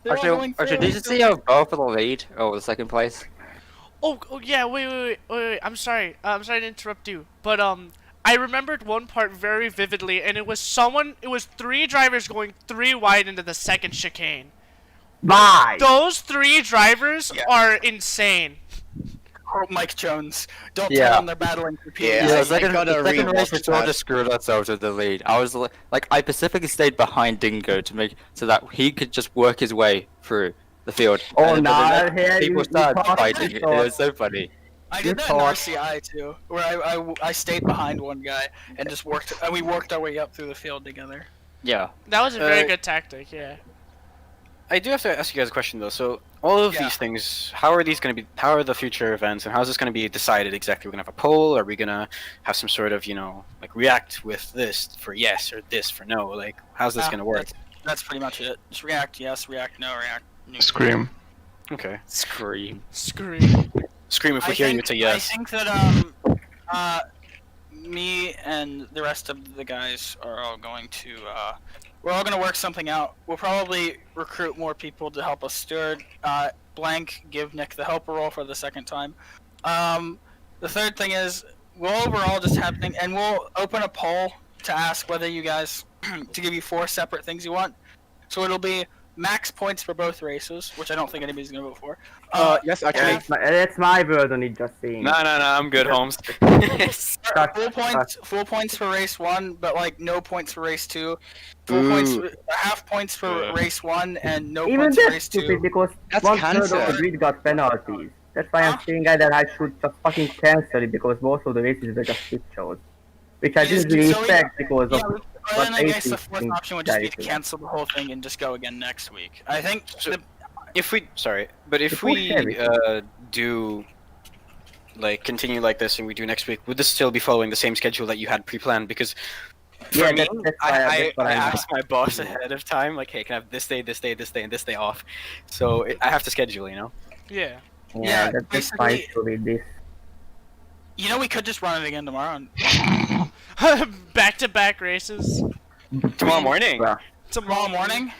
Actually, did you see how both of the lead or the second place? Oh yeah, wait. I'm sorry to interrupt you, but I remembered one part very vividly, and it was 3 drivers going 3 wide into the second chicane. Bye! Those 3 drivers are insane. Oh, Mike Jones. Don't tell them they're battling for P. The second race we sort of screwed ourselves with the lead. I was like, I specifically stayed behind Dingo to make so that he could just work his way through the field. Oh, and no, here people started fighting. It was so funny. I did that in RCI too, where I stayed behind one guy and just worked, and we worked our way up through the field together. Yeah. That was a very good tactic, yeah. I do have to ask you guys a question though. So all of these things, how are the future events, and how is this going to be decided exactly? We're going to have a poll? Are we going to have some sort of, like react with this for yes or this for no? Like, how's this going to work? That's pretty much it. Just react yes, react no, react no. Scream. Okay. Scream. Scream if we hear you to yes. I think that me and the rest of the guys are all going to we're all gonna work something out. We'll probably recruit more people to help us steward. Blank, give Nick the helper role for the second time. The third thing is we'll overall just have things, and we'll open a poll to ask whether you guys to give you 4 separate things you want. So it'll be max points for both races, which I don't think anybody's gonna vote for. Yes, actually. It's my word on it, just saying. No, I'm good, Holmes. Full points for race 1, but like no points for race 2. Half points for race 1 and no Even points for that's race stupid 2. because That's 1/3 of cancer. the grid got penalties. That's why I'm saying that I should just fucking cancel it because most of the races were just shit shows. Which I didn't really expect because of Then I guess the AC fourth option would just be to cancel the whole thing and just go again next week. I think If we do like continue like this and we do next week, would this still be following the same schedule that you had pre-planned? Because for me, I asked my boss ahead of time, like, hey, can I have this day, this day, this day, and this day off? So I have to schedule, Yeah. Yeah, that's fine to read this. we could just run it again tomorrow. Back-to-back races. Tomorrow morning. Tomorrow morning?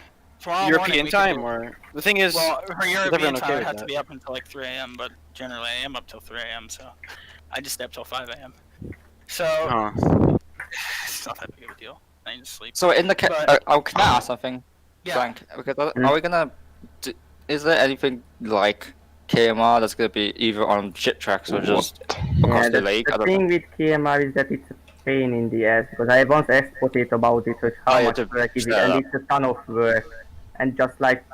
European time, or the thing is, well, for European time, okay I had to be up until like 3 a.m., but generally I am up till 3 a.m., so I just stay up till 5 a.m. So it's not that big of a deal. I need to sleep. So in the can I ask something? Yeah. Frank, because are we gonna? Is there anything like KMR that's gonna be either on shit tracks or just across the lake? The thing with KMR is that it's a pain in the ass because I once exported about it, how much work is it, and it's a ton of work, and just like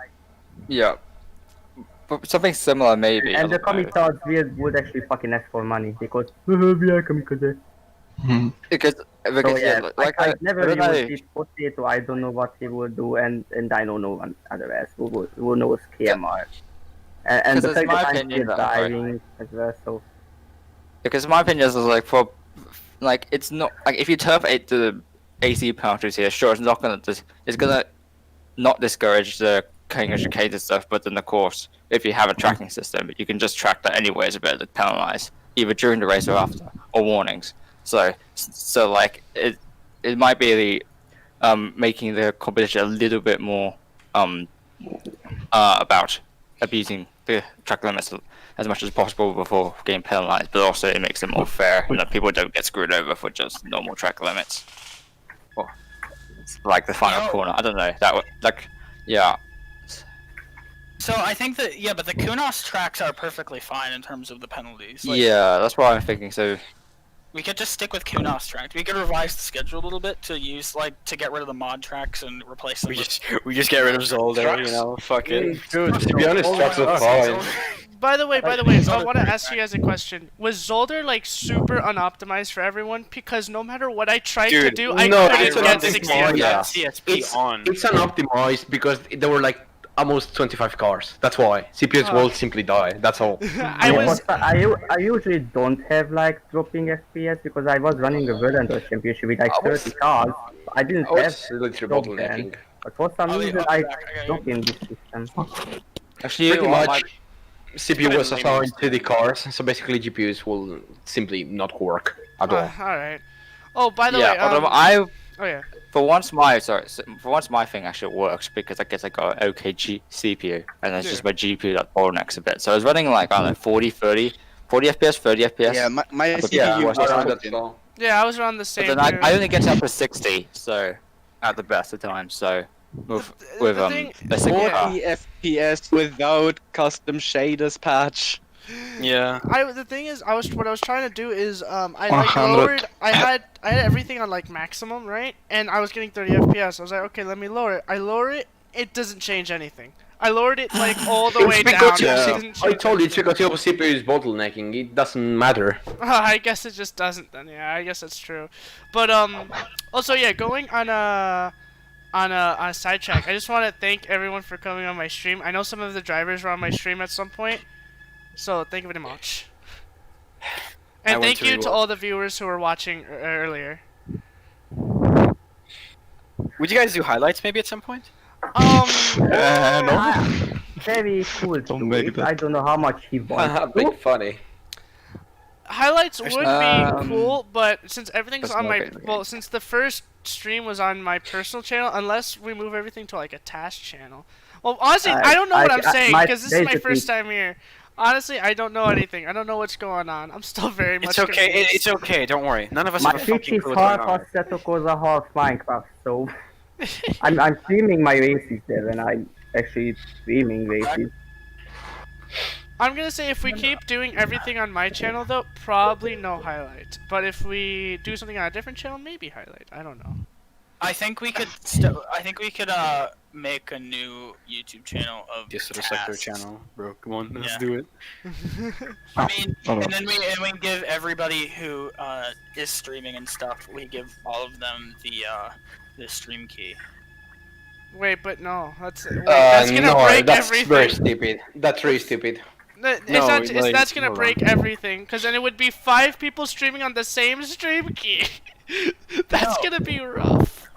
but something similar maybe. And the Kamikaze would actually fucking ask for money because we are Kamikaze. Because like I never used it Potato, I don't know what he would do, and I don't know one other ass who knows KMR. And the fact that I'm still diving as well, so. Because my opinion is like it's not like if you turf it to the AC penalties here, sure, it's gonna not discourage the educated stuff, but in the course, if you have a tracking system, you can just track that anyways, but to penalize either during the race or after, or warnings. So like it might be the making the competition a little bit more about abusing the track limits as much as possible before getting penalized, but also it makes it more fair. People don't get screwed over for just normal track limits. Or, like the final corner. I don't know. That would yeah. So I think that but the Kunos tracks are perfectly fine in terms of the penalties. Yeah, that's what I'm thinking. So we could just stick with Kunos tracks. We could revise the schedule a little bit to use to get rid of the mod tracks and replace them. We just get rid of Zolder, fuck it. Dude, to be honest, tracks are fine. By the way, I want to ask you guys a question. Was Zolder super unoptimized for everyone? Because no matter what I tried to do, I couldn't get 60 CSP on. It's unoptimized because there were almost 25 cars. That's why CPUs will simply die. That's all. I usually don't have dropping FPS because I was running a World Endurance Championship with 30 cars. I didn't have drop then. But for some reason I dropped in this system. Actually, pretty much CPU was assigned to the cars, so basically GPUs will simply not work at all. Alright. Oh, by the way, oh yeah. For once my thing actually works because I guess I got an OK CPU and it's just my GPU that bottlenecks a bit. So I was running I don't know 40 FPS, 30 FPS. Yeah, my CPU was around that. Yeah, I was around the same. But then I only get up to 60, so at the best of times. So with 40 FPS without custom shaders patch. Yeah. The thing is, what I was trying to do is I lowered. I had everything on maximum, right? And I was getting 30 FPS. I was like, okay, let me lower it. I lower it. It doesn't change anything. I lowered it all the way down. I told you it's because your CPU is bottlenecking. It doesn't matter. I guess it just doesn't then. Yeah, I guess that's true. But also going on a sidetrack. I just want to thank everyone for coming on my stream. I know some of the drivers were on my stream at some point. So, thank you very much. And thank you to all the viewers who were watching earlier. Would you guys do highlights maybe at some point? No. Very cool. I don't know how much he wants. Big funny. Highlights would be cool, but since everything's on my... Well, since the first stream was on my personal channel, unless we move everything to a TAS channel. Well, honestly, I don't know what I'm saying, because this is my first time here. Honestly, I don't know anything. I don't know what's going on. I'm still very much. It's okay. Confused. It's okay. Don't worry. None of us have a fucking clue what's going on. My Twitch is half Assetto Corsa, half Minecraft, so I'm streaming my races there, and I'm actually streaming races. I'm gonna say if we keep doing everything on my channel, though, probably no highlight. But if we do something on a different channel, maybe highlight. I don't know. I think we could. Make a new YouTube channel of Assetto Sector channel, bro. Come on, let's do it. I mean, and then we give everybody who is streaming and stuff. We give all of them the stream key. Wait, but no, that's gonna break everything. Very stupid. That's really stupid. That's gonna break everything, because then it would be 5 people streaming on the same stream key. That's gonna be rough.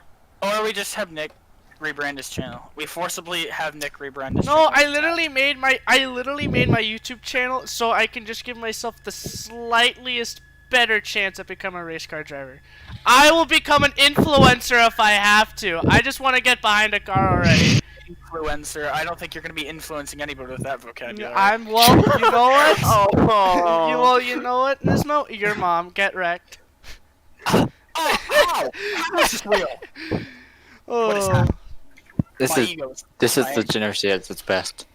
Or we just have Nick rebrand his channel. We forcibly have Nick rebrand his channel. No, I literally made my YouTube channel so I can just give myself the slightest better chance of becoming a race car driver. I will become an influencer if I have to. I just want to get behind a car already. Influencer. I don't think you're going to be influencing anybody with that vocabulary. Well, you know what? You know what, Nismo? Your mom. Get wrecked. Ow! This is real. What is happening? This is the degeneracy at its best.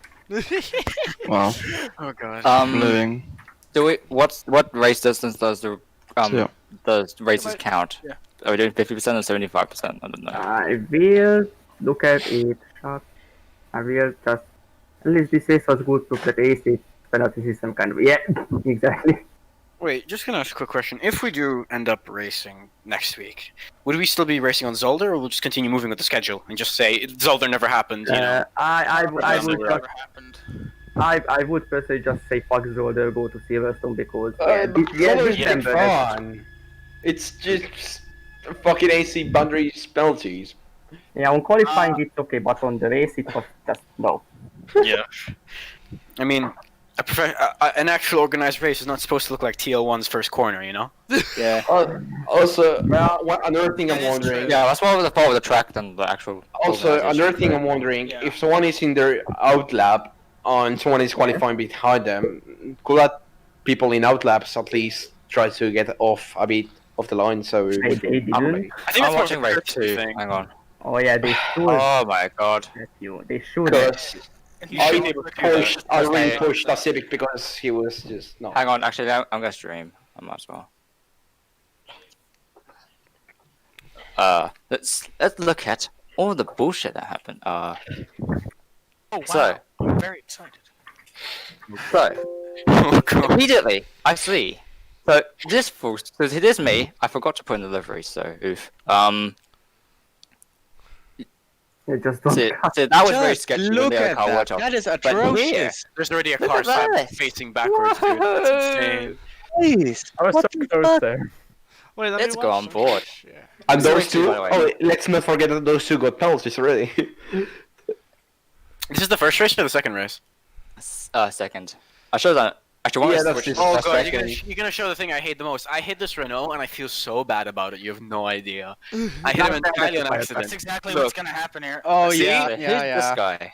Wow. Oh god. What race distance does the races count? Yeah. Are we doing 50% or 75%? I don't know. I will look at it. I will just. At least this race was good to look at AC penalty system kind of. Yeah, exactly. Wait, just gonna ask a quick question. If we do end up racing next week, would we still be racing on Zolder, or we'll just continue moving with the schedule and just say Zolder never happened? You know? I would personally just say fuck Zolder, go to Silverstone because December fun. It's just fucking AC boundaries penalties. Yeah, on qualifying it's okay, but on the race it was just no. Yeah, I mean. An actual organized race is not supposed to look like TL1's first corner, you know? Yeah. Also, another thing I'm wondering... Yeah, that's more of the fault of the track than the actual... Also, another thing I'm wondering, if someone is in their out lap on someone is qualifying behind them, could let people in outlaps at least try to get off a bit of the line. So They didn't. I think I'm that's more of watching a race courtesy 2. thing. Hang on. Oh yeah, they should Oh my god. at you. They should at you. You should be able to do that. I really Okay. pushed the Civic because he was just no. Hang on, actually, I'm gonna stream. I might as well. Let's look at all the bullshit that happened. Oh wow! So- I'm very excited. So Oh god. immediately I see. So it is me. I forgot to put in the livery. So oof. You just don't. See, that was very Just sketchy. when look they had at car that. watch off. That is here- atrocious. There's already a Look car at that. facing backwards, dude. That's insane. Please. I was What so the close fuck? there. Wait, let me Let's go watch on some board. fish, Yeah. And those Sorry, two. by the way. Oh, let's not forget that those two got penalties already. This is the first race or the second race? Second. I showed that. Actually, one Yeah, was that's switched. just- Oh That's god, right, you're gonna show the thing I hate the most. I hate this Renault and I feel so bad about it. You have no idea. I hit him entirely on That's accident. exactly Look. what's gonna happen here. Oh See? yeah, Here's yeah, this yeah. guy. That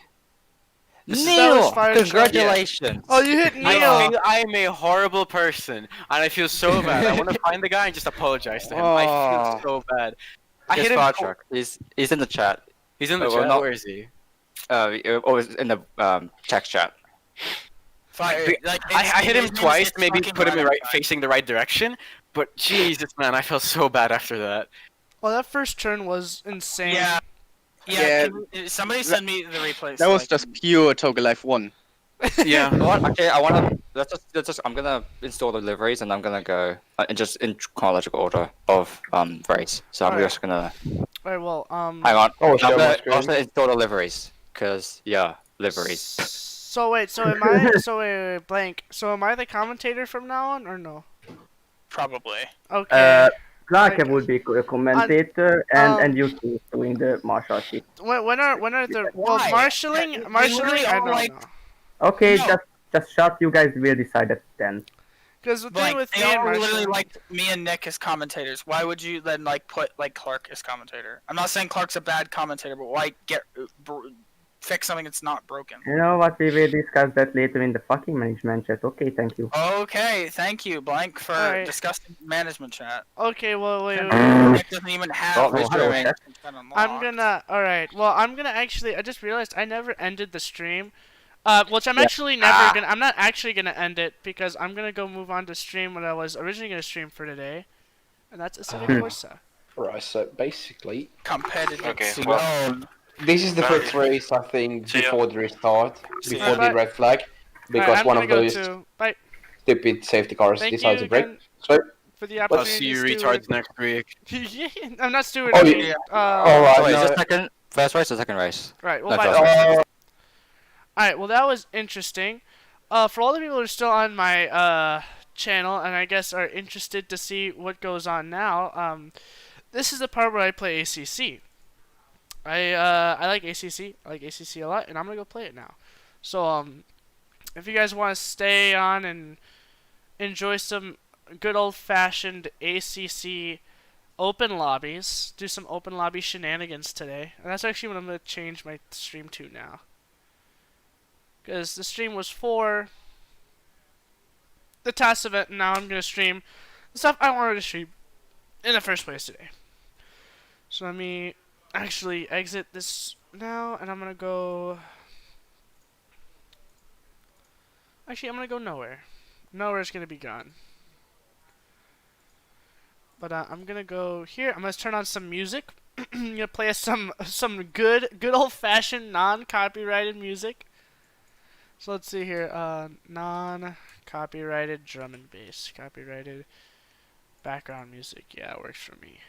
was Neil, fire congratulations. Oh, you hit I, Neil. feel, I am a horrible person and I feel so bad. I want to find the guy and just apologize to him. I feel so bad. I Here's hit him. Fire Truck. He's in the chat. He's in the Oh, well, chat. not- Where is he? Always in the text chat. Fire, like, I hit him it's twice, maybe fucking put him in running right, time. facing the right direction. But Jesus, man, I felt so bad after that. Well, that first turn was insane. Yeah. Yeah. Yeah. Somebody send me the replay. That was just pure Toga Life 1. Yeah. You know what? Okay, I wanna. Let's just. I'm gonna install the liveries and I'm gonna go just in chronological order of race. So I'm Alright. just gonna. Alright, well, Hang on. Oh, I'm share my gonna screen. also install the liveries because liveries. So wait, so am I? So wait, blank. So am I the commentator from now on, or no? probably. Okay. Clark would be a commentator, um, and you two doing the marshalship. When are the well Why? marshalling? They Marshalling? really I all don't like- know. Okay, No. just shut. You guys will decide at 10. Because the thing Like, with they me and all literally marshalling, liked me and Nick as commentators. Why would you then like put like Clark as commentator? I'm not saying Clark's a bad commentator, but why fix something that's not broken? You know what? We will discuss that later in the fucking management chat. Okay, thank you. Okay, thank you, Blank, for Alright. discussing management chat. okay, well wait. Nick doesn't even have. Oh, his hello, management Chat. chat I'm unlocked. gonna. Alright. Well, I'm gonna actually. I just realized I never ended the stream. Which I'm actually never gonna. I'm not actually gonna end it because I'm gonna go move on to stream what I was originally gonna stream for today, and that's Assetto Corsa. Right. So basically, Competitive. Okay, scene. well- this is the Bye. first race I think See ya. before the restart, See before ya. the Bye. red flag, because Alright, I'm one gonna of go those too. Bye. stupid safety cars Thank decides you to break. again So, for the I'll opportunity. see you Stewart. retards next week. I'm not Stewart. Oh, I mean, yeah. Oh, right, wait, is no. this first race or second race? Right. Well, No, bye. first Alright, well that was interesting. For all the people who are still on my channel and I guess are interested to see what goes on now, this is the part where I play ACC. I like ACC. I like ACC a lot, and I'm gonna go play it now. So if you guys want to stay on and enjoy some good old-fashioned ACC open lobbies, do some open lobby shenanigans today, and that's actually what I'm gonna change my stream to now. Because the stream was for the TAS event, and now I'm going to stream the stuff I wanted to stream in the first place today. So let me actually exit this now, and I'm going to go... Actually, I'm going to go nowhere. Nowhere's going to be gone. But I'm going to go here. I'm going to turn on some music. I'm going to play some good old-fashioned non-copyrighted music. So let's see here, non-copyrighted drum and bass, copyrighted background music, yeah, it works for me.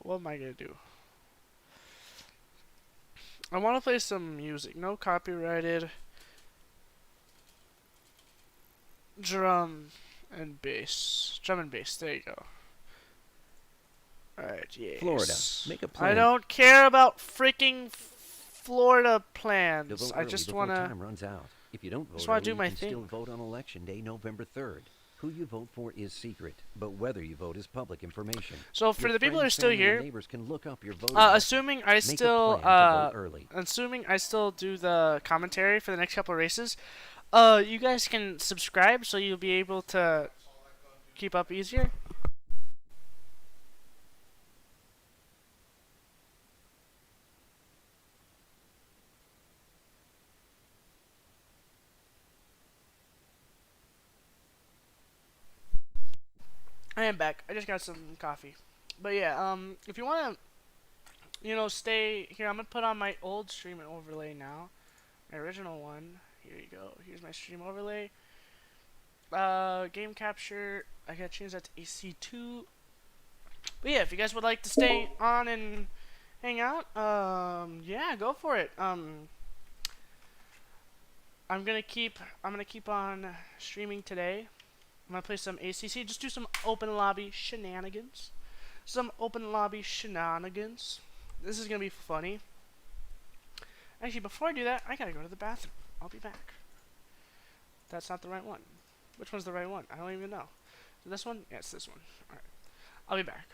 What am I gonna do? I want to play some music, no copyrighted drum and bass. Drum and bass, there you go. Alright, yes. Florida, make a plan. I don't care about freaking Florida To plans. vote I early just before wanna... time runs out. If you don't vote just wanna early, do you my can still thing. vote on election day, November 3rd. Who you vote for is secret, but whether you vote is public information. So for the people that are still here, neighbors can look up your voting assuming I still do the commentary for the next couple of races, you guys can subscribe so you'll be able to keep up easier. I am back. I just got some coffee. But yeah, if you want to, stay here, I'm going to put on my old stream and overlay now. My original one. Here you go. Here's my stream overlay. Game capture. I got to change that to AC2. But yeah, if you guys would like to stay on and hang out, yeah, go for it. I'm going to keep on streaming today. I'm going to play some ACC, just do some open lobby shenanigans. This is going to be funny. Actually, before I do that, I got to go to the bathroom. I'll be back. That's not the right one. Which one's the right one? I don't even know. Is this one? Yeah, it's this one. Alright. I'll be back.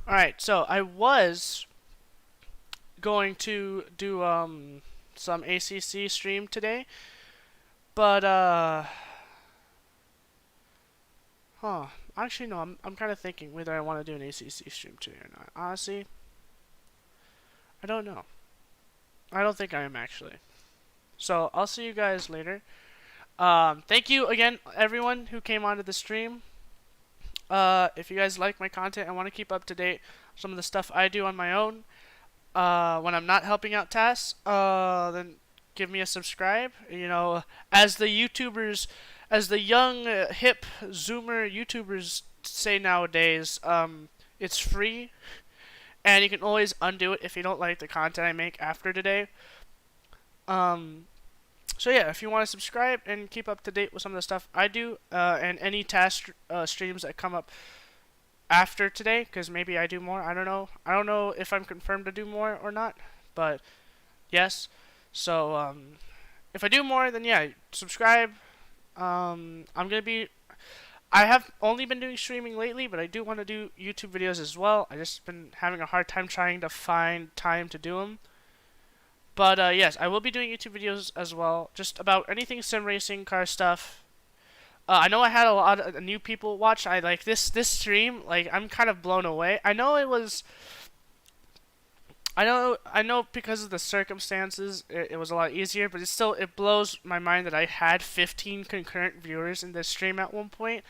Alright, so I was going to do some ACC stream today, but Huh. Actually, no. I'm kind of thinking whether I want to do an ACC stream today or not. Honestly, I don't know. I don't think I am actually. So I'll see you guys later. Thank you again, everyone who came onto the stream. If you guys like my content and want to keep up to date some of the stuff I do on my own, when I'm not helping out TAS, then give me a subscribe. You know, as the YouTubers, as the young, hip Zoomer YouTubers say nowadays, it's free, and you can always undo it if you don't like the content I make after today. So yeah, if you want to subscribe and keep up to date with some of the stuff I do, and any TAS streams that come up after today, because maybe I do more. I don't know. I don't know if I'm confirmed to do more or not, but yes. So if I do more, then yeah, subscribe. I'm gonna be. I have only been doing streaming lately, but I do want to do YouTube videos as well. I just been having a hard time trying to find time to do them. But yes, I will be doing YouTube videos as well, just about anything sim racing, car stuff. I know I had a lot of new people watch. I like this stream. Like, I'm kind of blown away. I know it was. I know because of the circumstances, it was a lot easier. But it blows my mind that I had 15 concurrent viewers in this stream at one point.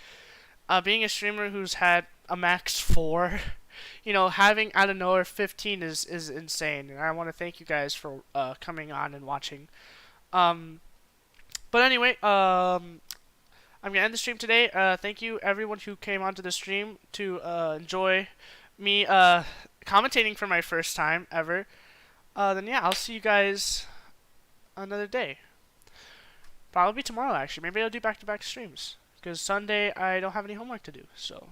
Being a streamer who's had a max 4. You know, having out of nowhere 15 is insane, and I want to thank you guys for coming on and watching. But anyway, I'm gonna end the stream today. Thank you everyone who came onto the stream to enjoy me commentating for my first time ever. Then yeah, I'll see you guys another day. Probably tomorrow actually. Maybe I'll do back-to-back streams because Sunday I don't have any homework to do. So.